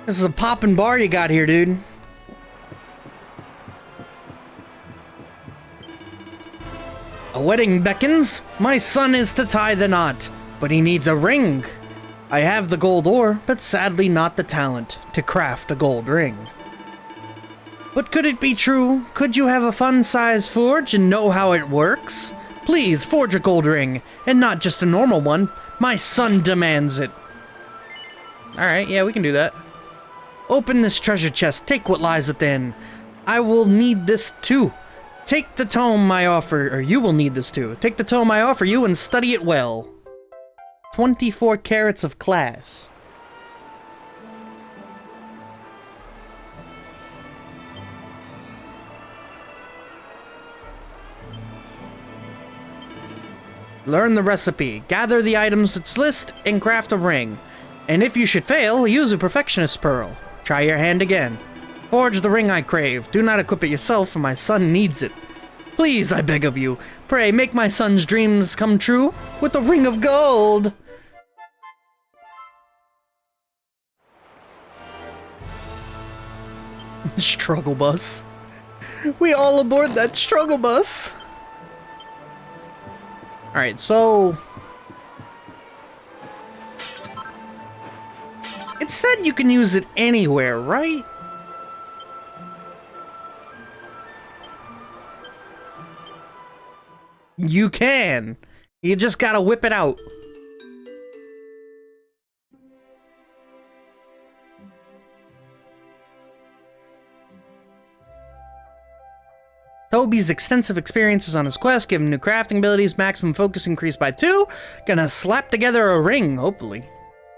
This is a poppin' bar you got here, dude. A wedding beckons. My son is to tie the knot, but he needs a ring. I have the gold ore, but sadly not the talent to craft a gold ring. But could it be true? Could you have a fun-sized forge and know how it works? Please, forge a gold ring, and not just a normal one. My son demands it. Alright, yeah, we can do that. Open this treasure chest, take what lies within. I will need this too. Take the tome I offer, or you will need this too. Take the tome I offer you and study it well. 24 carats of class. Learn the recipe, gather the items its list, and craft a ring. And if you should fail, use a perfectionist pearl. Try your hand again. Forge the ring I crave. Do not equip it yourself, for my son needs it. Please, I beg of you, pray make my son's dreams come true with the ring of gold. Struggle bus. We all aboard that struggle bus. Alright, so... it said you can use it anywhere, right? You can. You just gotta whip it out. Toby's extensive experiences on his quest give him new crafting abilities, maximum focus increased by 2. Gonna slap together a ring, hopefully.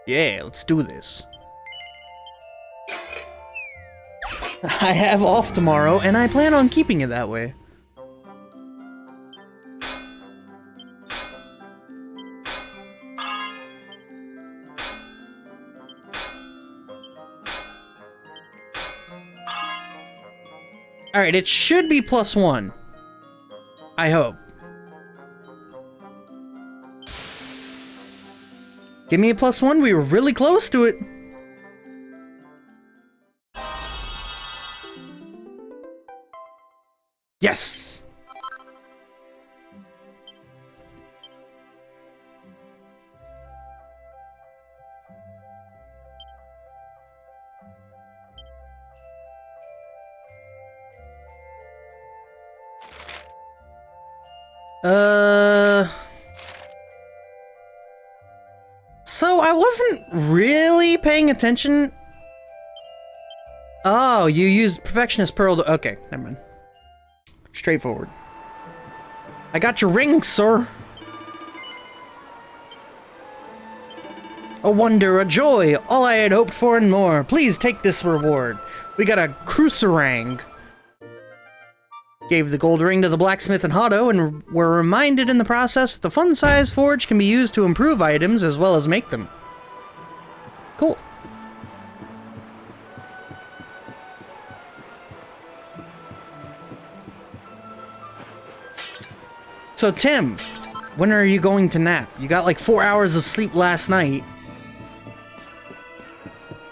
Yeah, let's do this. I have off tomorrow, and I plan on keeping it that way. Alright, it should be +1. I hope. Give me a +1, we were really close to it. Yes! So I wasn't really paying attention. Oh, you used Perfectionist Pearl to... okay, never mind. Straightforward. I got your ring, sir. A wonder, a joy, all I had hoped for and more. Please take this reward. We got a Cruiserang. Gave the gold ring to the blacksmith in Hotto and were reminded in the process that the fun-sized forge can be used to improve items as well as make them. Cool. So Tim, when are you going to nap? You got like 4 hours of sleep last night.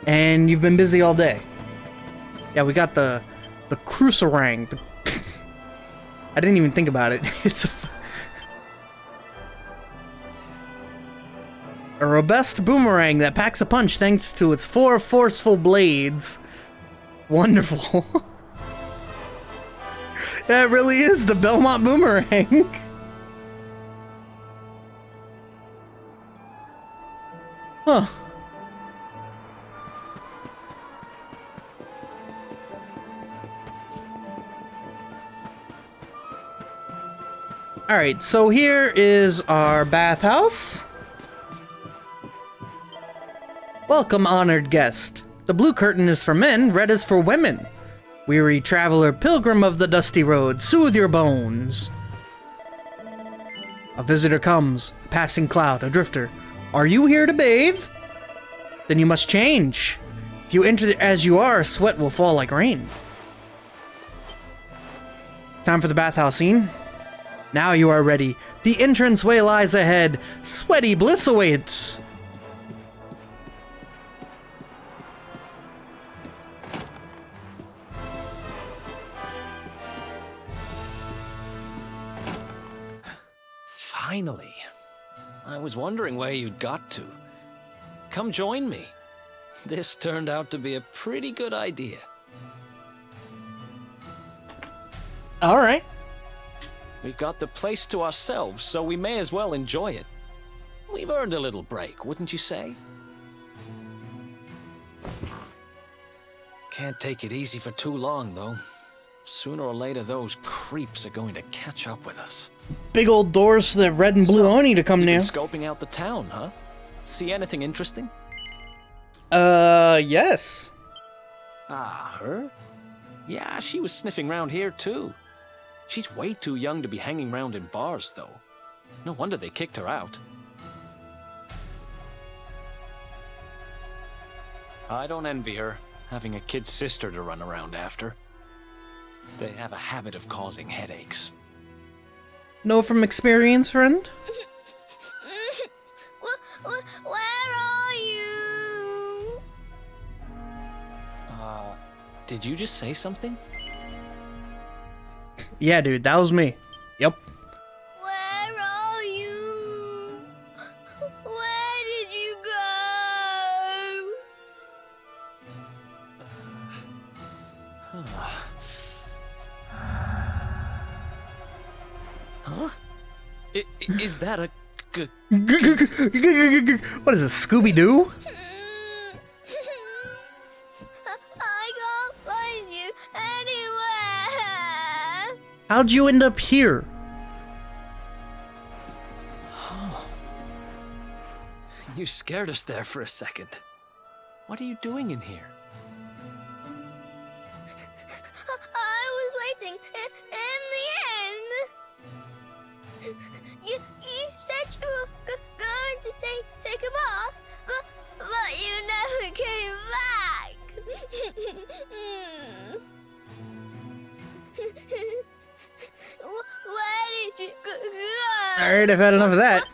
And you've been busy all day. Yeah, we got the Cruiserang. I didn't even think about it. It's a... A robust boomerang that packs a punch thanks to its 4 forceful blades. Wonderful. That really is the Belmont boomerang. Huh. Alright, so here is our bathhouse. Welcome, honored guest. The blue curtain is for men, red is for women. Weary traveler, pilgrim of the dusty road, soothe your bones. A visitor comes, a passing cloud, a drifter. Are you here to bathe? Then you must change. If you enter as you are, sweat will fall like rain. Time for the bathhouse scene. Now you are ready. The entranceway lies ahead. Sweaty bliss awaits. Finally. I was wondering where you'd got to. Come join me. This turned out to be a pretty good idea. All right. We've got the place to ourselves, so we may as well enjoy it. We've earned a little break, wouldn't you say? Can't take it easy for too long, though. Sooner or later, those creeps are going to catch up with us. Big old doors for the red and blue Oni to come near. Scoping out the town, huh? See anything interesting? Yes. Ah, her? Yeah, she was sniffing around here too. She's way too young to be hanging around in bars, though. No wonder they kicked her out. I don't envy her, having a kid sister to run around after. They have a habit of causing headaches. Know from experience, friend? Where are you? Did you just say something? Yeah, dude, that was me. Yep. Where are you? Where did you go? Huh? Is that a What is this, Scooby-Doo? I can't find you anywhere. How'd you end up here? You scared us there for a second. What are you doing in here? I was waiting in the end. You said you were going to take a bath, but you never came back. Where did you go? Alright, I've had enough of that.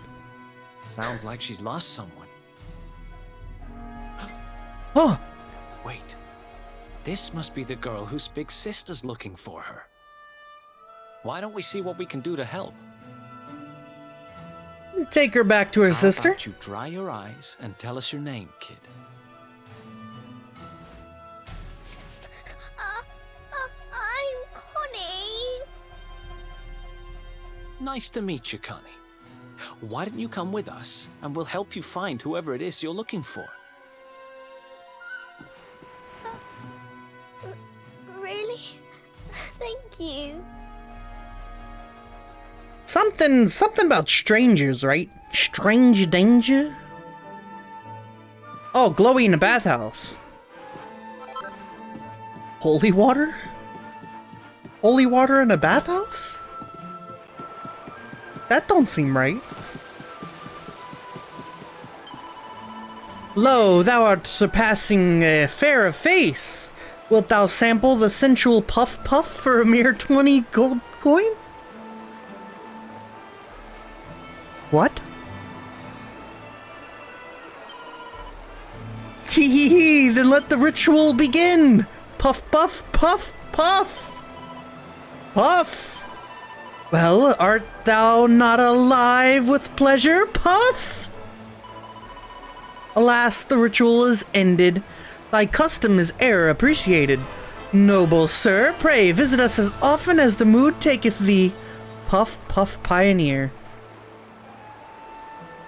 Sounds like she's lost someone. Oh! Wait. This must be the girl whose big sister's looking for her. Why don't we see what we can do to help? Take her back to her sister. How about you dry your eyes and tell us your name, kid? I'm Connie. Nice to meet you, Connie. Why don't you come with us, and we'll help you find whoever it is you're looking for. Really? Thank you. Something about strangers, right? Strange danger? Oh, glowy in the bathhouse. Holy water? Holy water in a bathhouse? That don't seem right. Lo, thou art surpassing fair of face. Wilt thou sample the sensual puff puff for a mere 20 gold coin? What? Tee-hee-hee, then let the ritual begin! Puff, puff, puff, puff! Puff! Well, art thou not alive with pleasure, Puff? Alas, the ritual is ended. Thy custom is e'er appreciated. Noble sir, pray visit us as often as the mood taketh thee. Puff Puff Pioneer.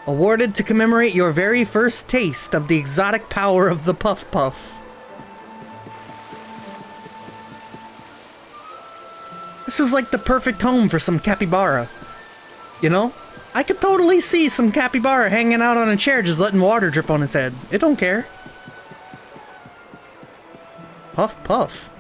Awarded to commemorate your very first taste of the exotic power of the Puff Puff. This is like the perfect home for some capybara. You know? I could totally see some capybara hanging out on a chair just letting water drip on his head. It don't care. Puff Puff.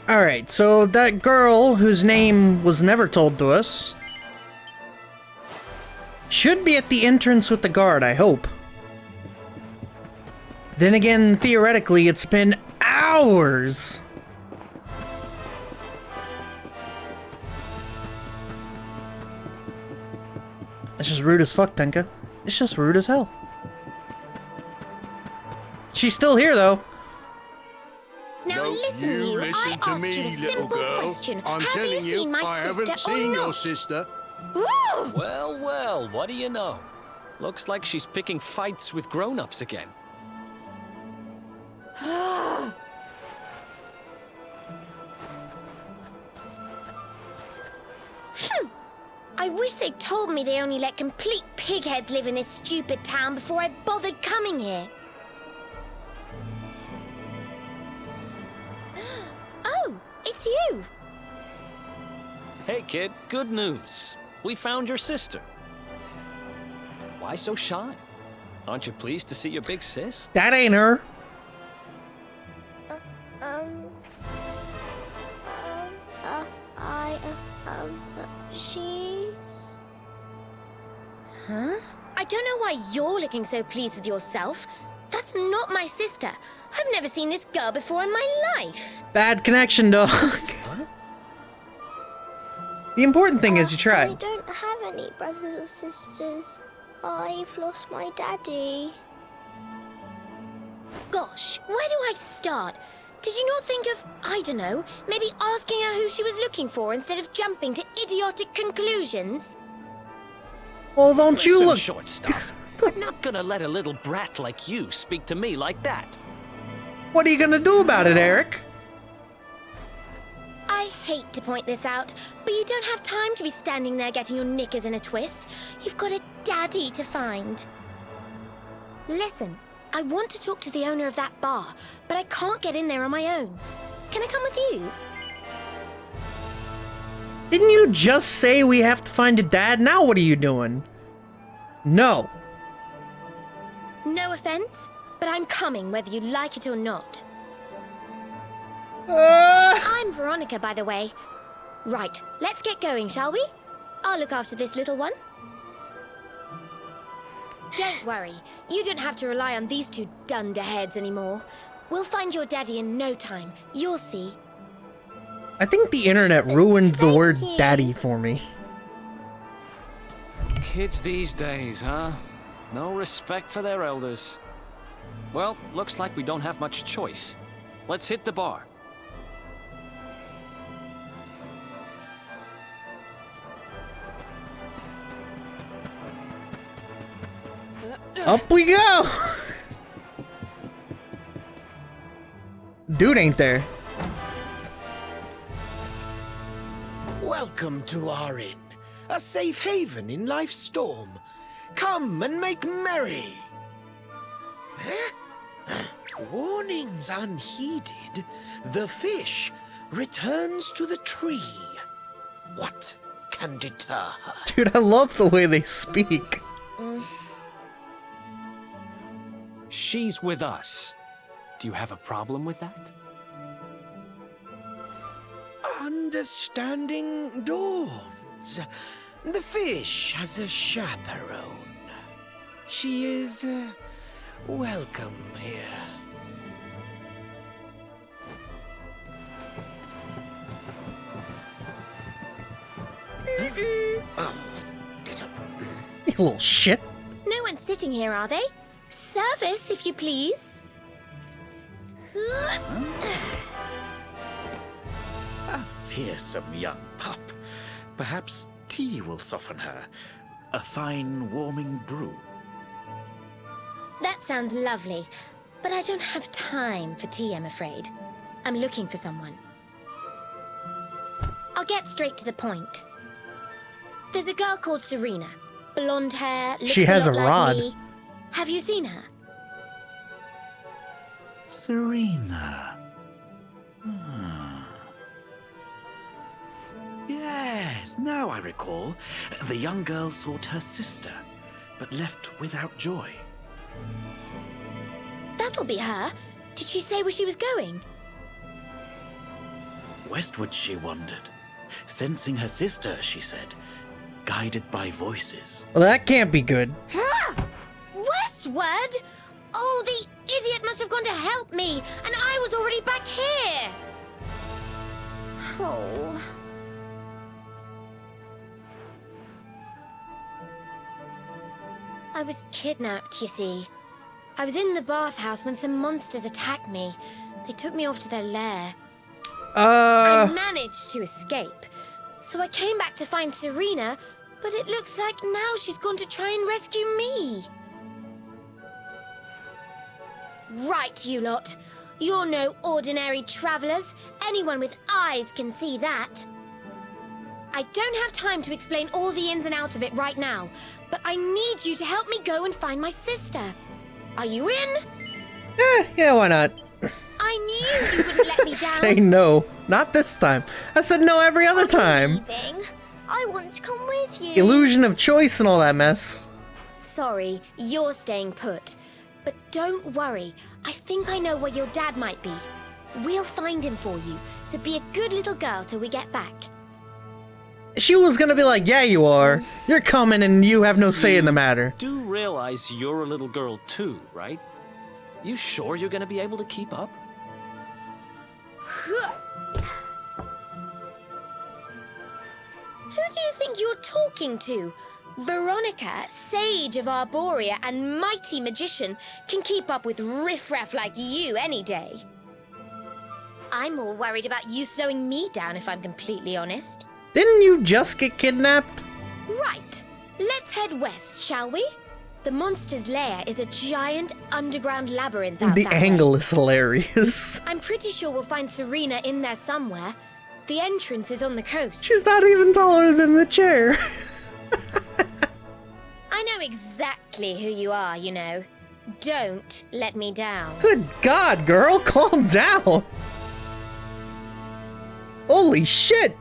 Alright, so that girl whose name was never told to us should be at the entrance with the guard, I hope. Then again, theoretically, it's been hours. It's just rude as fuck, Tenka. It's just rude as hell. She's still here, though. Now listen, you. I asked you a simple question. I'm Have telling you seen my I sister haven't seen or your not? sister. Ooh! Well, well, what do you know? Looks like she's picking fights with grown-ups again. I wish they'd told me they only let complete pigheads live in this stupid town before I bothered coming here. Oh, it's you. Hey, kid, good news. We found your sister. Why so shy? Aren't you pleased to see your big sis? That ain't her. She's... Huh? I don't know why you're looking so pleased with yourself. That's not my sister. I've never seen this girl before in my life. Bad connection, dog. The important thing is you I tried. don't have any brothers or sisters. I've lost my daddy. Gosh, where do I start? Did you not think of, I don't know, maybe asking her who she was looking for instead of jumping to idiotic conclusions? Well, don't you Listen, look... short stuff. I'm not gonna let a little brat like you speak to me like that. What are you gonna do about it, Eric? I hate to point this out, but you don't have time to be standing there getting your knickers in a twist. You've got a daddy to find. Listen, I want to talk to the owner of that bar, but I can't get in there on my own. Can I come with you? Didn't you just say we have to find a dad? Now what are you doing? No. No offense, but I'm coming whether you like it or not. I'm Veronica, by the way. Right, let's get going, shall we? I'll look after this little one. Don't worry, you don't have to rely on these two dunderheads anymore. We'll find your daddy in no time. You'll see. I think the internet ruined the word daddy for me. Kids these days, huh? No respect for their elders. Well, looks like we don't have much choice. Let's hit the bar. Up we go! Dude ain't there. Welcome to our inn, a safe haven in life's storm. Come and make merry. Warnings unheeded, the fish returns to the tree. What can deter her? Dude, I love the way they speak. She's with us. Do you have a problem with that? Understanding dawns. The fish has a chaperone. She is welcome here. Oh, get up. You little shit. No one's sitting here, are they? Service, if you please. fearsome young pup. Perhaps tea will soften her. A fine, warming brew. That sounds lovely, but I don't have time for tea, I'm afraid. I'm looking for someone. I'll get straight to the point. There's a girl called Serena. Blonde hair, looks She has a lot a rod. like me. Have you seen her? Serena. Yes, now I recall. The young girl sought her sister, but left without joy. That'll be her. Did she say where she was going? Westward she wandered, sensing her sister, she said, guided by voices. Well, that can't be good. Huh? Westward? Oh, the idiot must have gone to help me, and I was already back here. Oh. I was kidnapped, you see. I was in the bathhouse when some monsters attacked me. They took me off to their lair. I managed to escape. So I came back to find Serena, but it looks like now she's gone to try and rescue me. Right, you lot. You're no ordinary travelers. Anyone with eyes can see that. I don't have time to explain all the ins and outs of it right now, but I need you to help me go and find my sister. Are you in? Yeah, why not? I knew you wouldn't let me down. Say no. Not this time. I said no every other time. Leaving. I want to come with you. Illusion of choice and all that mess. Sorry, you're staying put. But don't worry. I think I know where your dad might be. We'll find him for you, so be a good little girl till we get back. She was gonna be like, yeah, you are. You're coming and you have no say in the matter. Do realize you're a little girl too, right? You sure you're gonna be able to keep up? Who do you think you're talking to? Veronica, sage of Arborea and mighty magician, can keep up with riffraff like you any day. I'm more worried about you slowing me down, if I'm completely honest. Didn't you just get kidnapped? Right. Let's head west, shall we? The monster's lair is a giant underground labyrinth out The that angle way. is hilarious. I'm pretty sure we'll find Serena in there somewhere. The entrance is on the coast. She's not even taller than the chair. I know exactly who you are, you know. Don't let me down. Good God, girl, calm down. Holy shit.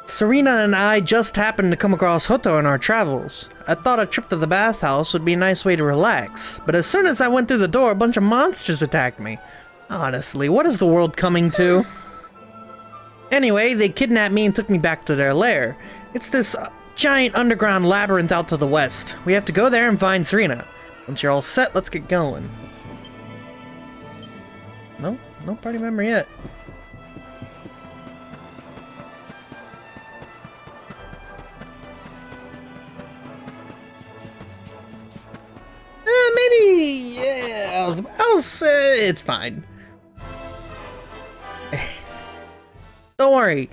Serena and I just happened to come across Hoto in our travels. I thought a trip to the bathhouse would be a nice way to relax, but as soon as I went through the door, a bunch of monsters attacked me. Honestly, what is the world coming to? Anyway, they kidnapped me and took me back to their lair. It's this giant underground labyrinth out to the west. We have to go there and find Serena. Once you're all set, let's get going. No party member yet. Maybe, yeah, it's fine. Don't worry,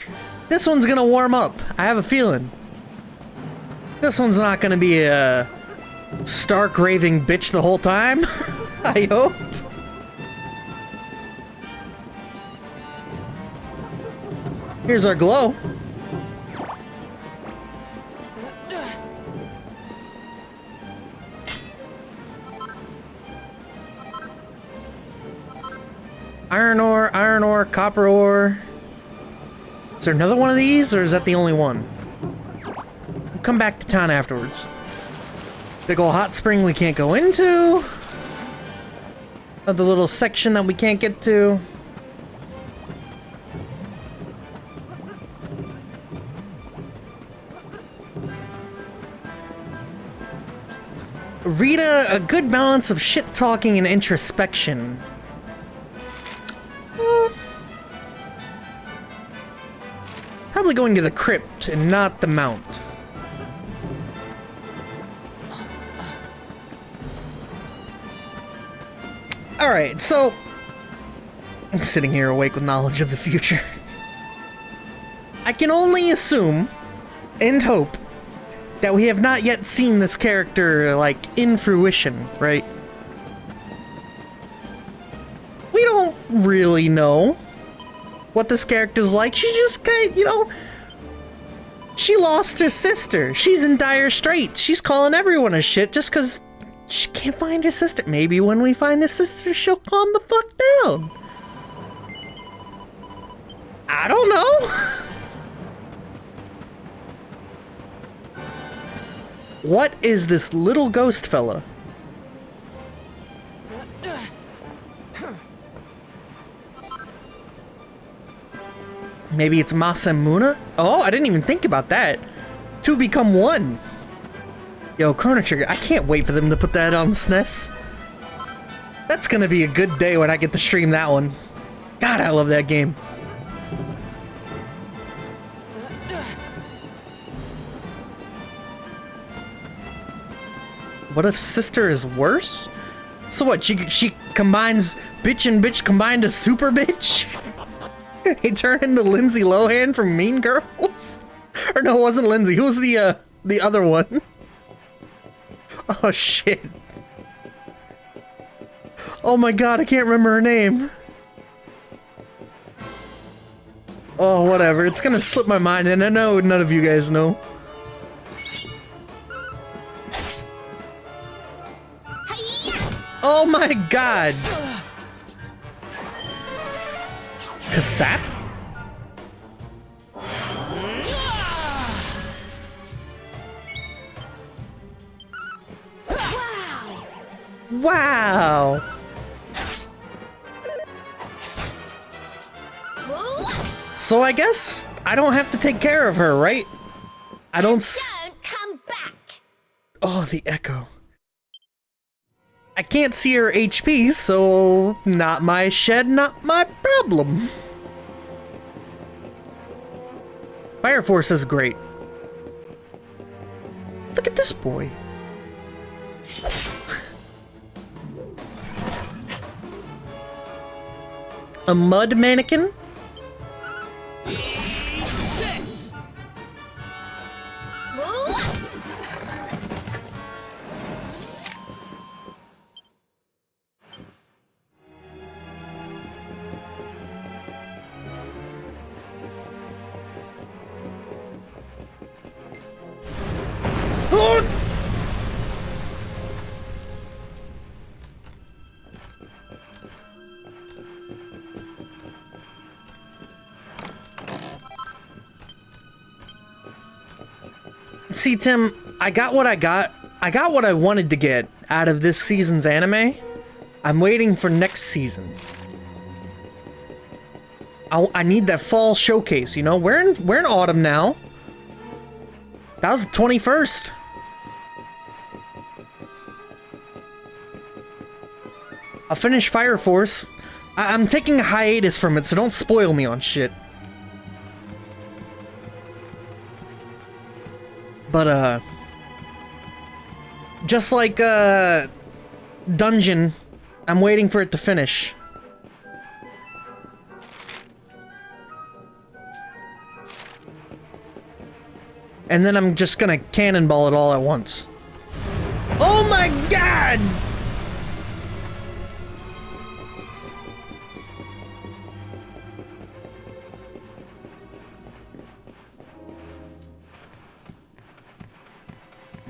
this one's gonna warm up. I have a feeling. This one's not gonna be a stark raving bitch the whole time. I hope. Here's our glow. Iron ore, copper ore. Is there another one of these, or is that the only one? We'll come back to town afterwards. Big ol' hot spring we can't go into. Another little section that we can't get to. Rita, a good balance of shit-talking and introspection. Probably going to the crypt and not the mount. Alright, so... I'm sitting here awake with knowledge of the future. I can only assume and hope that we have not yet seen this character, like, in fruition, right? We don't really know what this character's like. She just kind of, you know... She lost her sister. She's in dire straits. She's calling everyone a shit just because she can't find her sister. Maybe when we find the sister, she'll calm the fuck down. I don't know. What is this little ghost fella? Maybe it's Masamune? Oh, I didn't even think about that. Two become one. Yo, Chrono Trigger, I can't wait for them to put that on SNES. That's gonna be a good day when I get to stream that one. God, I love that game. What if sister is worse? So what, she combines bitch and bitch combined to super bitch? He turned into Lindsay Lohan from Mean Girls? Or no, it wasn't Lindsay. Who was the other one? Oh, shit. Oh my god, I can't remember her name. Oh, whatever. It's gonna slip my mind, and I know none of you guys know. Oh my god! Cassette? Wow! So I guess I don't have to take care of her, right? I don't come back. Oh, the echo. I can't see her HP, so not my shed, not my problem. Fire Force is great. Look at this boy. A mud mannequin? See, Tim, I got what I got. I got what I wanted to get out of this season's anime. I'm waiting for next season. I need that fall showcase, you know? We're in autumn now. That was the 21st. I'll finish Fire Force. I'm taking a hiatus from it, so don't spoil me on shit. But, just like, Dungeon, I'm waiting for it to finish. And then I'm just gonna cannonball it all at once. Oh my god!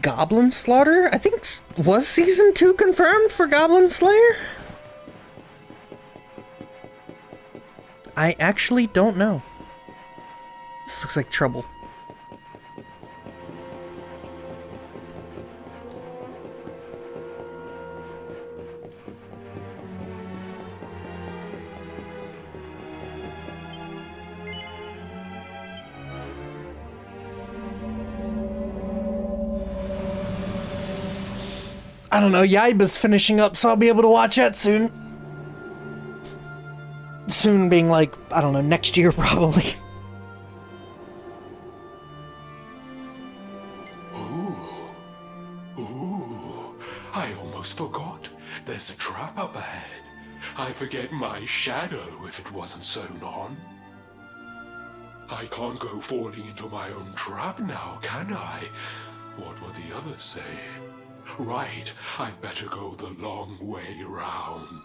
Goblin Slaughter? I think was season 2 confirmed for Goblin Slayer? I actually don't know. This looks like trouble. I don't know, Yaiba's finishing up, so I'll be able to watch that soon. Soon being like, I don't know, next year probably. There's a trap up ahead. I'd forget my shadow if it wasn't sewn on. I can't go falling into my own trap now, can I? What would the others say? Right, I'd better go the long way round.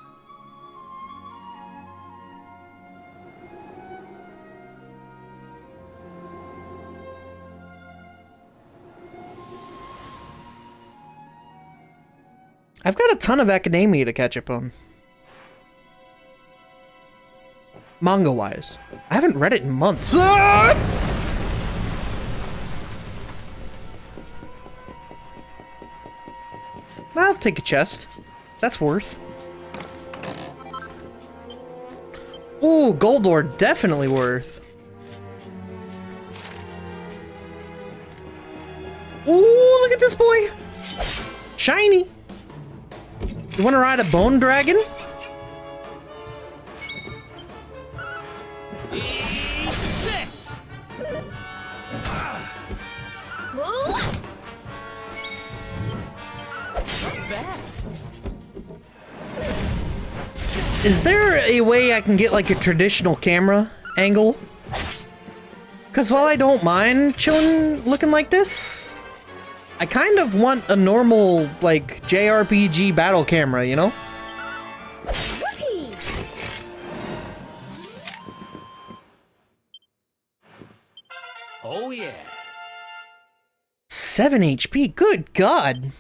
I've got a ton of academia to catch up on. Manga-wise. I haven't read it in months. Ah! I'll take a chest. That's worth. Ooh, gold ore, definitely worth. Ooh, look at this boy. Shiny. You want to ride a bone dragon? This. Bad. Is there a way I can get like a traditional camera angle? Because while I don't mind chilling looking like this, I kind of want a normal, like, JRPG battle camera, you know? Oh yeah. 7 HP, good god!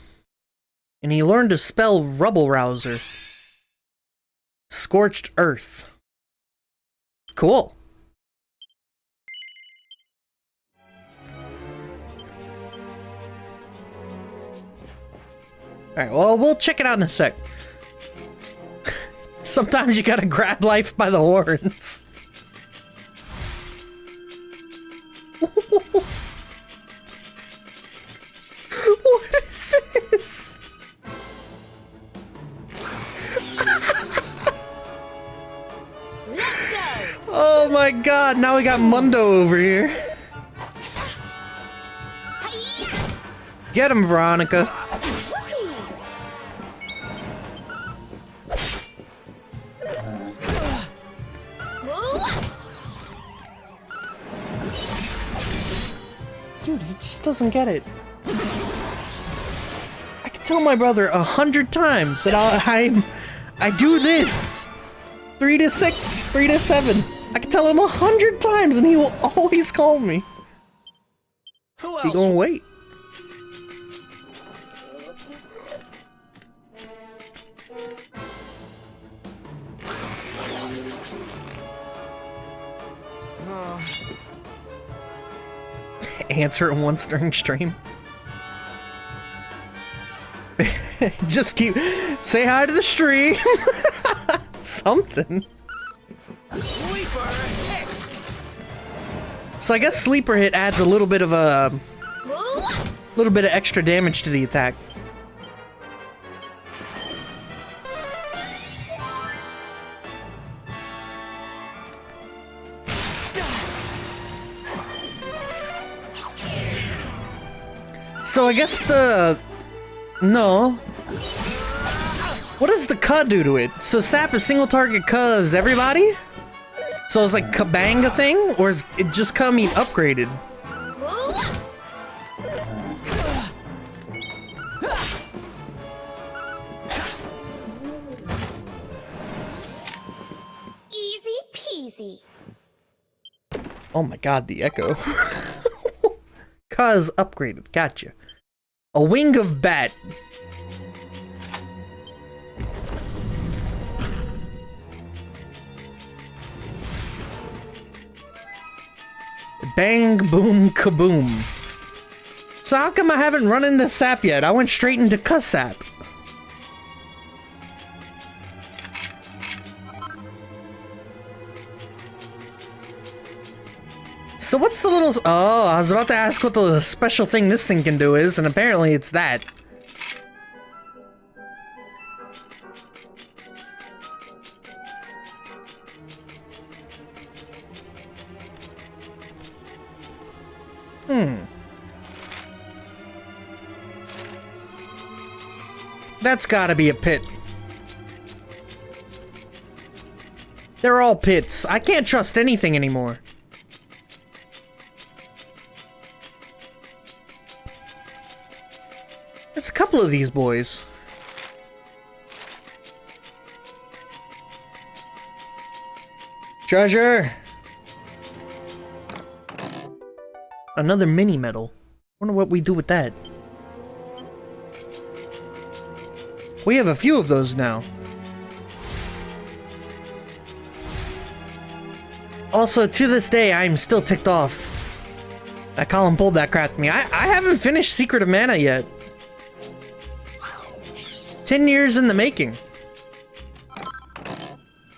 And he learned to spell Rubble Rouser. Scorched Earth. Cool. Alright, well, we'll check it out in a sec. Sometimes you gotta grab life by the horns. What is this? Let's go! Oh my god, now we got Mundo over here. Get him, Veronica. Dude, he just doesn't get it. I can tell my brother 100 times that I do this. 3 to 6, 3 to 7. I can tell him 100 times and he will always call me. Who else? He gonna wait. Answer it once during stream. Just keep say hi to the stream. Something. Sleeper hit. So I guess sleeper hit adds a little bit of extra damage to the attack. So I guess no. What does the Ka do to it? So sap is single target Ka's everybody? So it's like Kabang a thing? Or is it just Ka mean upgraded? Easy peasy. Oh my god, the echo. Ka's upgraded, gotcha. A wing of bat. Bang, boom, kaboom. So how come I haven't run into sap yet? I went straight into Ka sap. So what's the little... Oh, I was about to ask what the special thing this thing can do is, and apparently it's that. That's gotta be a pit. They're all pits. I can't trust anything anymore. There's a couple of these boys. Treasure! Another mini medal. Wonder what we do with that. We have a few of those now. Also, to this day, I'm still ticked off that Colin pulled that crap to me. I haven't finished Secret of Mana yet. 10 years in the making.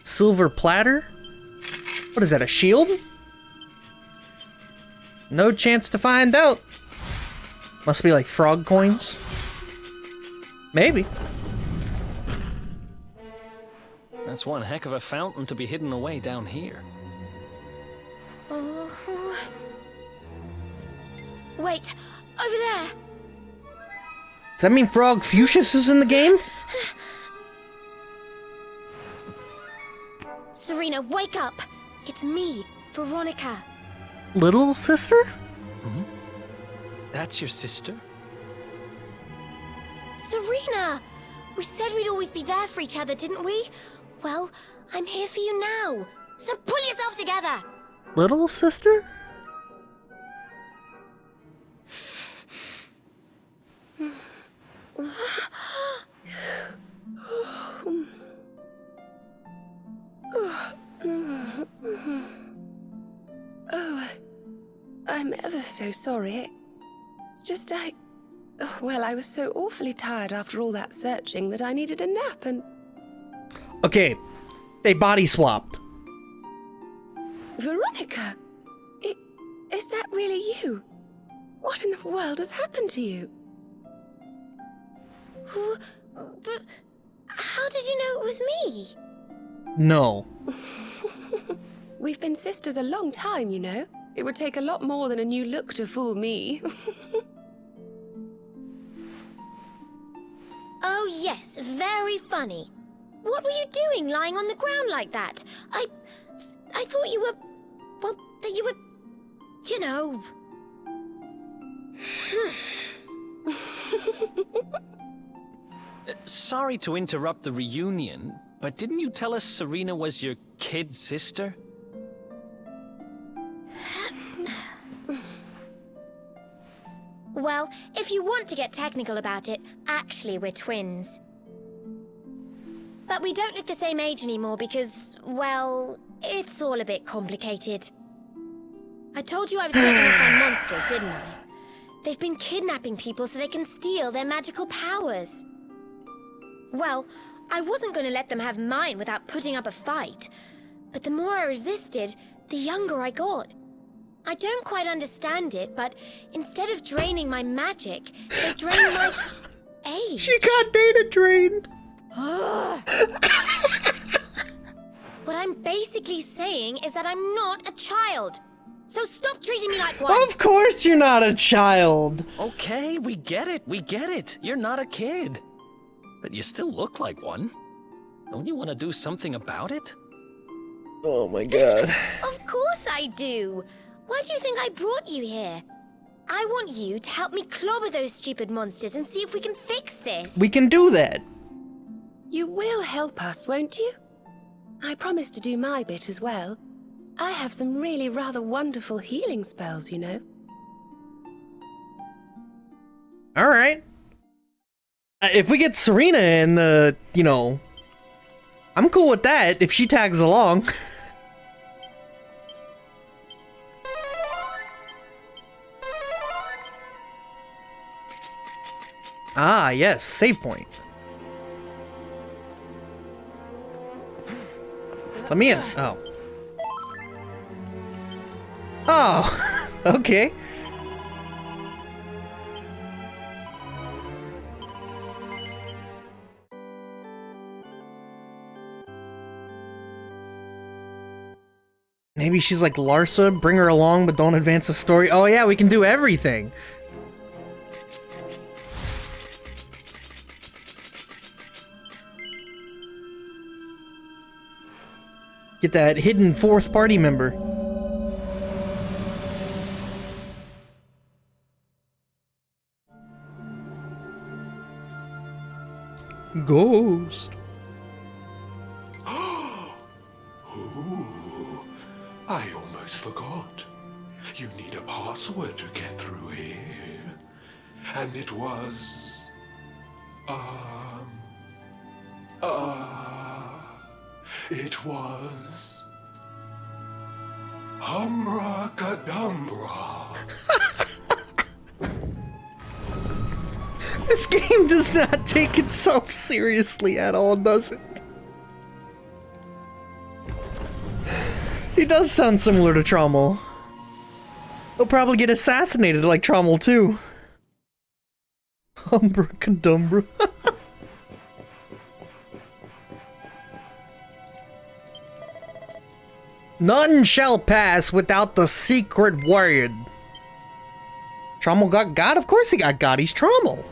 Silver platter? What is that, a shield? No chance to find out. Must be like frog coins. Maybe. That's one heck of a fountain to be hidden away down here. Wait, over there. Does that mean Frog Fuchsius is in the game? Serena, wake up! It's me, Veronica. Little sister? Hmm? That's your sister? Serena! We said we'd always be there for each other, didn't we? Well, I'm here for you now. So pull yourself together! Little sister? Oh, I'm ever so sorry. It's just well, I was so awfully tired after all that searching that I needed a nap and... Okay, they body swapped. Veronica! Is that really you? What in the world has happened to you? But how did you know it was me? No. We've been sisters a long time, you know. It would take a lot more than a new look to fool me. Oh yes, very funny. What were you doing lying on the ground like that? I thought you were... well, that you were... you know... Sorry to interrupt the reunion, but didn't you tell us Serena was your kid sister? Well, if you want to get technical about it, actually we're twins. But we don't look the same age anymore because, well, it's all a bit complicated. I told you I was taken with my monsters, didn't I? They've been kidnapping people so they can steal their magical powers. Well, I wasn't going to let them have mine without putting up a fight. But the more I resisted, the younger I got. I don't quite understand it, but instead of draining my magic, they drained my age. She got data drained. What I'm basically saying is that I'm not a child. So stop treating me like one. Of course you're not a child. Okay, we get it, You're not a kid. But you still look like one. Don't you want to do something about it? Oh my god. Of course I do. Why do you think I brought you here? I want you to help me clobber those stupid monsters and see if we can fix this. We can do that. You will help us, won't you? I promise to do my bit as well. I have some really rather wonderful healing spells, you know. Alright. If we get Serena in the, you know... I'm cool with that if she tags along. Ah, yes, save point. Let me in. Oh. Oh, okay. Maybe she's like Larsa, bring her along but don't advance the story. Oh yeah, we can do everything. Get that hidden fourth party member. Ghost. Ooh, I almost forgot. You need a password to get through here. And it was... it was... Humbracadabra. This game does not take itself seriously at all, does it? He does sound similar to Trommel. He'll probably get assassinated like Trommel too. Humbracadabra. None shall pass without the secret word. Trommel got God? Of course he got God. He's Trommel.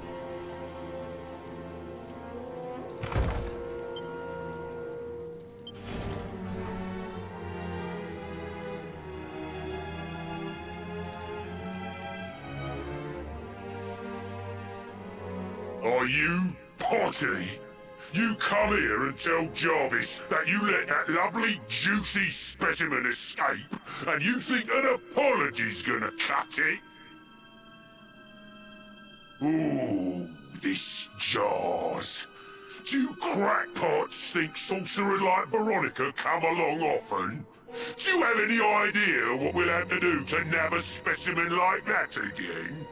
Are you Potty? You come here and tell Jarvis that you let that lovely, juicy specimen escape, and you think an apology's gonna cut it? Ooh, this jars. Do you crackpots think sorcerers like Veronica come along often? Do you have any idea what we'll have to do to nab a specimen like that again?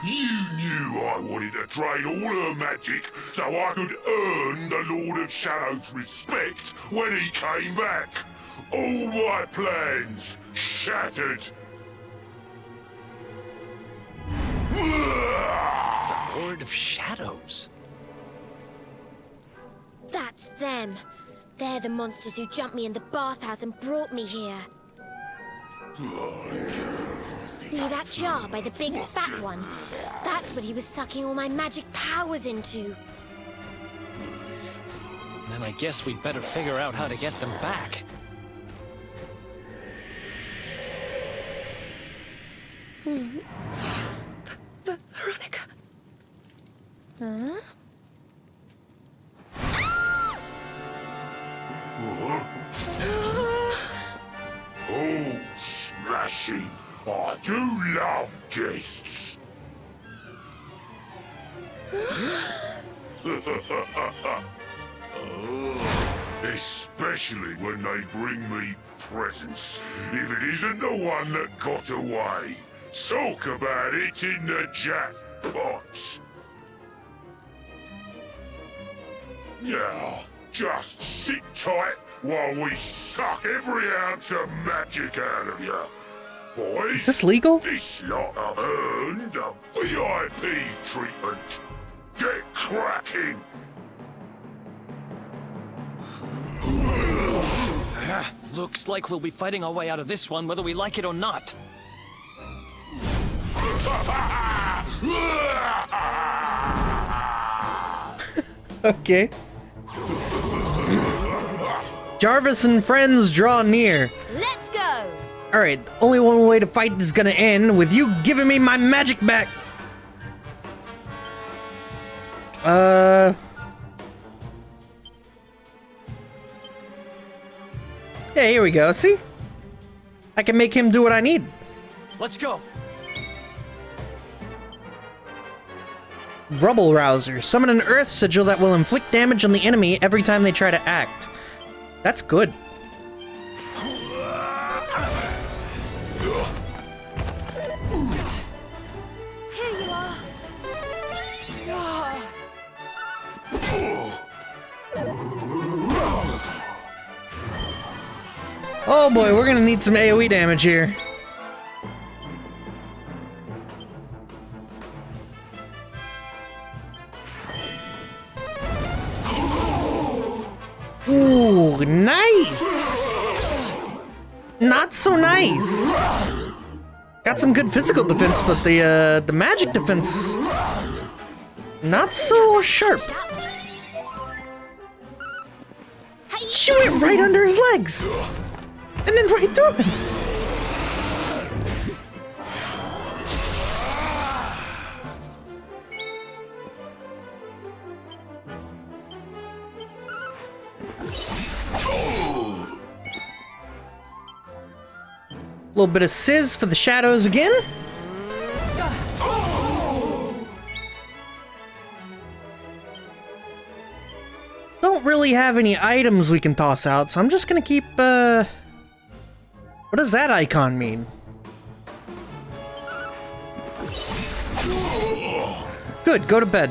You knew I wanted to drain all her magic so I could earn the Lord of Shadow's respect when he came back. All my plans shattered. The Lord of Shadows? That's them. They're the monsters who jumped me in the bathhouse and brought me here. See that jar by the big fat one? That's what he was sucking all my magic powers into. Then I guess we'd better figure out how to get them back. Veronica. Huh? Oh, smashing. I do love guests. Especially when they bring me presents. If it isn't the one that got away. Talk about it in the jackpot. Now, just sit tight while we suck every ounce of magic out of you. Boys, is this legal? This lot have earned a VIP treatment. Get cracking. Looks like we'll be fighting our way out of this one whether we like it or not. Okay. Jarvis and friends draw near. Let's go! Alright, only one way to fight is gonna end with you giving me my magic back. Yeah, here we go. See? I can make him do what I need. Let's go. Rubble Rouser. Summon an Earth Sigil that will inflict damage on the enemy every time they try to act. That's good. Here you are. Oh boy, we're gonna need some AoE damage here. Ooh, nice! Not so nice. Got some good physical defense, but the magic defense not so sharp. She went right under his legs. And then right through him. A little bit of sizz for the shadows again. Don't really have any items we can toss out, so I'm just gonna keep, what does that icon mean? Good, go to bed.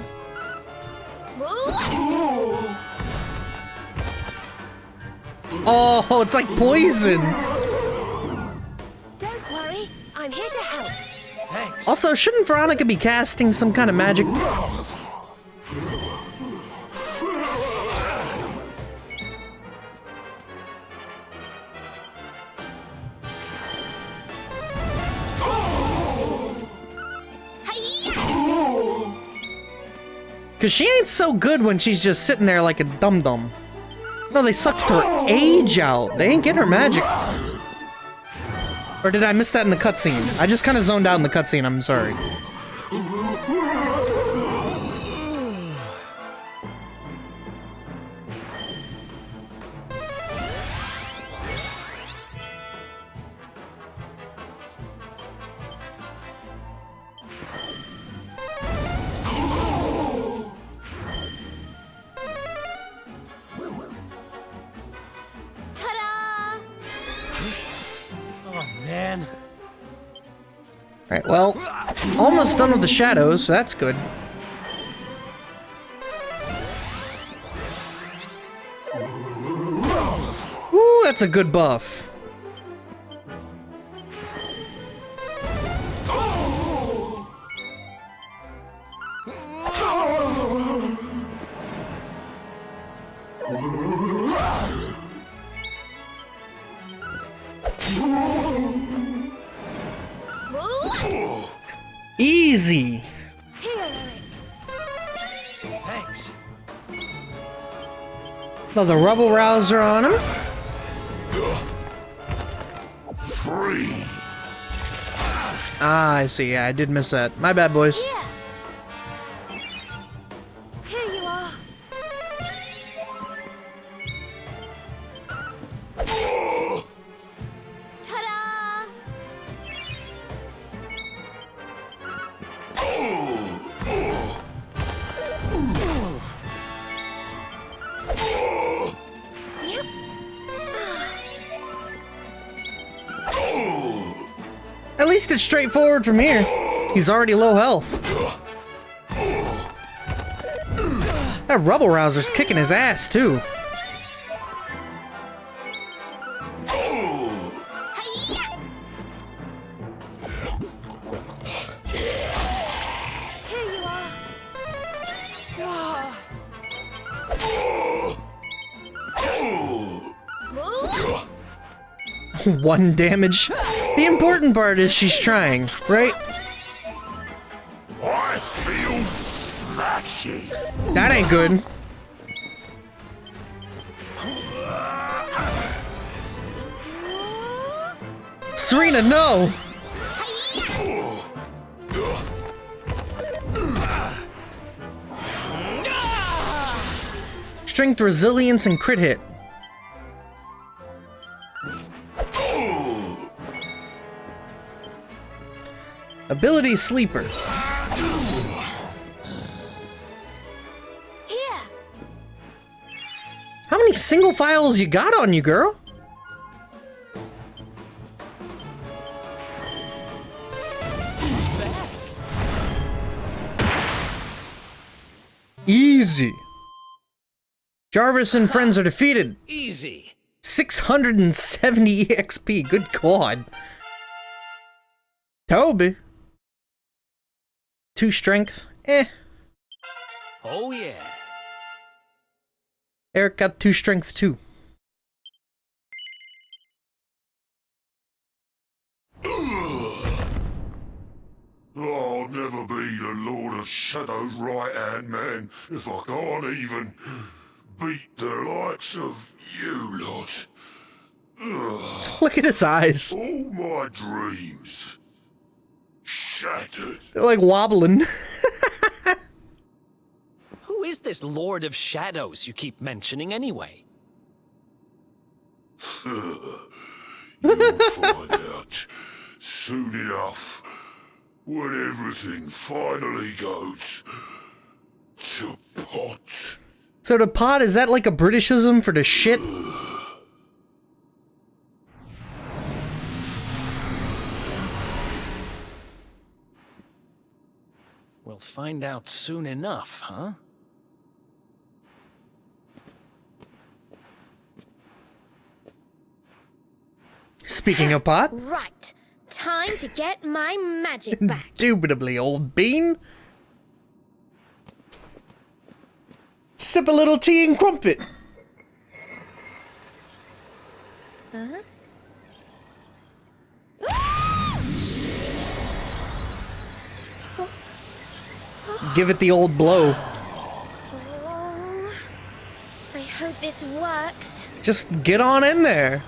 Oh, it's like poison! Don't worry, I'm here to help. Thanks. Also, shouldn't Veronica be casting some kind of magic? Cause she ain't so good when she's just sitting there like a dum-dum. No, they sucked her age out. They ain't getting her magic. Or did I miss that in the cutscene? I just kind of zoned out in the cutscene, I'm sorry. Man. Alright, well, almost done with the shadows, so that's good. Ooh, that's a good buff. Easy. Thanks. Another rubble rouser on him. Freeze. Ah, I see. Yeah, I did miss that. My bad, boys. Here you are. Ta-da! Yep. At least it's straightforward from here. He's already low health. That rubble rouser's kicking his ass, too. Here you are. One damage. The important part is she's trying, right? I feel smashy. That ain't good. Serena, no! Strength, resilience, and crit hit. Ability sleeper. Here. How many single files you got on you, girl? Easy. Jarvis and friends are defeated. Easy. 670 EXP. Good God. Toby. 2 strength. Eh. Oh yeah. Eric got 2 strength too. I'll never be the Lord of Shadow's right-hand man if I can't even beat the likes of you lot. Ugh. Look at his eyes. All my dreams shattered. They're like wobbling. Who is this Lord of Shadows you keep mentioning anyway? You'll find out soon enough when everything finally goes to pot. So the pot, is that like a Britishism for the shit? We'll find out soon enough, huh? Speaking of pot. Right. Time to get my magic back. Indubitably, old bean. Sip a little tea and crumpet. Uh-huh. Give it the old blow. Oh, I hope this works. Just get on in there.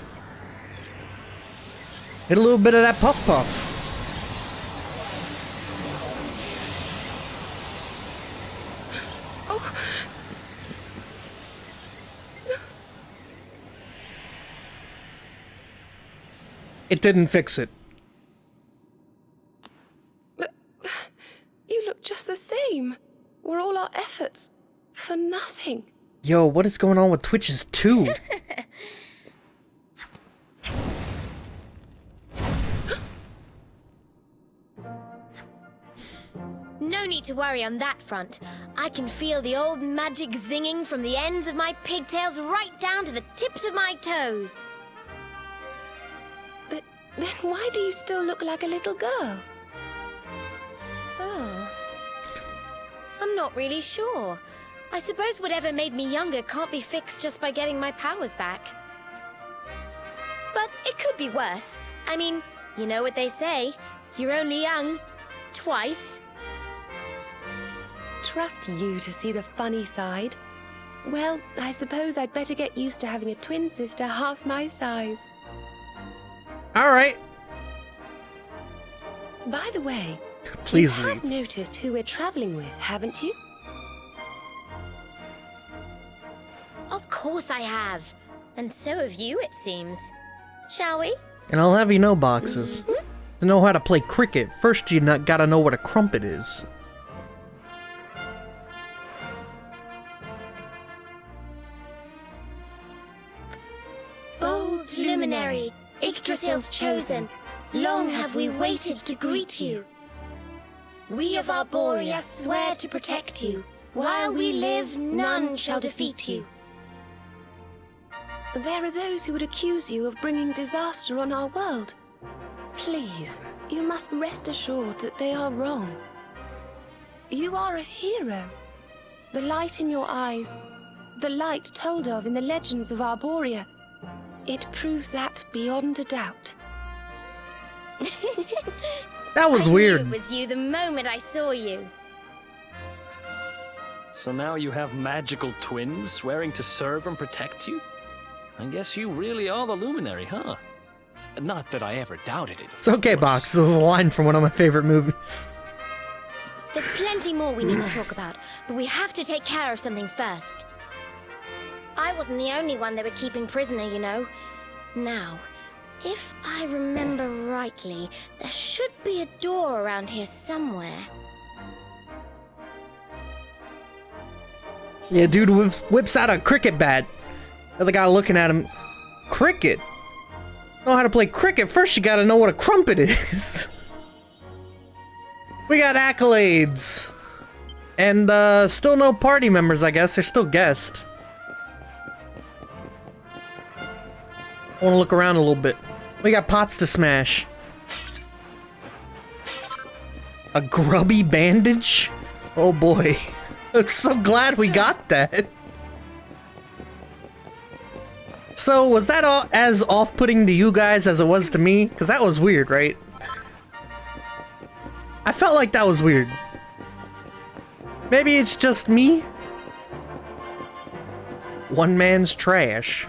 Hit a little bit of that puff puff. It didn't fix it. But you look just the same. Were all our efforts for nothing? Yo, what is going on with Twitches 2? No need to worry on that front. I can feel the old magic zinging from the ends of my pigtails right down to the tips of my toes. But then why do you still look like a little girl? Oh. I'm not really sure. I suppose whatever made me younger can't be fixed just by getting my powers back. But it could be worse. I mean, you know what they say. You're only young. Twice. Trust you to see the funny side. Well, I suppose I'd better get used to having a twin sister half my size. Alright. By the way, Please you leave. have noticed who we're traveling with, haven't you? Of course I have. And so have you, it seems. Shall we? And I'll have you know, Boxes. To know how to play cricket, first you gotta know what a crumpet is. Bold luminary, Yggdrasil's chosen, long have we waited to greet you. We of Arborea swear to protect you. While we live, none shall defeat you. There are those who would accuse you of bringing disaster on our world. Please, you must rest assured that they are wrong. You are a hero. The light in your eyes, the light told of in the legends of Arborea, it proves that beyond a doubt. That was I weird. knew it was you the moment I saw you. So now you have magical twins swearing to serve and protect you? I guess you really are the Luminary, huh? Not that I ever doubted it. It's okay, Box. This is a line from one of my favorite movies. There's plenty more we need to talk about, but we have to take care of something first. I wasn't the only one they were keeping prisoner, you know. Now, if I remember rightly, there should be a door around here somewhere. Yeah, dude whips out a cricket bat. The other guy looking at him. Cricket? Know how to play cricket? First you gotta know what a crumpet is. We got accolades. And still no party members, I guess. They're still guests. I wanna look around a little bit. We got pots to smash. A grubby bandage? Oh boy. I'm so glad we got that. So, was that all as off-putting to you guys as it was to me? Because that was weird, right? I felt like that was weird. Maybe it's just me? One man's trash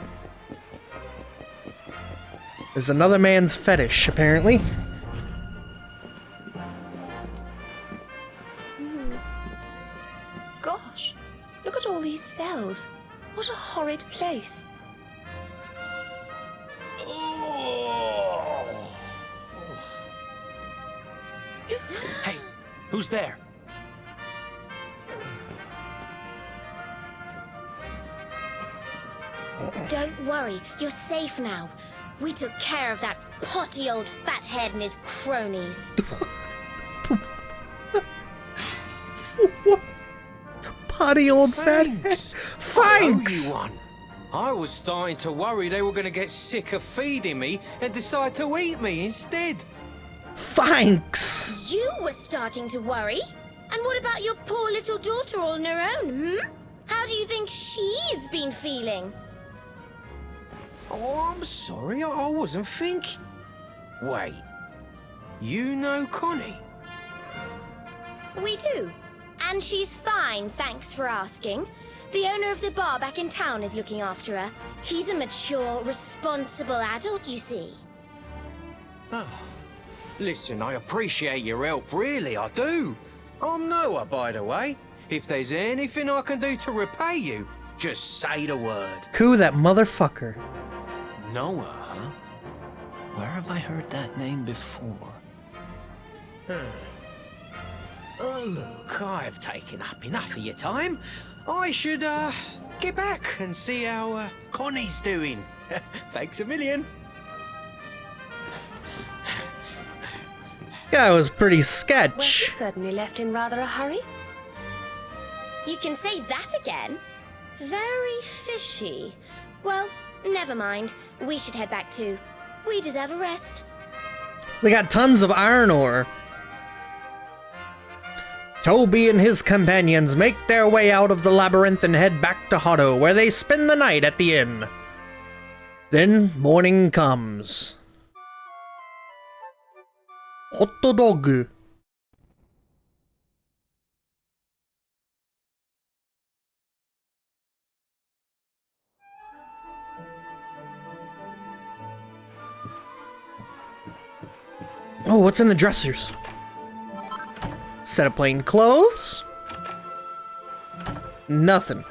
is another man's fetish, apparently. Gosh, look at all these cells. What a horrid place. Hey, who's there? Don't worry, you're safe now. We took care of that potty old fathead and his cronies. Potty old fathead. Thanks! I owe you one. I was starting to worry they were going to get sick of feeding me and decide to eat me instead. Thanks! You were starting to worry? And what about your poor little daughter all on her own, How do you think she's been feeling? Oh, I'm sorry, I wasn't thinking. Wait, you know Connie? We do. And she's fine, thanks for asking. The owner of the bar back in town is looking after her. He's a mature, responsible adult, you see. Oh. Listen, I appreciate your help, really, I do. I'm Noah, by the way. If there's anything I can do to repay you, just say the word. Coo, that motherfucker. Noah, huh? Where have I heard that name before? Oh, look, I've taken up enough of your time. I should, get back and see how, Connie's doing. Thanks a million. Guy was pretty Well, you sketch. certainly left in rather a hurry. You can say that again? Very fishy. Well, never mind. We should head back too. We deserve a rest. We got tons of iron ore. Toby and his companions make their way out of the labyrinth and head back to Hotto, where they spend the night at the inn. Then morning comes. Hot dog. Oh, what's in the dressers? Set of plain clothes? Nothing.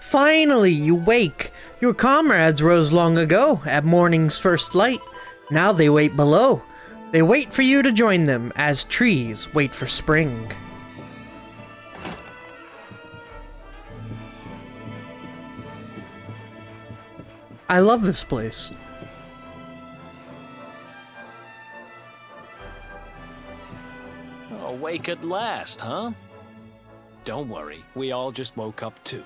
Finally, you wake. Your comrades rose long ago, at morning's first light. Now they wait below. They wait for you to join them, as trees wait for spring. I love this place. Awake at last, huh? Don't worry, we all just woke up too.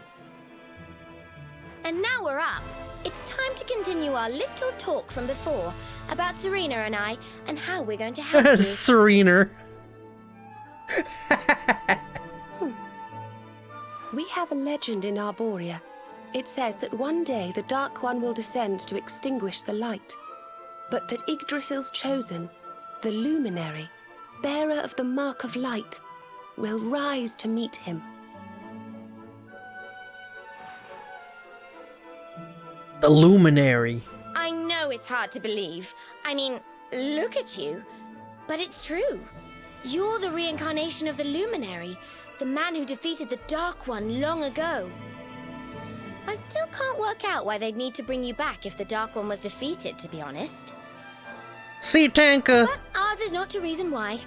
And now we're up. It's time to continue our little talk from before about Serena and I and how we're going to help you. Serena. We have a legend in Arborea. It says that one day the Dark One will descend to extinguish the light, but that Yggdrasil's chosen, the Luminary, bearer of the Mark of Light, will rise to meet him. The Luminary. I know it's hard to believe. I mean, look at you. But it's true. You're the reincarnation of the Luminary, the man who defeated the Dark One long ago. I still can't work out why they'd need to bring you back if the Dark One was defeated, to be honest. See, Tanka. But ours is not to reason why.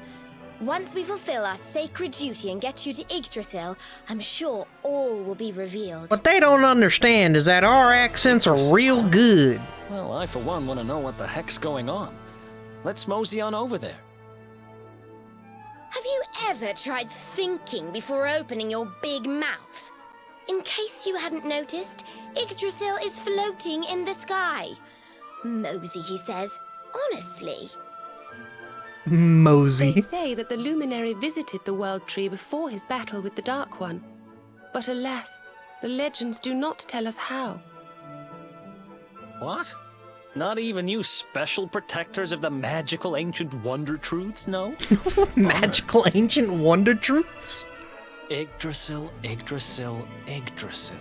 Once we fulfill our sacred duty and get you to Yggdrasil, I'm sure all will be revealed. What they don't understand is that our accents are real good. Well, I for one want to know what the heck's going on. Let's mosey on over there. Have you ever tried thinking before opening your big mouth? In case you hadn't noticed, Yggdrasil is floating in the sky. Mosey, he says. Honestly. Mosey. They say that the Luminary visited the World Tree before his battle with the Dark One. But alas, the legends do not tell us how. What? Not even you special protectors of the magical ancient wonder truths, no? Magical ancient wonder truths? Yggdrasil, Yggdrasil, Yggdrasil.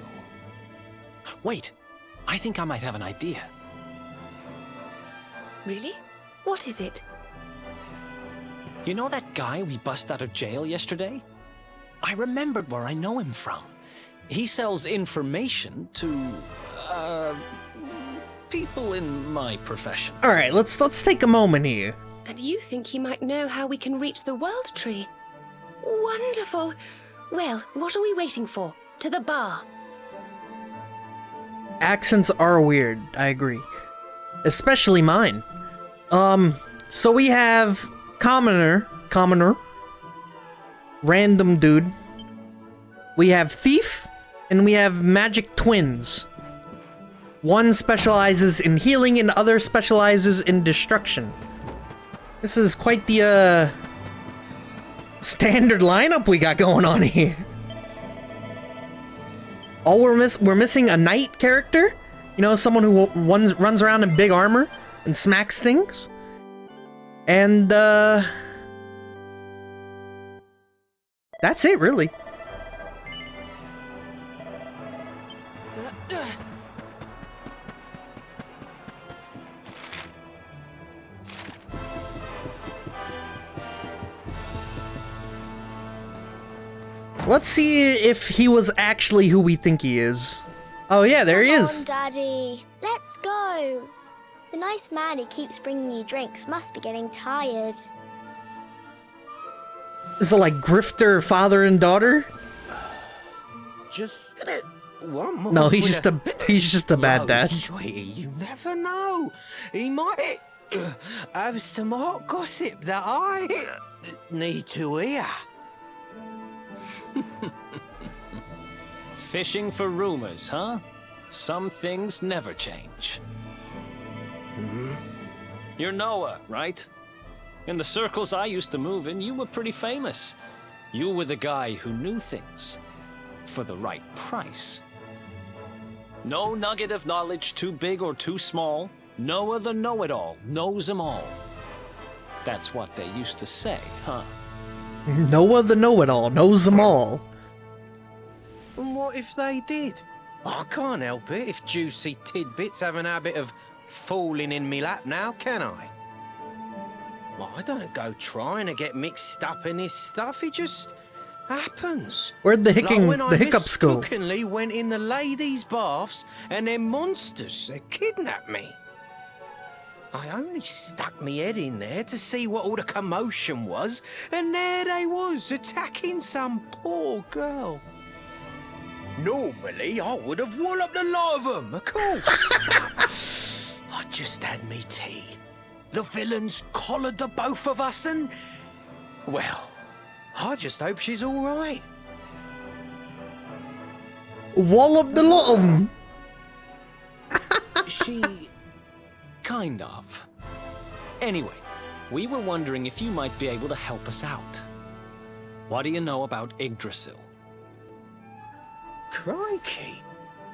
Wait, I think I might have an idea. Really? What is it? You know that guy we bust out of jail yesterday? I remembered where I know him from. He sells information to, people in my profession. All right, let's take a moment here. And you think he might know how we can reach the World Tree? Wonderful! Well, what are we waiting for? To the bar. Accents are weird, I agree. Especially mine. So we have Commoner, Random Dude. We have Thief, and we have Magic Twins. One specializes in healing and the other specializes in destruction. This is quite the, standard lineup we got going on here. Oh, we're missing a knight character? You know, someone who runs around in big armor and smacks things? And, that's it, really. Let's see if he was actually who we think he is. Oh yeah, there he is. Come on, Daddy. Let's go. The nice man who keeps bringing you drinks must be getting tired. Is it like grifter father and daughter? Just one more. No, he's just a bad dad. Sweetie, you never know. He might have some hot gossip that I need to hear. Fishing for rumors, huh? Some things never change. You're Noah, right? In the circles I used to move in, you were pretty famous. You were the guy who knew things. For the right price. No nugget of knowledge too big or too small. Noah the know-it-all knows them all. That's what they used to say, huh? Noah the know-it-all knows them all. And what if they did? I can't help it if juicy tidbits have an habit of falling in me lap now, can I? Well, I don't go trying to get mixed up in this stuff, it just happens. Where'd the Like when I hiccups go? mistakenly went in the ladies' baths and them monsters, they kidnapped me. I only stuck me head in there to see what all the commotion was, and there they was, attacking some poor girl. Normally, I would have walloped a lot of them, of course. I just had me tea. The villains collared the both of us and... well, I just hope she's all right. Wallop the lot of them. She... kind of. Anyway, we were wondering if you might be able to help us out. What do you know about Yggdrasil? Crikey.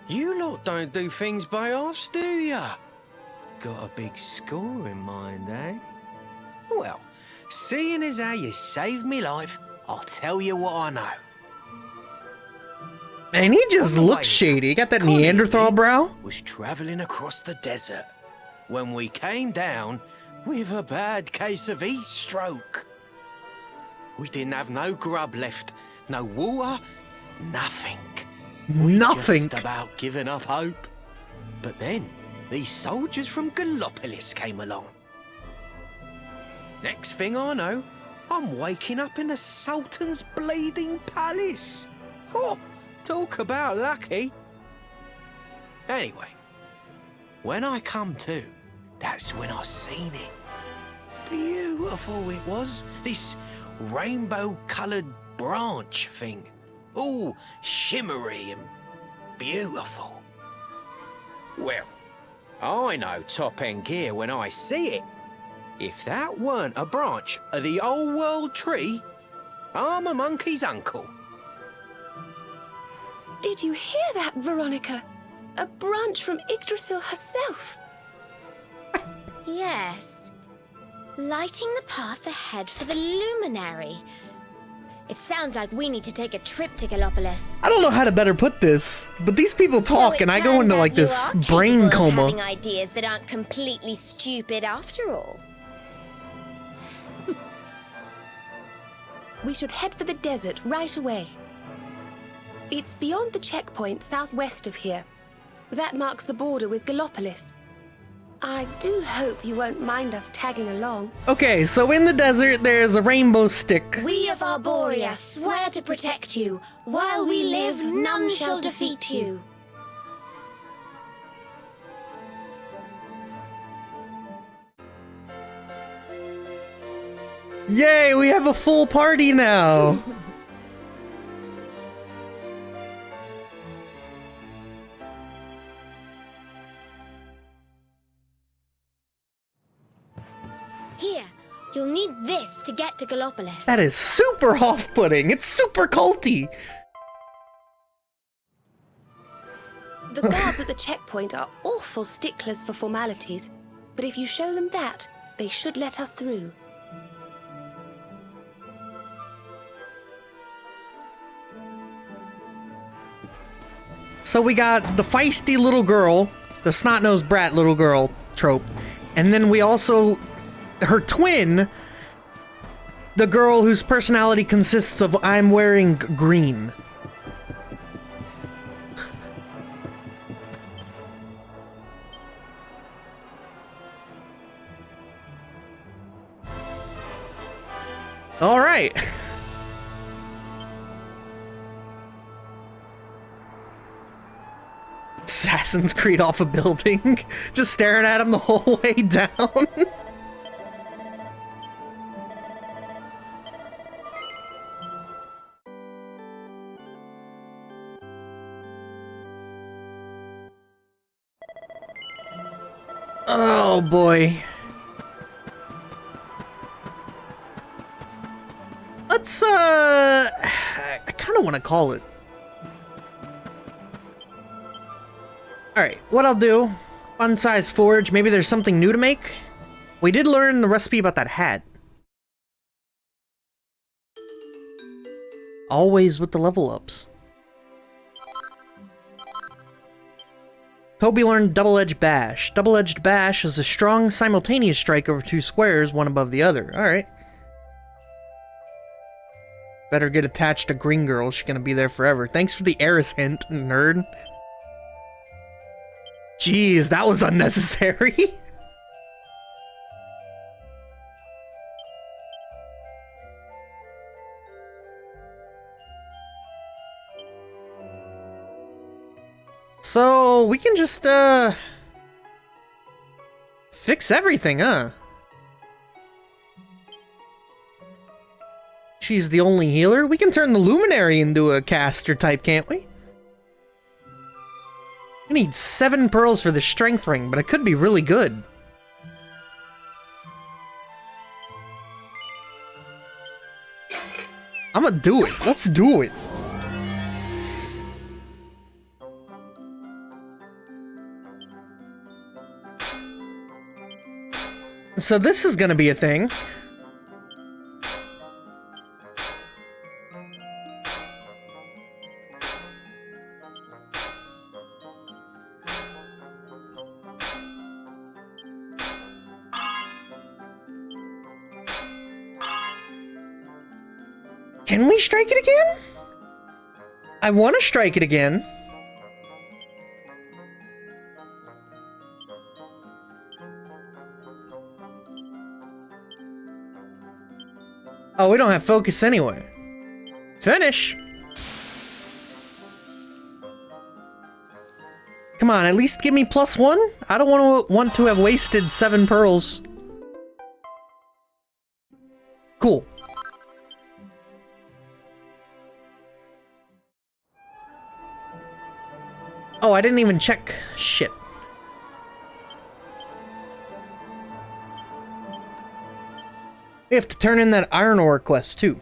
You lot don't do things by halves, do ya? Got a big score in mind, eh? Well, seeing as how you saved me life, I'll tell you what I know. And he just looks shady. He got that Neanderthal brow. Was travelling across the desert when we came down with a bad case of heat stroke. We didn't have no grub left, no water, nothing. Nothing. Just about giving up hope. But then these soldiers from Gallopolis came along. Next thing I know, I'm waking up in the Sultan's bleeding palace. Oh, talk about lucky. Anyway, when I come to, that's when I seen it. Beautiful it was, this rainbow-coloured branch thing. All shimmery and beautiful. Well, I know top-end gear when I see it. If that weren't a branch of the old world tree, I'm a monkey's uncle. Did you hear that, Veronica? A branch from Yggdrasil herself. Yes. Lighting the path ahead for the luminary. It sounds like we need to take a trip to Gallopolis. I don't know how to better put this, but these people talk and I go into like this brain coma. Having ideas that aren't completely stupid after all. We should head for the desert right away. It's beyond the checkpoint southwest of here. That marks the border with Gallopolis. I do hope you won't mind us tagging along. Okay, so in the desert, there's a rainbow stick. We of Arborea swear to protect you. While we live, none shall defeat you. Yay, we have a full party now! Here, you'll need this to get to Gallopolis. That is super off-putting. It's super culty. The guards at the checkpoint are awful sticklers for formalities, but if you show them that, they should let us through. So we got the feisty little girl, the snot-nosed brat little girl trope, and then we also, her twin, the girl whose personality consists of I'm wearing green. All right. Assassin's Creed off a building, just staring at him the whole way down. Oh boy. Let's I kind of want to call it. Alright, what I'll do, fun-size forge, maybe there's something new to make? We did learn the recipe about that hat. Always with the level ups. Toby learned Double-Edged Bash. Double-Edged Bash is a strong simultaneous strike over two squares, one above the other. Alright. Better get attached to Green Girl, she's gonna be there forever. Thanks for the Eris hint, nerd. Jeez, that was unnecessary. So, we can just, fix everything, huh? She's the only healer? We can turn the Luminary into a caster type, can't we? We need 7 pearls for the strength ring, but it could be really good. I'm gonna do it. Let's do it. So this is gonna be a thing. Can we strike it again? I want to strike it again. Oh, we don't have focus anyway. Finish. Come on, at least give me +1. I don't want to have wasted 7 pearls. Cool. Oh, I didn't even check. Shit. We have to turn in that iron ore quest, too.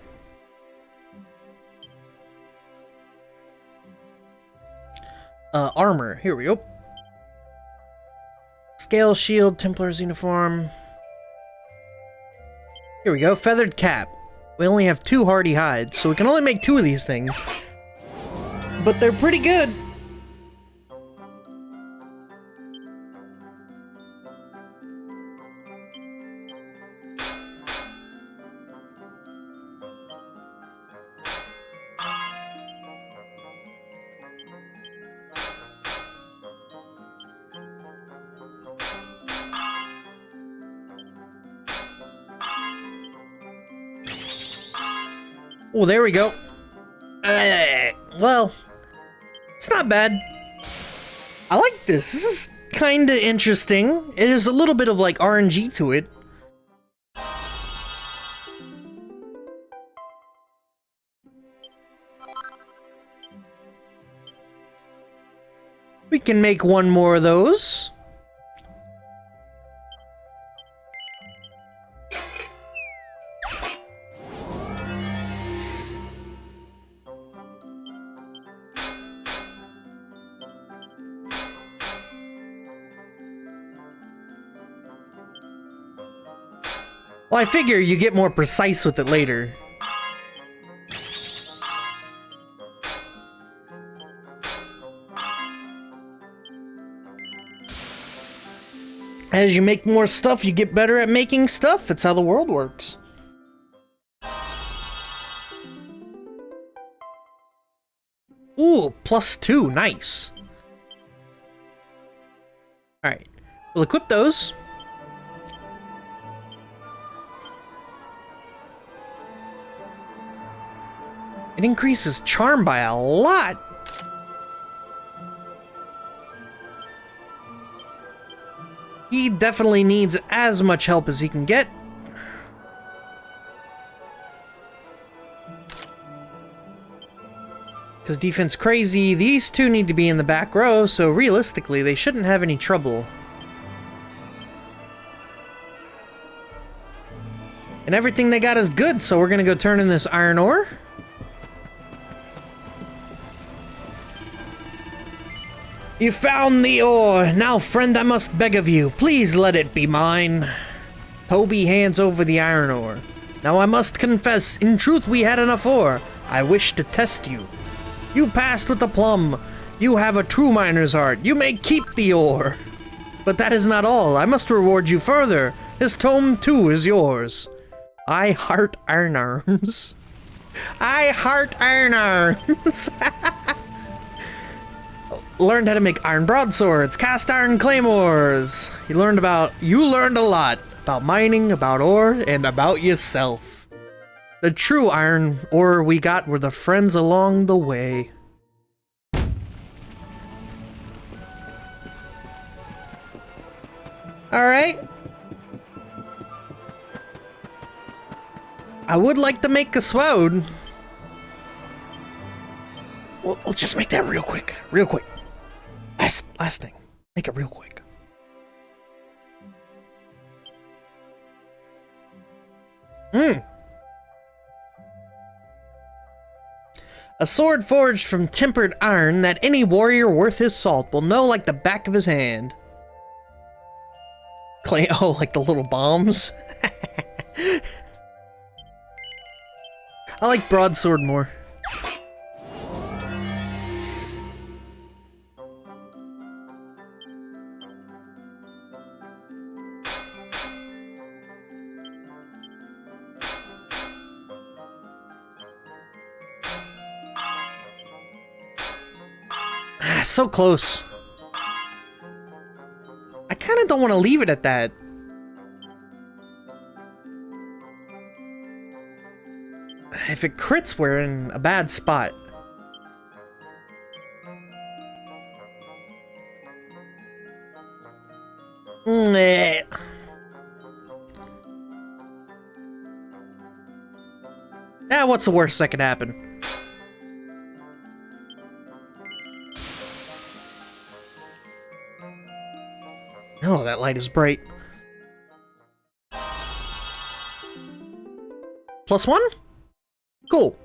Armor. Here we go. Scale shield, Templar's uniform. Here we go, feathered cap. We only have 2 hardy hides, so we can only make 2 of these things. But they're pretty good. Oh, there we go. Well, it's not bad. I like this. This is kind of interesting. There's a little bit of like RNG to it. We can make 1 more of those. Well, I figure you get more precise with it later. As you make more stuff, you get better at making stuff. It's how the world works. Ooh, +2, nice. Alright, we'll equip those. It increases charm by a lot. He definitely needs as much help as he can get. Because defense crazy, these 2 need to be in the back row, so realistically they shouldn't have any trouble. And everything they got is good, so we're gonna go turn in this iron ore. You found the ore. Now, friend, I must beg of you, please let it be mine. Toby hands over the iron ore. Now I must confess, in truth we had enough ore. I wish to test you. You passed with aplomb. You have a true miner's heart. You may keep the ore. But that is not all. I must reward you further. This tome too is yours. I heart iron arms. I heart iron arms. Learned how to make iron broadswords, cast iron claymores. You learned a lot about mining, about ore, and about yourself. The true iron ore we got were the friends along the way. Alright. I would like to make a sword. We'll just make that real quick. Real quick. Last thing. Make it real quick. A sword forged from tempered iron that any warrior worth his salt will know like the back of his hand. Oh, like the little bombs? I like broadsword more. So close. I kind of don't want to leave it at that. If it crits, we're in a bad spot. What's the worst that could happen? Oh, that light is bright. +1? Cool.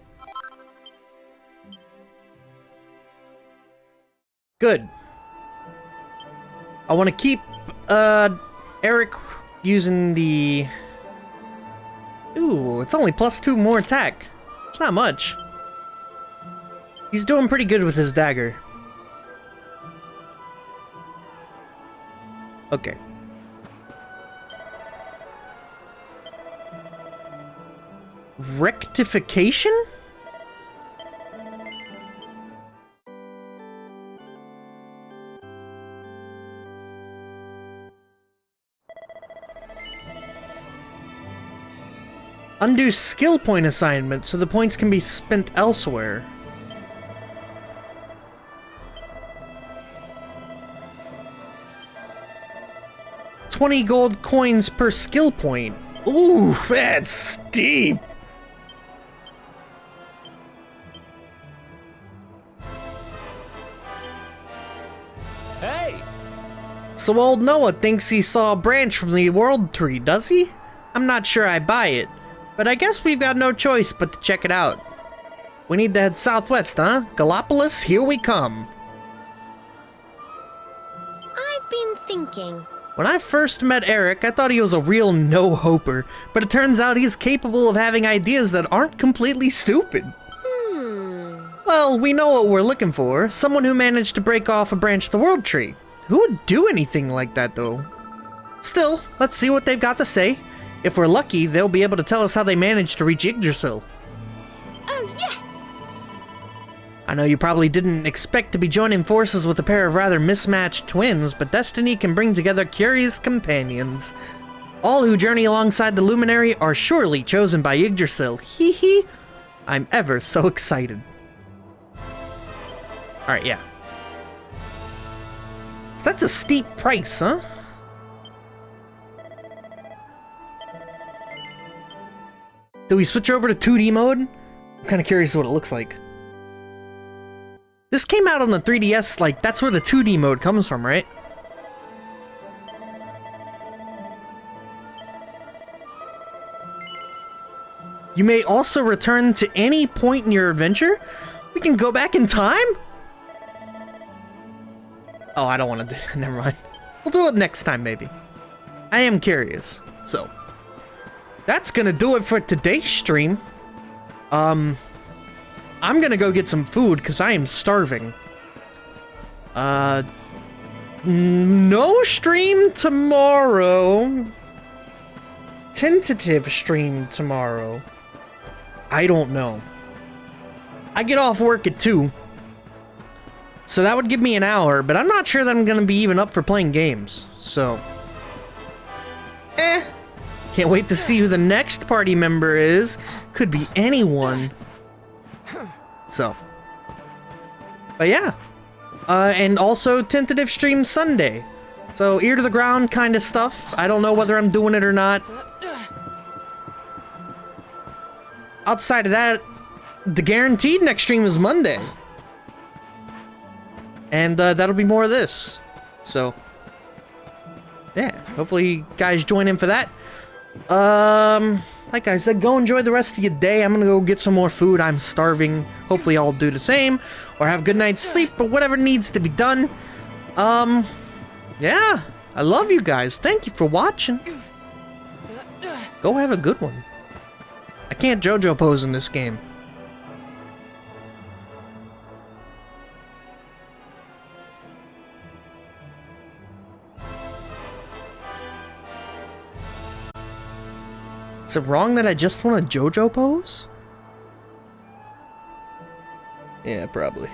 Good. I want to keep Eric using the... Ooh, it's only +2 more attack. It's not much. He's doing pretty good with his dagger. Okay. Rectification? Undo skill point assignment so the points can be spent elsewhere. $20 gold coins per skill point. Ooh, that's steep. Hey! So old Noah thinks he saw a branch from the world tree, does he? I'm not sure I buy it, but I guess we've got no choice but to check it out. We need to head southwest, huh? Gallopolis, here we come. I've been thinking. When I first met Eric, I thought he was a real no-hoper, but it turns out he's capable of having ideas that aren't completely stupid. Well, we know what we're looking for. Someone who managed to break off a branch of the world tree. Who would do anything like that, though? Still, let's see what they've got to say. If we're lucky, they'll be able to tell us how they managed to reach Yggdrasil. Oh, yes! I know you probably didn't expect to be joining forces with a pair of rather mismatched twins, but destiny can bring together curious companions. All who journey alongside the Luminary are surely chosen by Yggdrasil. Hee hee! I'm ever so excited. Alright, yeah. So that's a steep price, huh? Do we switch over to 2D mode? I'm kind of curious what it looks like. This came out on the 3DS, like, that's where the 2D mode comes from, right? You may also return to any point in your adventure? We can go back in time? Oh, I don't want to do that, never mind. We'll do it next time, maybe. I am curious, so. That's gonna do it for today's stream. I'm gonna go get some food, because I am starving. No stream tomorrow. Tentative stream tomorrow. I don't know. I get off work at 2. So that would give me an hour, but I'm not sure that I'm gonna be even up for playing games, so. Can't wait to see who the next party member is. Could be anyone. So. But yeah. And also tentative stream Sunday. So ear to the ground kind of stuff. I don't know whether I'm doing it or not. Outside of that, the guaranteed next stream is Monday. And that'll be more of this. So, yeah, hopefully you guys join in for that. Like I said, go enjoy the rest of your day. I'm gonna go get some more food. I'm starving. Hopefully y'all do the same. Or have a good night's sleep, but whatever needs to be done. Yeah, I love you guys. Thank you for watching. Go have a good one. I can't JoJo pose in this game. Is it wrong that I just want a JoJo pose? Yeah, probably.